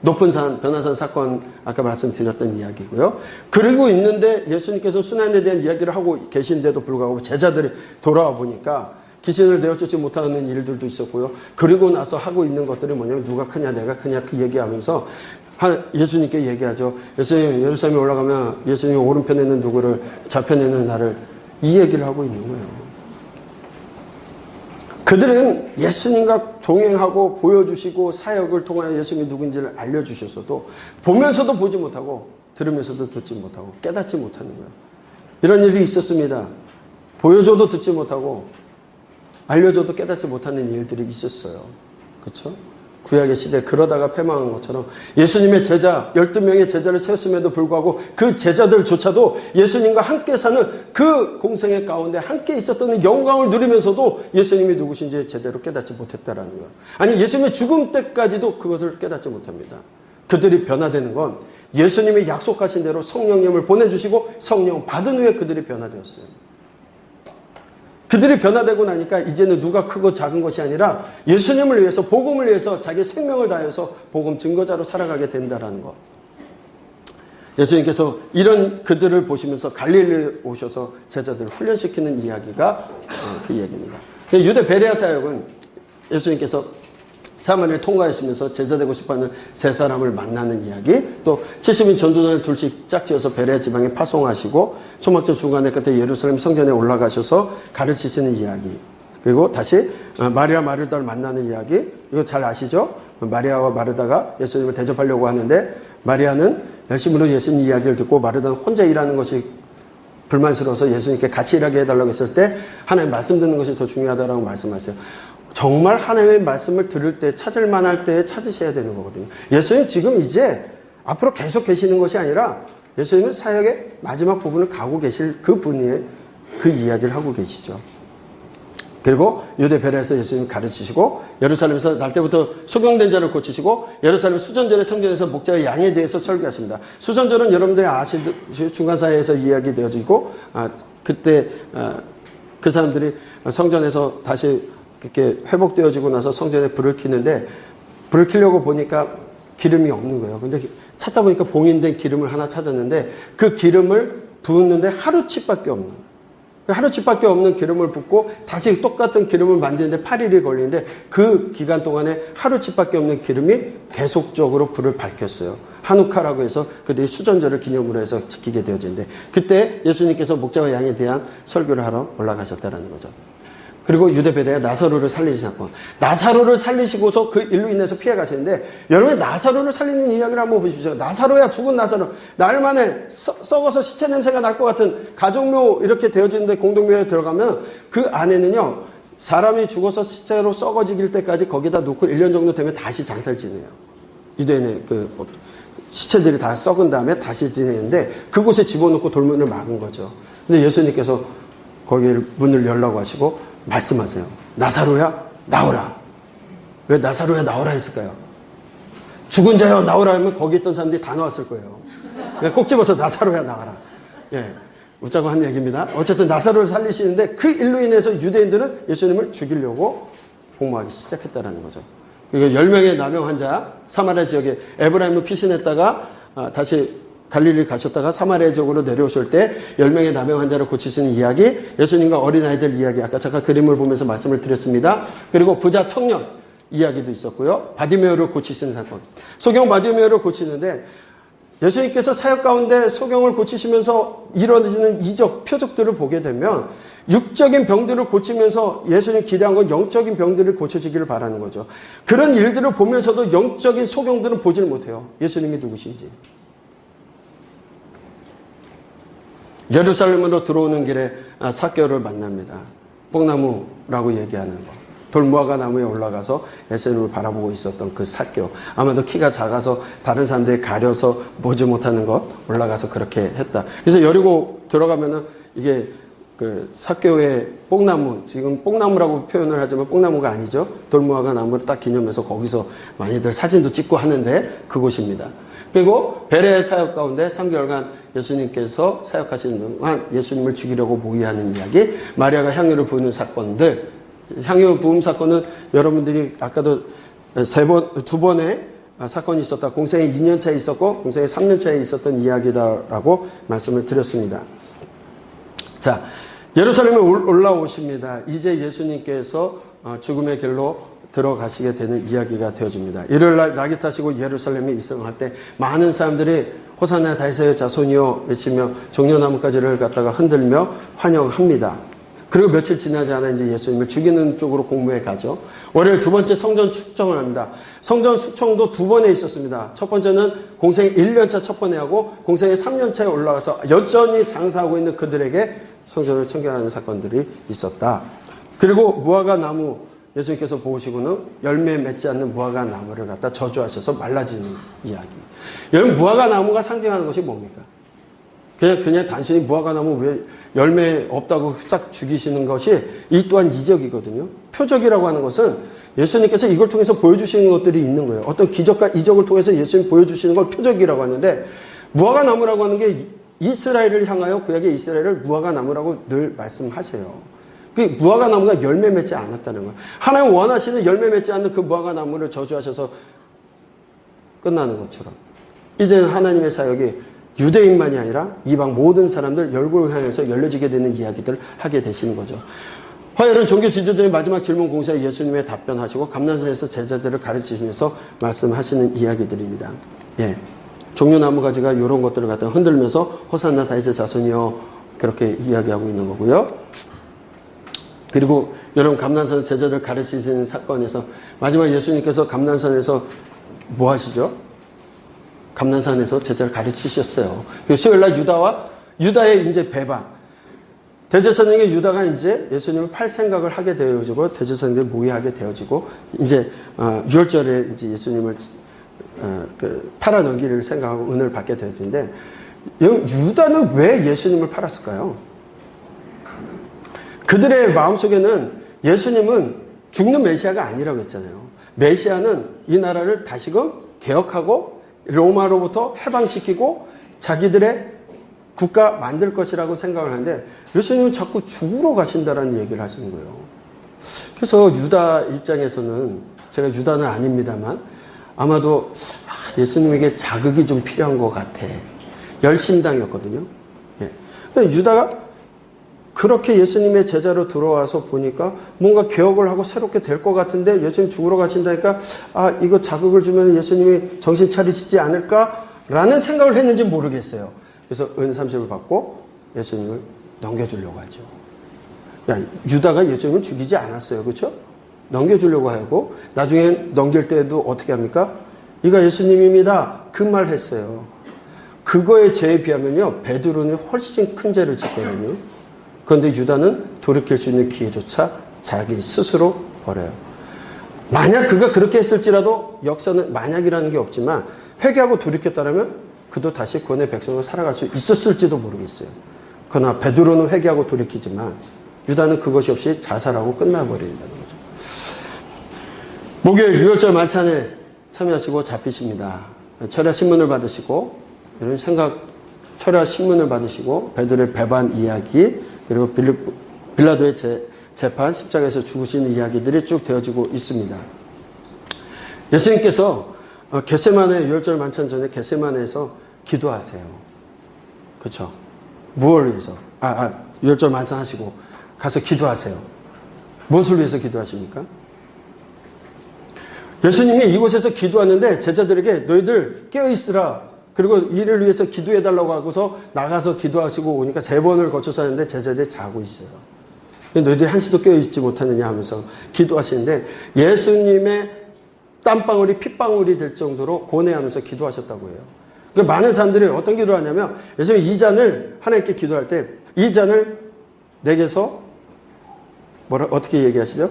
Speaker 1: 높은 산, 변화산 사건 아까 말씀드렸던 이야기고요. 그리고 있는데 예수님께서 순환에 대한 이야기를 하고 계신데도 불구하고 제자들이 돌아와 보니까 귀신을 내어쫓지 못하는 일들도 있었고요. 그리고 나서 하고 있는 것들이 뭐냐면 누가 크냐 내가 크냐 그 얘기하면서 예수님께 얘기하죠. 예수님 예루살렘에 올라가면 예수님 오른편에는 누구를 좌편에는 나를 이 얘기를 하고 있는 거예요. 그들은 예수님과 동행하고 보여주시고 사역을 통하여 예수님이 누군지를 알려주셔서도 보면서도 보지 못하고 들으면서도 듣지 못하고 깨닫지 못하는 거예요. 이런 일이 있었습니다. 보여줘도 듣지 못하고 알려줘도 깨닫지 못하는 일들이 있었어요. 그렇죠? 구약의 시대에 그러다가 패망한 것처럼 예수님의 제자 12명의 제자를 세웠음에도 불구하고 그 제자들조차도 예수님과 함께 사는 그 공생의 가운데 함께 있었던 영광을 누리면서도 예수님이 누구신지 제대로 깨닫지 못했다라는 거예요. 아니 예수님의 죽음 때까지도 그것을 깨닫지 못합니다. 그들이 변화되는 건 예수님이 약속하신 대로 성령님을 보내주시고 성령 받은 후에 그들이 변화되었어요. 그들이 변화되고 나니까 이제는 누가 크고 작은 것이 아니라 예수님을 위해서 복음을 위해서 자기 생명을 다해서 복음 증거자로 살아가게 된다는 것. 예수님께서 이런 그들을 보시면서 갈릴리에 오셔서 제자들을 훈련시키는 이야기가 그 이야기입니다. 유대 베레아 사역은 예수님께서 사마리아를 통과하시면서 제자되고 싶어하는 세 사람을 만나는 이야기, 또 70인 전도단을 둘씩 짝지어서 베레아 지방에 파송하시고 초막절 중간에 끝에 예루살렘 성전에 올라가셔서 가르치시는 이야기, 그리고 다시 마리아 마르다를 만나는 이야기. 이거 잘 아시죠? 마리아와 마르다가 예수님을 대접하려고 하는데 마리아는 열심으로 예수님 이야기를 듣고 마르다는 혼자 일하는 것이 불만스러워서 예수님께 같이 일하게 해달라고 했을 때 하나님의 말씀 듣는 것이 더 중요하다라고 말씀하셨어요. 정말 하나님의 말씀을 들을 때, 찾을 만할 때 찾으셔야 되는 거거든요. 예수님 지금 이제 앞으로 계속 계시는 것이 아니라 예수님은 사역의 마지막 부분을 가고 계실 그 분이 그 이야기를 하고 계시죠. 그리고 유대 베레아에서 예수님을 가르치시고 예루살렘에서 날 때부터 소경된 자를 고치시고 예루살렘 수전절의 성전에서 목자와 양에 대해서 설교하십니다. 수전절은 여러분들이 아시듯이 중간사회에서 이야기되어지고 그때 그 사람들이 성전에서 다시 이렇게 회복되어지고 나서 성전에 불을 켜는데 불을 켜려고 보니까 기름이 없는 거예요. 근데 찾다 보니까 봉인된 기름을 하나 찾았는데 그 기름을 부었는데 하루치밖에 없는 하루치밖에 없는 기름을 붓고 다시 똑같은 기름을 만드는데 8일이 걸리는데 그 기간 동안에 하루치밖에 없는 기름이 계속적으로 불을 밝혔어요. 하누카라고 해서 그들이 수전절을 기념으로 해서 지키게 되어지는데 그때 예수님께서 목자와 양에 대한 설교를 하러 올라가셨다는 거죠. 그리고 유대 베레아 나사로를 살리신 사건. 나사로를 살리시고서 그 일로 인해서 피해 가시는데 여러분 나사로를 살리는 이야기를 한번 보십시오. 나사로야 죽은 나사로. 나흘 만에 썩어서 시체 냄새가 날 것 같은 가족묘 이렇게 되어지는데 공동묘에 들어가면 그 안에는요. 사람이 죽어서 시체로 썩어지길 때까지 거기다 놓고 1년 정도 되면 다시 장사를 지내요. 유대인의 시체들이 다 썩은 다음에 다시 지내는데 그곳에 집어넣고 돌문을 막은 거죠. 근데 예수님께서 거기를 문을 열라고 하시고 말씀하세요. 나사로야 나오라. 왜 나사로야 나오라 했을까요? 죽은 자여 나오라 하면 거기 있던 사람들이 다 나왔을 거예요. 꼭 집어서 나사로야 나와라. 예, 웃자고 한 얘기입니다. 어쨌든 나사로를 살리시는데 그 일로 인해서 유대인들은 예수님을 죽이려고 공모하기 시작했다는 거죠. 그리고 10명의 남용 환자 사마리아 지역에 에브라임을 피신했다가 다시 갈릴리 가셨다가 사마리아 지역으로 내려오실 때 10명의 남용 환자를 고치시는 이야기, 예수님과 어린아이들 이야기, 아까 잠깐 그림을 보면서 말씀을 드렸습니다. 그리고 부자 청년 이야기도 있었고요. 바디메오를 고치시는 사건. 소경 바디메오를 고치는데 예수님께서 사역 가운데 소경을 고치시면서 이루어지는 이적, 표적들을 보게 되면 육적인 병들을 고치면서 예수님 기대한 건 영적인 병들을 고쳐지기를 바라는 거죠. 그런 일들을 보면서도 영적인 소경들은 보질 못해요. 예수님이 누구신지. 예루살렘으로 들어오는 길에 삭개오를 만납니다. 뽕나무라고 얘기하는 거. 돌무화과 나무에 올라가서 예수님을 바라보고 있었던 그 삭개오. 아마도 키가 작아서 다른 사람들이 가려서 보지 못하는 것 올라가서 그렇게 했다. 그래서 여리고 들어가면은 이게 그 삭개오의 뽕나무, 지금 뽕나무라고 표현을 하지만 뽕나무가 아니죠. 돌무화과 나무를 딱 기념해서 거기서 많이들 사진도 찍고 하는데 그곳입니다. 그리고 베레 사역 가운데 3개월간 예수님께서 사역하시는 동안 예수님을 죽이려고 모의하는 이야기, 마리아가 향유를 부는 사건들, 향유 부음 사건은 여러분들이 아까도 두 번의 사건이 있었다. 공생에 2년 차에 있었고 공생에 3년 차에 있었던 이야기다라고 말씀을 드렸습니다. 자, 예루살렘에 올라오십니다. 이제 예수님께서 죽음의 길로 들어가시게 되는 이야기가 되어집니다. 일요일날 낙이 타시고 예루살렘에 입성할 때 많은 사람들이 호산나 다윗의 자손이여 외치며 종려나무가지를 갖다가 흔들며 환영합니다. 그리고 며칠 지나지 않아 이제 예수님을 죽이는 쪽으로 공모해 가죠. 월요일 두 번째 성전 숙청을 합니다. 성전 숙청도 두 번에 있었습니다. 첫 번째는 공생 1년차 첫 번에 하고 공생의 3년차에 올라가서 여전히 장사하고 있는 그들에게 성전을 청결하는 사건들이 있었다. 그리고 무화과 나무 예수님께서 보시고는 열매 맺지 않는 무화과 나무를 갖다 저주하셔서 말라지는 이야기. 여러분 무화과 나무가 상징하는 것이 뭡니까? 그냥 단순히 무화과 나무 왜 열매 없다고 싹 죽이시는 것이 이 또한 이적이거든요. 표적이라고 하는 것은 예수님께서 이걸 통해서 보여주시는 것들이 있는 거예요. 어떤 기적과 이적을 통해서 예수님 보여주시는 걸 표적이라고 하는데 무화과 나무라고 하는 게 이스라엘을 향하여 구약의 이스라엘을 무화과 나무라고 늘 말씀하세요. 그 무화과 나무가 열매 맺지 않았다는 거예요. 하나님 원하시는 열매 맺지 않는 그 무화과 나무를 저주하셔서 끝나는 것처럼 이제는 하나님의 사역이 유대인만이 아니라 이방 모든 사람들 열국을 향해서 열려지게 되는 이야기들을 하게 되시는 거죠. 화요일은 종교 지도자의 마지막 질문 공사에 예수님의 답변하시고 감난산에서 제자들을 가르치시면서 말씀하시는 이야기들입니다. 예, 종려나무 가지가 이런 것들을 갖다 흔들면서 호산나 다윗의 자손이여 그렇게 이야기하고 있는 거고요. 그리고 여러분 감난산 제자들 가르치시는 사건에서 마지막 예수님께서 감난산에서 뭐 하시죠? 감난산에서 제자를 가르치셨어요. 그 수요일날 유다의 이제 배반. 대제사장의 유다가 이제 예수님을 팔 생각을 하게 되어지고 대제사장들이 모의하게 되어지고 이제 유월절에 이제 예수님을 팔아 넘기를 생각하고 은혜를 받게 되어지는데 유다는 왜 예수님을 팔았을까요? 그들의 마음속에는 예수님은 죽는 메시아가 아니라고 했잖아요. 메시아는 이 나라를 다시금 개혁하고 로마로부터 해방시키고 자기들의 국가 만들 것이라고 생각을 하는데 예수님은 자꾸 죽으러 가신다라는 얘기를 하시는 거예요. 그래서 유다 입장에서는 제가 유다는 아닙니다만 아마도 예수님에게 자극이 좀 필요한 것 같아. 열심당이었거든요. 예. 유다가 그렇게 예수님의 제자로 들어와서 보니까 뭔가 개혁을 하고 새롭게 될 것 같은데 예수님 죽으러 가신다니까 이거 자극을 주면 예수님이 정신 차리시지 않을까라는 생각을 했는지 모르겠어요. 그래서 은 30을 받고 예수님을 넘겨주려고 하죠. 유다가 예수님을 죽이지 않았어요. 그렇죠? 넘겨주려고 하고 나중에 넘길 때도 어떻게 합니까? 이가 예수님입니다. 그 말 했어요. 그거에 죄에 비하면요. 베드로는 훨씬 큰 죄를 짓거든요. 그런데 유다는 돌이킬 수 있는 기회조차 자기 스스로 버려요. 만약 그가 그렇게 했을지라도 역사는 만약이라는 게 없지만 회개하고 돌이켰다면 그도 다시 구원의 백성으로 살아갈 수 있었을지도 모르겠어요. 그러나 베드로는 회개하고 돌이키지만 유다는 그것이 없이 자살하고 끝나버린다는 거죠. 목요일 유월절 만찬에 참여하시고 잡히십니다. 철야 신문을 받으시고 이런 생각 철야 신문을 받으시고 베드로의 배반 이야기 그리고 빌라도의 재판 십자가에서 죽으시는 이야기들이 쭉 되어지고 있습니다. 예수님께서 겟세마네 유월절 만찬 전에 겟세마네에서 기도하세요. 그렇죠? 무엇을 위해서? 유월절 만찬 하시고 가서 기도하세요. 무엇을 위해서 기도하십니까? 예수님이 이곳에서 기도하는데 제자들에게 너희들 깨어있으라. 그리고 이를 위해서 기도해달라고 하고서 나가서 기도하시고 오니까 3번을 거쳐서 하는데 제자들이 자고 있어요. 너희들이 한시도 깨어있지 못하느냐 하면서 기도하시는데 예수님의 땀방울이 핏방울이 될 정도로 고뇌하면서 기도하셨다고 해요. 그러니까 많은 사람들이 어떤 기도를 하냐면 예수님 이 잔을 하나님께 기도할 때 이 잔을 내게서 어떻게 얘기하시죠?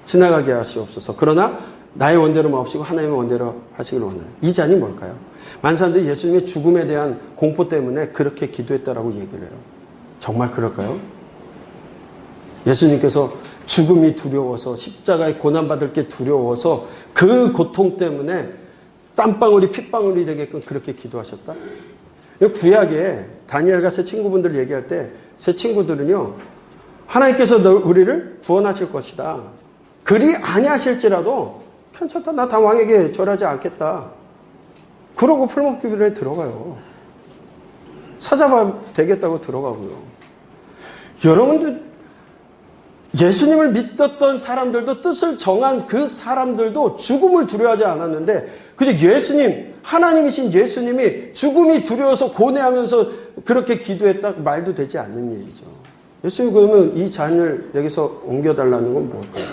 Speaker 1: 지나가게 하시옵소서. 그러나 나의 원대로 마옵시고 하나님의 원대로 하시기를 원하요. 이 잔이 뭘까요? 많은 사람들이 예수님의 죽음에 대한 공포 때문에 그렇게 기도했다라고 얘기를 해요. 정말 그럴까요? 예수님께서 죽음이 두려워서 십자가에 고난받을 게 두려워서 그 고통 때문에 땀방울이 핏방울이 되게끔 그렇게 기도하셨다? 구약에 다니엘과 세 친구분들 얘기할 때 세 친구들은요 하나님께서 우리를 구원하실 것이다. 그리 아니하실지라도 괜찮다. 나 다 왕에게 절하지 않겠다. 그러고 풀목기도에 들어가요. 사자밥 되겠다고 들어가고요. 여러분들 예수님을 믿었던 사람들도 뜻을 정한 그 사람들도 죽음을 두려워하지 않았는데 근데 예수님, 하나님이신 예수님이 죽음이 두려워서 고뇌하면서 그렇게 기도했다 말도 되지 않는 일이죠. 예수님 그러면 이 잔을 여기서 옮겨달라는 건 뭘까요?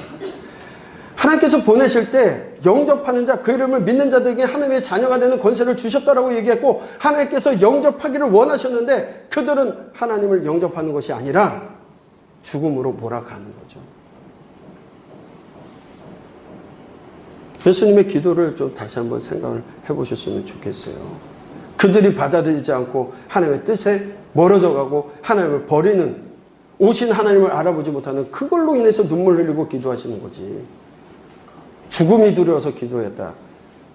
Speaker 1: 하나님께서 보내실 때 영접하는 자, 그 이름을 믿는 자들에게 하나님의 자녀가 되는 권세를 주셨다라고 얘기했고 하나님께서 영접하기를 원하셨는데 그들은 하나님을 영접하는 것이 아니라 죽음으로 몰아가는 거죠. 예수님의 기도를 좀 다시 한번 생각을 해보셨으면 좋겠어요. 그들이 받아들이지 않고 하나님의 뜻에 멀어져 가고 하나님을 버리는 오신 하나님을 알아보지 못하는 그걸로 인해서 눈물 흘리고 기도하시는 거지. 죽음이 두려워서 기도했다.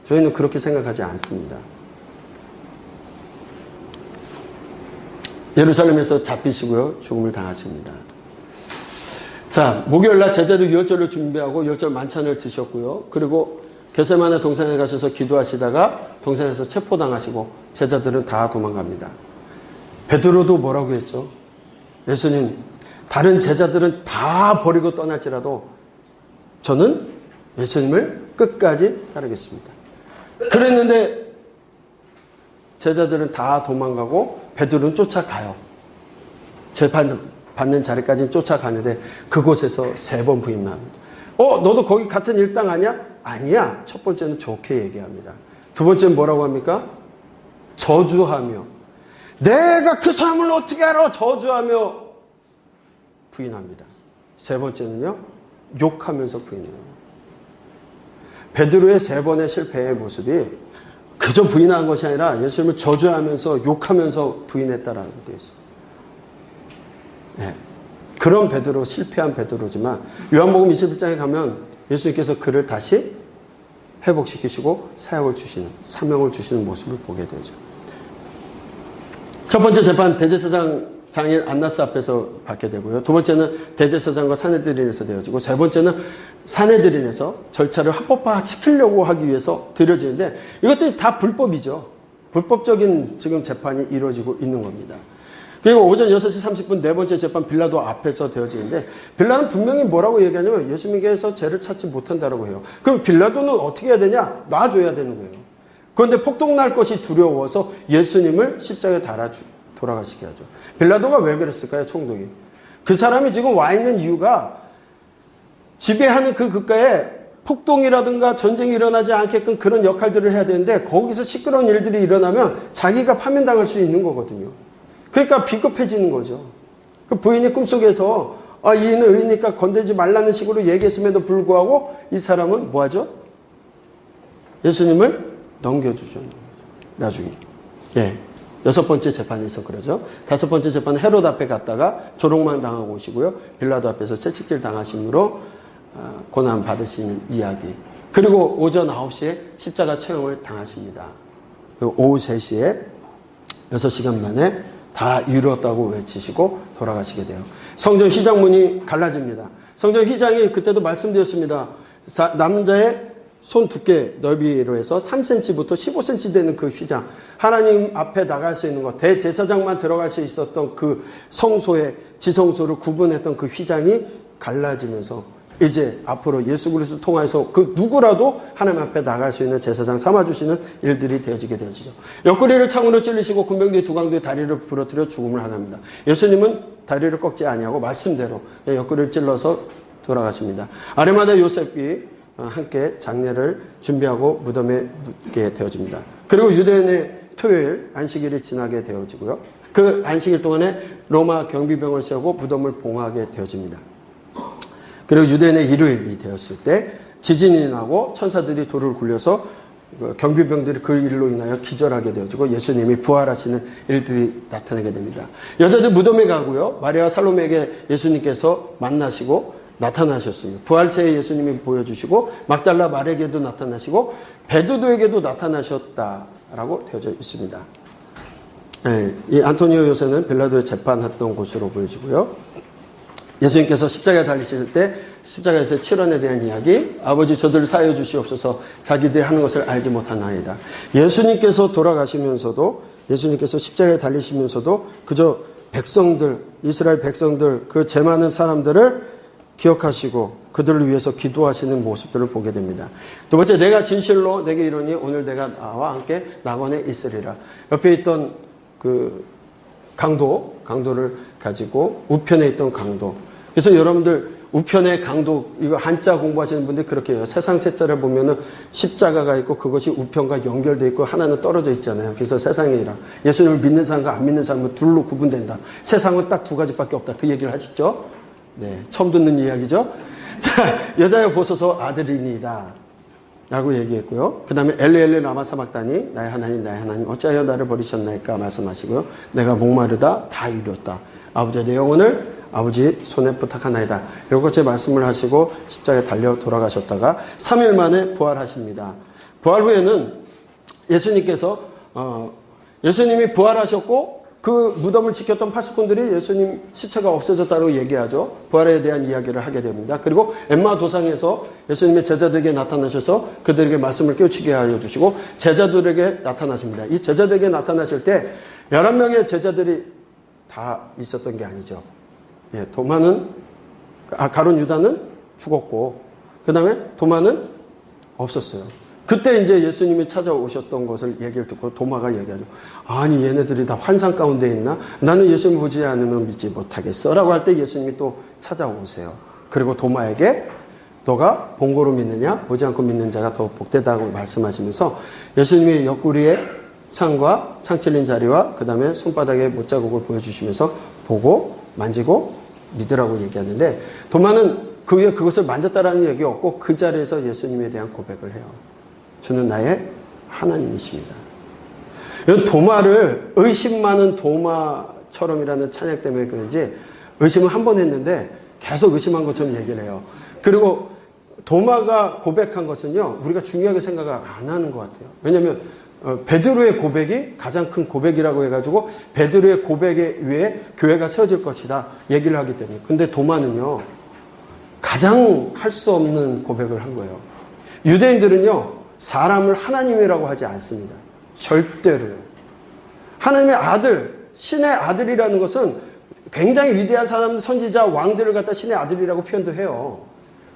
Speaker 1: 저희는 그렇게 생각하지 않습니다. 예루살렘에서 잡히시고요. 죽음을 당하십니다. 자, 목요일날 제자들 유월절을 준비하고 유월절 만찬을 드셨고요. 그리고 겟세마네 동산에 가셔서 기도하시다가 동산에서 체포당하시고 제자들은 다 도망갑니다. 베드로도 뭐라고 했죠? 예수님, 다른 제자들은 다 버리고 떠날지라도 저는 예수님을 끝까지 따르겠습니다. 그랬는데 제자들은 다 도망가고 베드로는 쫓아가요. 재판 받는 자리까지 쫓아가는데 그곳에서 3번 부인합니다. 너도 거기 같은 일당 아니야? 아니야. 첫 번째는 좋게 얘기합니다. 두 번째는 뭐라고 합니까? 저주하며, 내가 그 사람을 어떻게 알아? 저주하며 부인합니다. 세 번째는요, 욕하면서 부인해요. 베드로의 세 번의 실패의 모습이 그저 부인한 것이 아니라 예수님을 저주하면서 욕하면서 부인했다라고 되어 있어요. 네. 그런 베드로, 실패한 베드로지만 요한복음 21장에 가면 예수님께서 그를 다시 회복시키시고 사역을 주시는, 사명을 주시는 모습을 보게 되죠. 첫 번째 재판 대제사장 장인 안나스 앞에서 받게 되고요. 두 번째는 대제사장과 산헤드린에서 되어지고, 세 번째는 산헤드린에서 절차를 합법화 시키려고 하기 위해서 드려지는데, 이것들이 다 불법이죠. 불법적인 지금 재판이 이루어지고 있는 겁니다. 그리고 오전 6시 30분 네 번째 재판 빌라도 앞에서 되어지는데, 빌라는 분명히 뭐라고 얘기하냐면 예수님께서 죄를 찾지 못한다라고 해요. 그럼 빌라도는 어떻게 해야 되냐? 놔줘야 되는 거예요. 그런데 폭동날 것이 두려워서 예수님을 십자가에 달아 돌아가시게 하죠. 빌라도가 왜 그랬을까요? 총독이. 그 사람이 지금 와 있는 이유가 지배하는 그 국가에 폭동이라든가 전쟁이 일어나지 않게끔 그런 역할들을 해야 되는데, 거기서 시끄러운 일들이 일어나면 자기가 파면당할 수 있는 거거든요. 그러니까 비겁해지는 거죠. 그 부인이 꿈속에서 이는 의니까 건들지 말라는 식으로 얘기했음에도 불구하고 이 사람은 뭐 하죠? 예수님을 넘겨주죠. 나중에. 예. 여섯 번째 재판에서 그러죠. 다섯 번째 재판은 헤롯 앞에 갔다가 조롱만 당하고 오시고요. 빌라도 앞에서 채찍질 당하심으로 고난 받으시는 이야기. 그리고 오전 9시에 십자가 체험을 당하십니다. 오후 3시에 6시간 만에 다 이루었다고 외치시고 돌아가시게 돼요. 성전 휘장문이 갈라집니다. 성전 휘장이 그때도 말씀드렸습니다. 남자의 손 두께 넓이로 해서 3cm부터 15cm 되는 그 휘장, 하나님 앞에 나갈 수 있는 것, 대제사장만 들어갈 수 있었던 그 성소의 지성소를 구분했던 그 휘장이 갈라지면서 이제 앞으로 예수 그리스도 통해서 그 누구라도 하나님 앞에 나갈 수 있는 제사장 삼아주시는 일들이 되어지게 되어지죠. 옆구리를 창으로 찔리시고 군병들이 두강도에 다리를 부러뜨려 죽음을 하나입니다. 예수님은 다리를 꺾지 아니하고 말씀대로 옆구리를 찔러서 돌아가십니다. 아리마다 요셉이 함께 장례를 준비하고 무덤에 묻게 되어집니다. 그리고 유대인의 토요일 안식일이 지나게 되어지고요. 그 안식일 동안에 로마 경비병을 세우고 무덤을 봉하게 되어집니다. 그리고 유대인의 일요일이 되었을 때 지진이 나고 천사들이 돌을 굴려서 경비병들이 그 일로 인하여 기절하게 되어지고 예수님이 부활하시는 일들이 나타나게 됩니다. 여자들 무덤에 가고요. 마리아와 살로메에게 예수님께서 만나시고 나타나셨습니다. 부활체에 예수님이 보여주시고 막달라 마리아에게도 나타나시고 베드로에게도 나타나셨다라고 되어져 있습니다. 네, 이 안토니오 요새는 빌라도의 재판했던 곳으로 보여지고요. 예수님께서 십자가에 달리실 때 십자가에서 7원에 대한 이야기, 아버지 저들을 사하여 주시옵소서 자기들이 하는 것을 알지 못하나이다. 예수님께서 돌아가시면서도, 예수님께서 십자가에 달리시면서도 그저 백성들, 이스라엘 백성들, 그 죄 많은 사람들을 기억하시고 그들을 위해서 기도하시는 모습들을 보게 됩니다. 두 번째, 내가 진실로 내게 이르니 오늘 내가 나와 함께 낙원에 있으리라. 옆에 있던 그 강도를 가지고 우편에 있던 강도. 그래서 여러분들 우편의 강도, 이거 한자 공부하시는 분들이 그렇게 해요. 세상 세자를 보면은 십자가가 있고 그것이 우편과 연결되어 있고 하나는 떨어져 있잖아요. 그래서 세상이라 예수님을 믿는 사람과 안 믿는 사람은 둘로 구분된다. 세상은 딱 두 가지밖에 없다. 그 얘기를 하시죠. 네, 처음 듣는 이야기죠. 자, 여자여 보소서 아들이니이다 라고 얘기했고요. 그 다음에 엘레 라마 사박다니 나의 하나님 어찌하여 나를 버리셨나이까 말씀하시고요. 내가 목마르다 다 이뤘다. 아버지의 내 영혼을 아버지 손에 부탁하나이다. 이렇게 말씀을 하시고 십자가에 달려 돌아가셨다가 3일 만에 부활하십니다. 부활 후에는 예수님께서 예수님이 부활하셨고 그 무덤을 지켰던 파수꾼들이 예수님 시체가 없어졌다고 얘기하죠. 부활에 대한 이야기를 하게 됩니다. 그리고 엠마 도상에서 예수님의 제자들에게 나타나셔서 그들에게 말씀을 깨우치게 하여 주시고 제자들에게 나타나십니다. 이 제자들에게 나타나실 때 11명의 제자들이 다 있었던 게 아니죠. 예, 가룟 유다는 죽었고 그 다음에 도마는 없었어요. 그때 이제 예수님이 찾아오셨던 것을 얘기를 듣고 도마가 얘기하죠. 아니 얘네들이 다 환상 가운데 있나? 나는 예수님 보지 않으면 믿지 못하겠어 라고 할 때 예수님이 또 찾아오세요. 그리고 도마에게 너가 본고로 믿느냐? 보지 않고 믿는 자가 더 복되다고 말씀하시면서 예수님의 옆구리에 창과 창 찔린 자리와 그 다음에 손바닥에 못자국을 보여주시면서 보고 만지고 믿으라고 얘기하는데, 도마는 그 위에 그것을 만졌다라는 얘기 없고 그 자리에서 예수님에 대한 고백을 해요. 주는 나의 하나님이십니다. 도마를 의심 많은 도마처럼이라는 찬양 때문에 그런지 의심을 한 번 했는데 계속 의심한 것처럼 얘기를 해요. 그리고 도마가 고백한 것은요, 우리가 중요하게 생각을 안 하는 것 같아요. 왜냐하면 베드로의 고백이 가장 큰 고백이라고 해가지고 베드로의 고백에 위해 교회가 세워질 것이다 얘기를 하기 때문에. 근데 도마는요, 가장 할 수 없는 고백을 한 거예요. 유대인들은요, 사람을 하나님이라고 하지 않습니다. 절대로요. 하나님의 아들, 신의 아들이라는 것은 굉장히 위대한 사람, 선지자, 왕들을 갖다 신의 아들이라고 표현도 해요.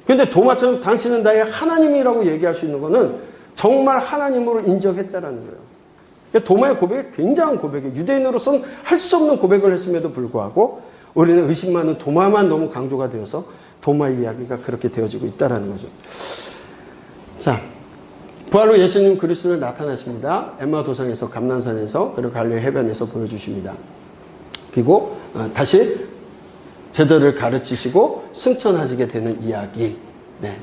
Speaker 1: 근데 도마처럼 당신은 나의 하나님이라고 얘기할 수 있는 것은 정말 하나님으로 인정했다라는 거예요. 도마의 고백이 굉장한 고백이에요. 유대인으로서는 할 수 없는 고백을 했음에도 불구하고 우리는 의심 많은 도마만 너무 강조가 되어서 도마 이야기가 그렇게 되어지고 있다라는 거죠. 자, 부활로 예수님 그리스도를 나타나십니다. 엠마 도성에서, 감난산에서, 그리고 갈릴리 해변에서 보여주십니다. 그리고 다시 제자들을 가르치시고 승천하시게 되는 이야기. 네.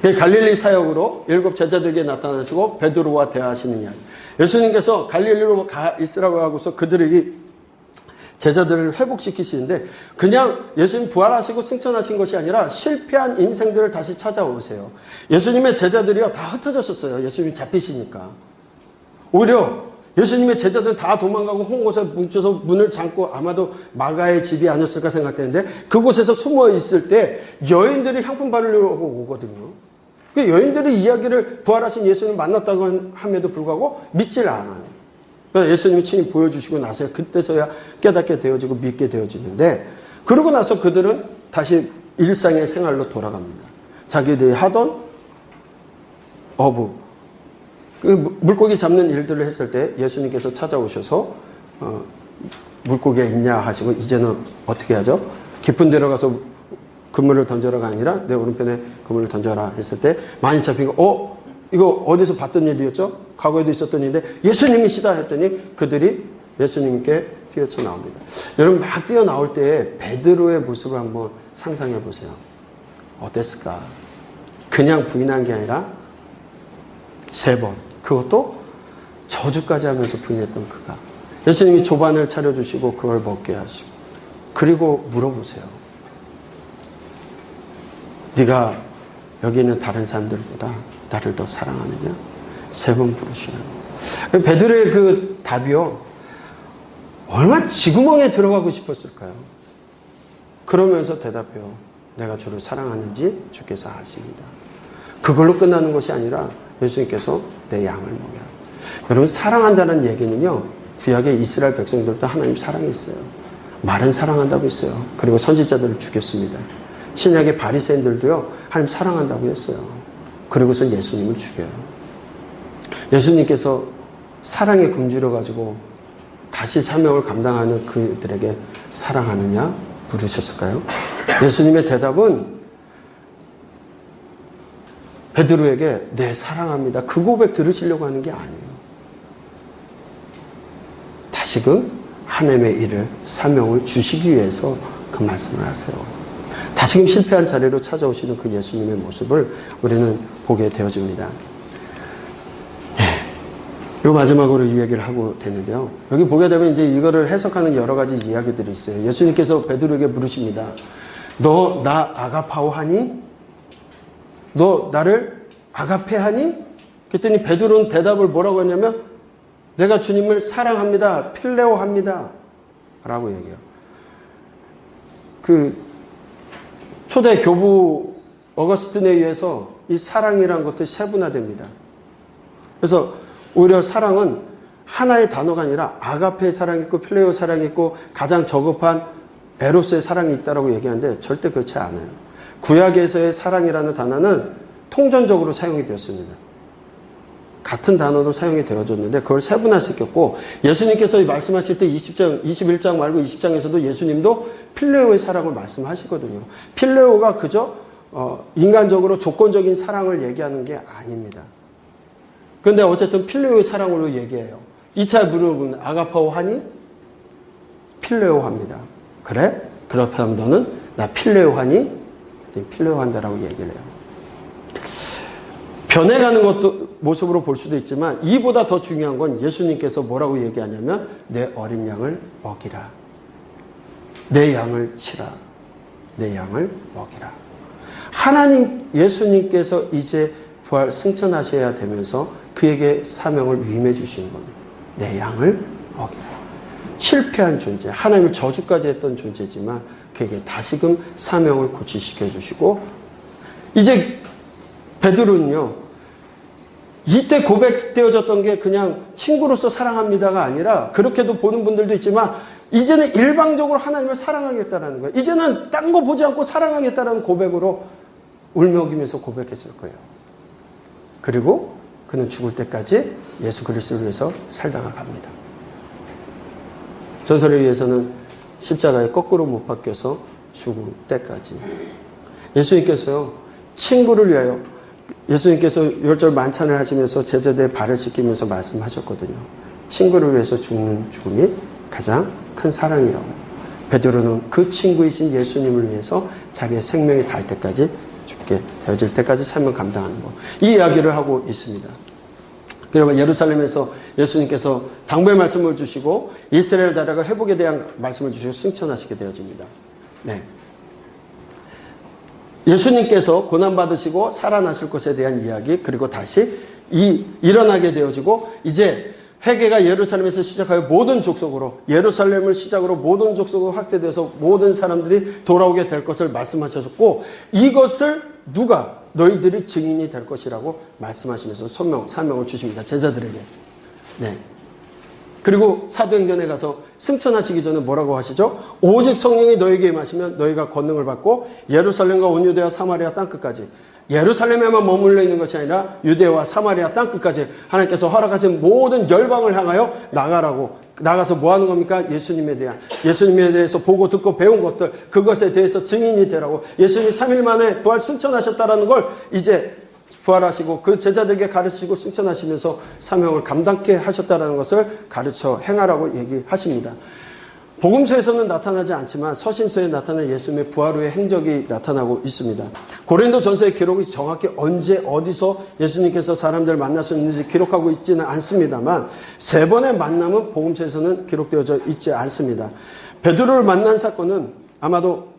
Speaker 1: 갈릴리 사역으로 7 제자들에게 나타나시고 베드로와 대화하시는 이야기. 예수님께서 갈릴리로 가 있으라고 하고서 그들이 제자들을 회복시키시는데, 그냥 예수님 부활하시고 승천하신 것이 아니라 실패한 인생들을 다시 찾아오세요. 예수님의 제자들이요, 다 흩어졌었어요. 예수님이 잡히시니까. 오히려 예수님의 제자들은 다 도망가고 홍곳에 뭉쳐서 문을 잠고, 아마도 마가의 집이 아니었을까 생각되는데, 그곳에서 숨어 있을 때 여인들이 향품 바르려고 오거든요. 그 여인들의 이야기를 부활하신 예수님을 만났다고 함에도 불구하고 믿질 않아요. 예수님이 친히 보여주시고 나서야 그때서야 깨닫게 되어지고 믿게 되어지는데, 그러고 나서 그들은 다시 일상의 생활로 돌아갑니다. 자기들이 하던 어부, 그 물고기 잡는 일들을 했을 때 예수님께서 찾아오셔서 물고기가 있냐 하시고, 이제는 어떻게 하죠? 깊은 데로 가서 그물을 던져라가 아니라 내 오른편에 그물을 던져라 했을 때 많이 잡힌 거, 이거 어디서 봤던 일이었죠? 과거에도 있었던 일인데 예수님이시다 했더니 그들이 예수님께 뛰어쳐 나옵니다. 여러분, 막 뛰어나올 때 베드로의 모습을 한번 상상해 보세요. 어땠을까? 그냥 부인한 게 아니라 3번, 그것도 저주까지 하면서 부인했던 그가, 예수님이 조반을 차려주시고 그걸 먹게 하시고, 그리고 물어보세요. 네가 여기 있는 다른 사람들보다 나를 더 사랑하느냐? 3번 부르시는. 베드로의 그 답이요, 얼마나 쥐구멍에 들어가고 싶었을까요? 그러면서 대답해요. 내가 주를 사랑하는지 주께서 아십니다. 그걸로 끝나는 것이 아니라 예수님께서 내 양을 먹여라. 여러분, 사랑한다는 얘기는요, 구약의 이스라엘 백성들도 하나님 사랑했어요. 말은 사랑한다고 했어요. 그리고 선지자들을 죽였습니다. 신약의 바리새인들도요, 하나님 사랑한다고 했어요. 그리고서 예수님을 죽여요. 예수님께서 사랑에 굶주려 가지고 다시 사명을 감당하는 그들에게 사랑하느냐 물으셨을까요? 예수님의 대답은 베드로에게 네, 사랑합니다, 그 고백 들으시려고 하는 게 아니에요. 다시금 하나님의 일을, 사명을 주시기 위해서 그 말씀을 하세요. 다시금 실패한 자리로 찾아오시는 그 예수님의 모습을 우리는 보게 되어집니다. 이 마지막으로 이 얘기를 하고 되는데요. 여기 보게 되면 이제 이거를 해석하는 여러 가지 이야기들이 있어요. 예수님께서 베드로에게 물으십니다. 너 나 아가파오 하니? 너 나를 아가페 하니? 그랬더니 베드로는 대답을 뭐라고 했냐면, 내가 주님을 사랑합니다. 필레오 합니다. 라고 얘기해요. 그 초대 교부 어거스틴에 의해서 이 사랑이라는 것도 세분화됩니다. 그래서 오히려 사랑은 하나의 단어가 아니라 아가페의 사랑이 있고 필레오 사랑이 있고 가장 저급한 에로스의 사랑이 있다고 얘기하는데 절대 그렇지 않아요. 구약에서의 사랑이라는 단어는 통전적으로 사용이 되었습니다. 같은 단어로 사용이 되어졌는데 그걸 세분화시켰고, 예수님께서 말씀하실 때 21장 말고 20장에서도 예수님도 필레오의 사랑을 말씀하시거든요. 필레오가 그저 인간적으로 조건적인 사랑을 얘기하는 게 아닙니다. 그런데 어쨌든 필레오의 사랑으로 얘기해요. 2차 물어보면 아가파오 하니? 필레오 합니다. 그래? 그렇다면 너는 나 필레오 하니? 필레오 한다라고 얘기를 해요. 변해가는 것도 모습으로 볼 수도 있지만 이보다 더 중요한 건 예수님께서 뭐라고 얘기하냐면 내 어린 양을 먹이라. 내 양을 치라. 내 양을 먹이라. 하나님 예수님께서 이제 부활 승천하셔야 되면서 그에게 사명을 위임해 주시는 겁니다. 내 양을 먹이라. 실패한 존재, 하나님을 저주까지 했던 존재지만 그에게 다시금 사명을 고치시켜 주시고 이제 베드로는요. 이때 고백되어졌던 게 그냥 친구로서 사랑합니다가 아니라 그렇게도 보는 분들도 있지만 이제는 일방적으로 하나님을 사랑하겠다라는 거예요. 이제는 딴 거 보지 않고 사랑하겠다라는 고백으로 울먹이면서 고백했을 거예요. 그리고 그는 죽을 때까지 예수 그리스도를 위해서 살다가 갑니다. 전설에 의해서는 십자가에 거꾸로 못 박혀서 죽을 때까지. 예수님께서요. 친구를 위하여 예수님께서 10절 만찬을 하시면서 제자들의 발을 씻기면서 말씀하셨거든요. 친구를 위해서 죽는 죽음이 가장 큰 사랑이라고. 베드로는 그 친구이신 예수님을 위해서 자기의 생명이 닿을 때까지 죽게 되어질 때까지 삶을 감당하는 것. 이 이야기를 하고 있습니다. 그러면 예루살렘에서 예수님께서 당부의 말씀을 주시고 이스라엘 나라가 회복에 대한 말씀을 주시고 승천하시게 되어집니다. 네. 예수님께서 고난받으시고 살아나실 것에 대한 이야기 그리고 다시 일어나게 되어지고 이제 회개가 예루살렘에서 시작하여 모든 족속으로 예루살렘을 시작으로 모든 족속으로 확대돼서 모든 사람들이 돌아오게 될 것을 말씀하셨고 이것을 누가 너희들이 증인이 될 것이라고 말씀하시면서 사명을 주십니다. 제자들에게. 네. 그리고 사도행전에 가서 승천하시기 전에 뭐라고 하시죠? 오직 성령이 너에게 임하시면 너희가 권능을 받고 예루살렘과 온 유대와 사마리아 땅끝까지 예루살렘에만 머물러 있는 것이 아니라 유대와 사마리아 땅끝까지 하나님께서 허락하신 모든 열방을 향하여 나가서 뭐 하는 겁니까? 예수님에 대해서 보고 듣고 배운 것들 그것에 대해서 증인이 되라고 예수님이 3일 만에 부활 승천하셨다라는 걸 이제 부활하시고 그 제자들에게 가르치고 승천하시면서 사명을 감당케 하셨다는 것을 가르쳐 행하라고 얘기하십니다. 복음서에서는 나타나지 않지만 서신서에 나타난 예수님의 부활 후의 행적이 나타나고 있습니다. 고린도전서의 기록이 정확히 언제 어디서 예수님께서 사람들을 만나셨는지 기록하고 있지는 않습니다만 3번의 만남은 복음서에서는 기록되어져 있지 않습니다. 베드로를 만난 사건은 아마도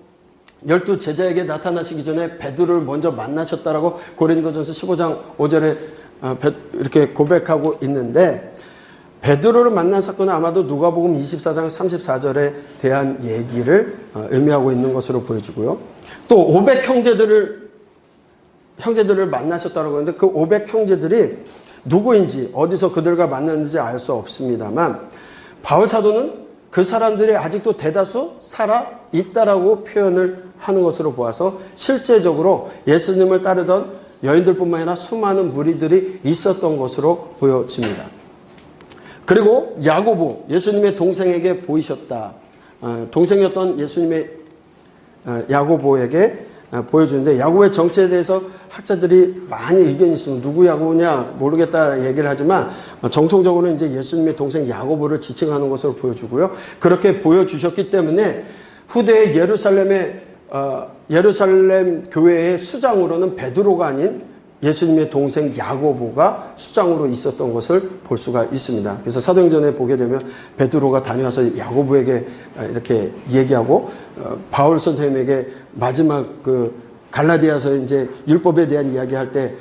Speaker 1: 12 제자에게 나타나시기 전에 베드로를 먼저 만나셨다라고 고린도전서 15장 5절에 이렇게 고백하고 있는데 베드로를 만난 사건은 아마도 누가복음 24장 34절에 대한 얘기를 의미하고 있는 것으로 보여지고요. 또 500 형제들을 만나셨다고 하는데 그 500 형제들이 누구인지 어디서 그들과 만났는지 알 수 없습니다만 바울 사도는 그 사람들이 아직도 대다수 살아 있다라고 표현을 하는 것으로 보아서 실제적으로 예수님을 따르던 여인들뿐만 아니라 수많은 무리들이 있었던 것으로 보여집니다. 그리고 야고보, 예수님의 동생에게 보이셨다. 동생이었던 예수님의 야고보에게 보여주는데 야고보의 정체에 대해서 학자들이 많이 의견이 있습니다. 누구 야고보냐 모르겠다 얘기를 하지만 정통적으로 이제 예수님의 동생 야고보를 지칭하는 것으로 보여주고요. 그렇게 보여주셨기 때문에 후대의 예루살렘 교회의 수장으로는 베드로가 아닌 예수님의 동생 야고보가 수장으로 있었던 것을 볼 수가 있습니다. 그래서 사도행전에 보게 되면 베드로가 다녀와서 야고보에게 이렇게 얘기하고 바울 선생님에게 마지막 그 갈라디아서 이제 율법에 대한 이야기할 때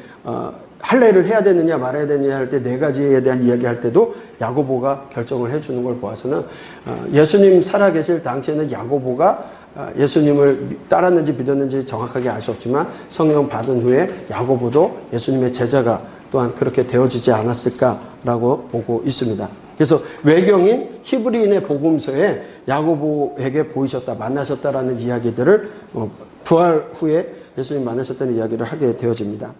Speaker 1: 할례를 해야 되느냐 말아야 되느냐 할 때 4가지에 대한 이야기할 때도 야고보가 결정을 해주는 걸 보아서는 예수님 살아계실 당시에는 야고보가 예수님을 따랐는지 믿었는지 정확하게 알 수 없지만 성령 받은 후에 야고보도 예수님의 제자가 또한 그렇게 되어지지 않았을까라고 보고 있습니다. 그래서 외경인 히브리인의 복음서에 야고보에게 보이셨다, 만나셨다라는 이야기들을 부활 후에 예수님 만나셨다는 이야기를 하게 되어집니다.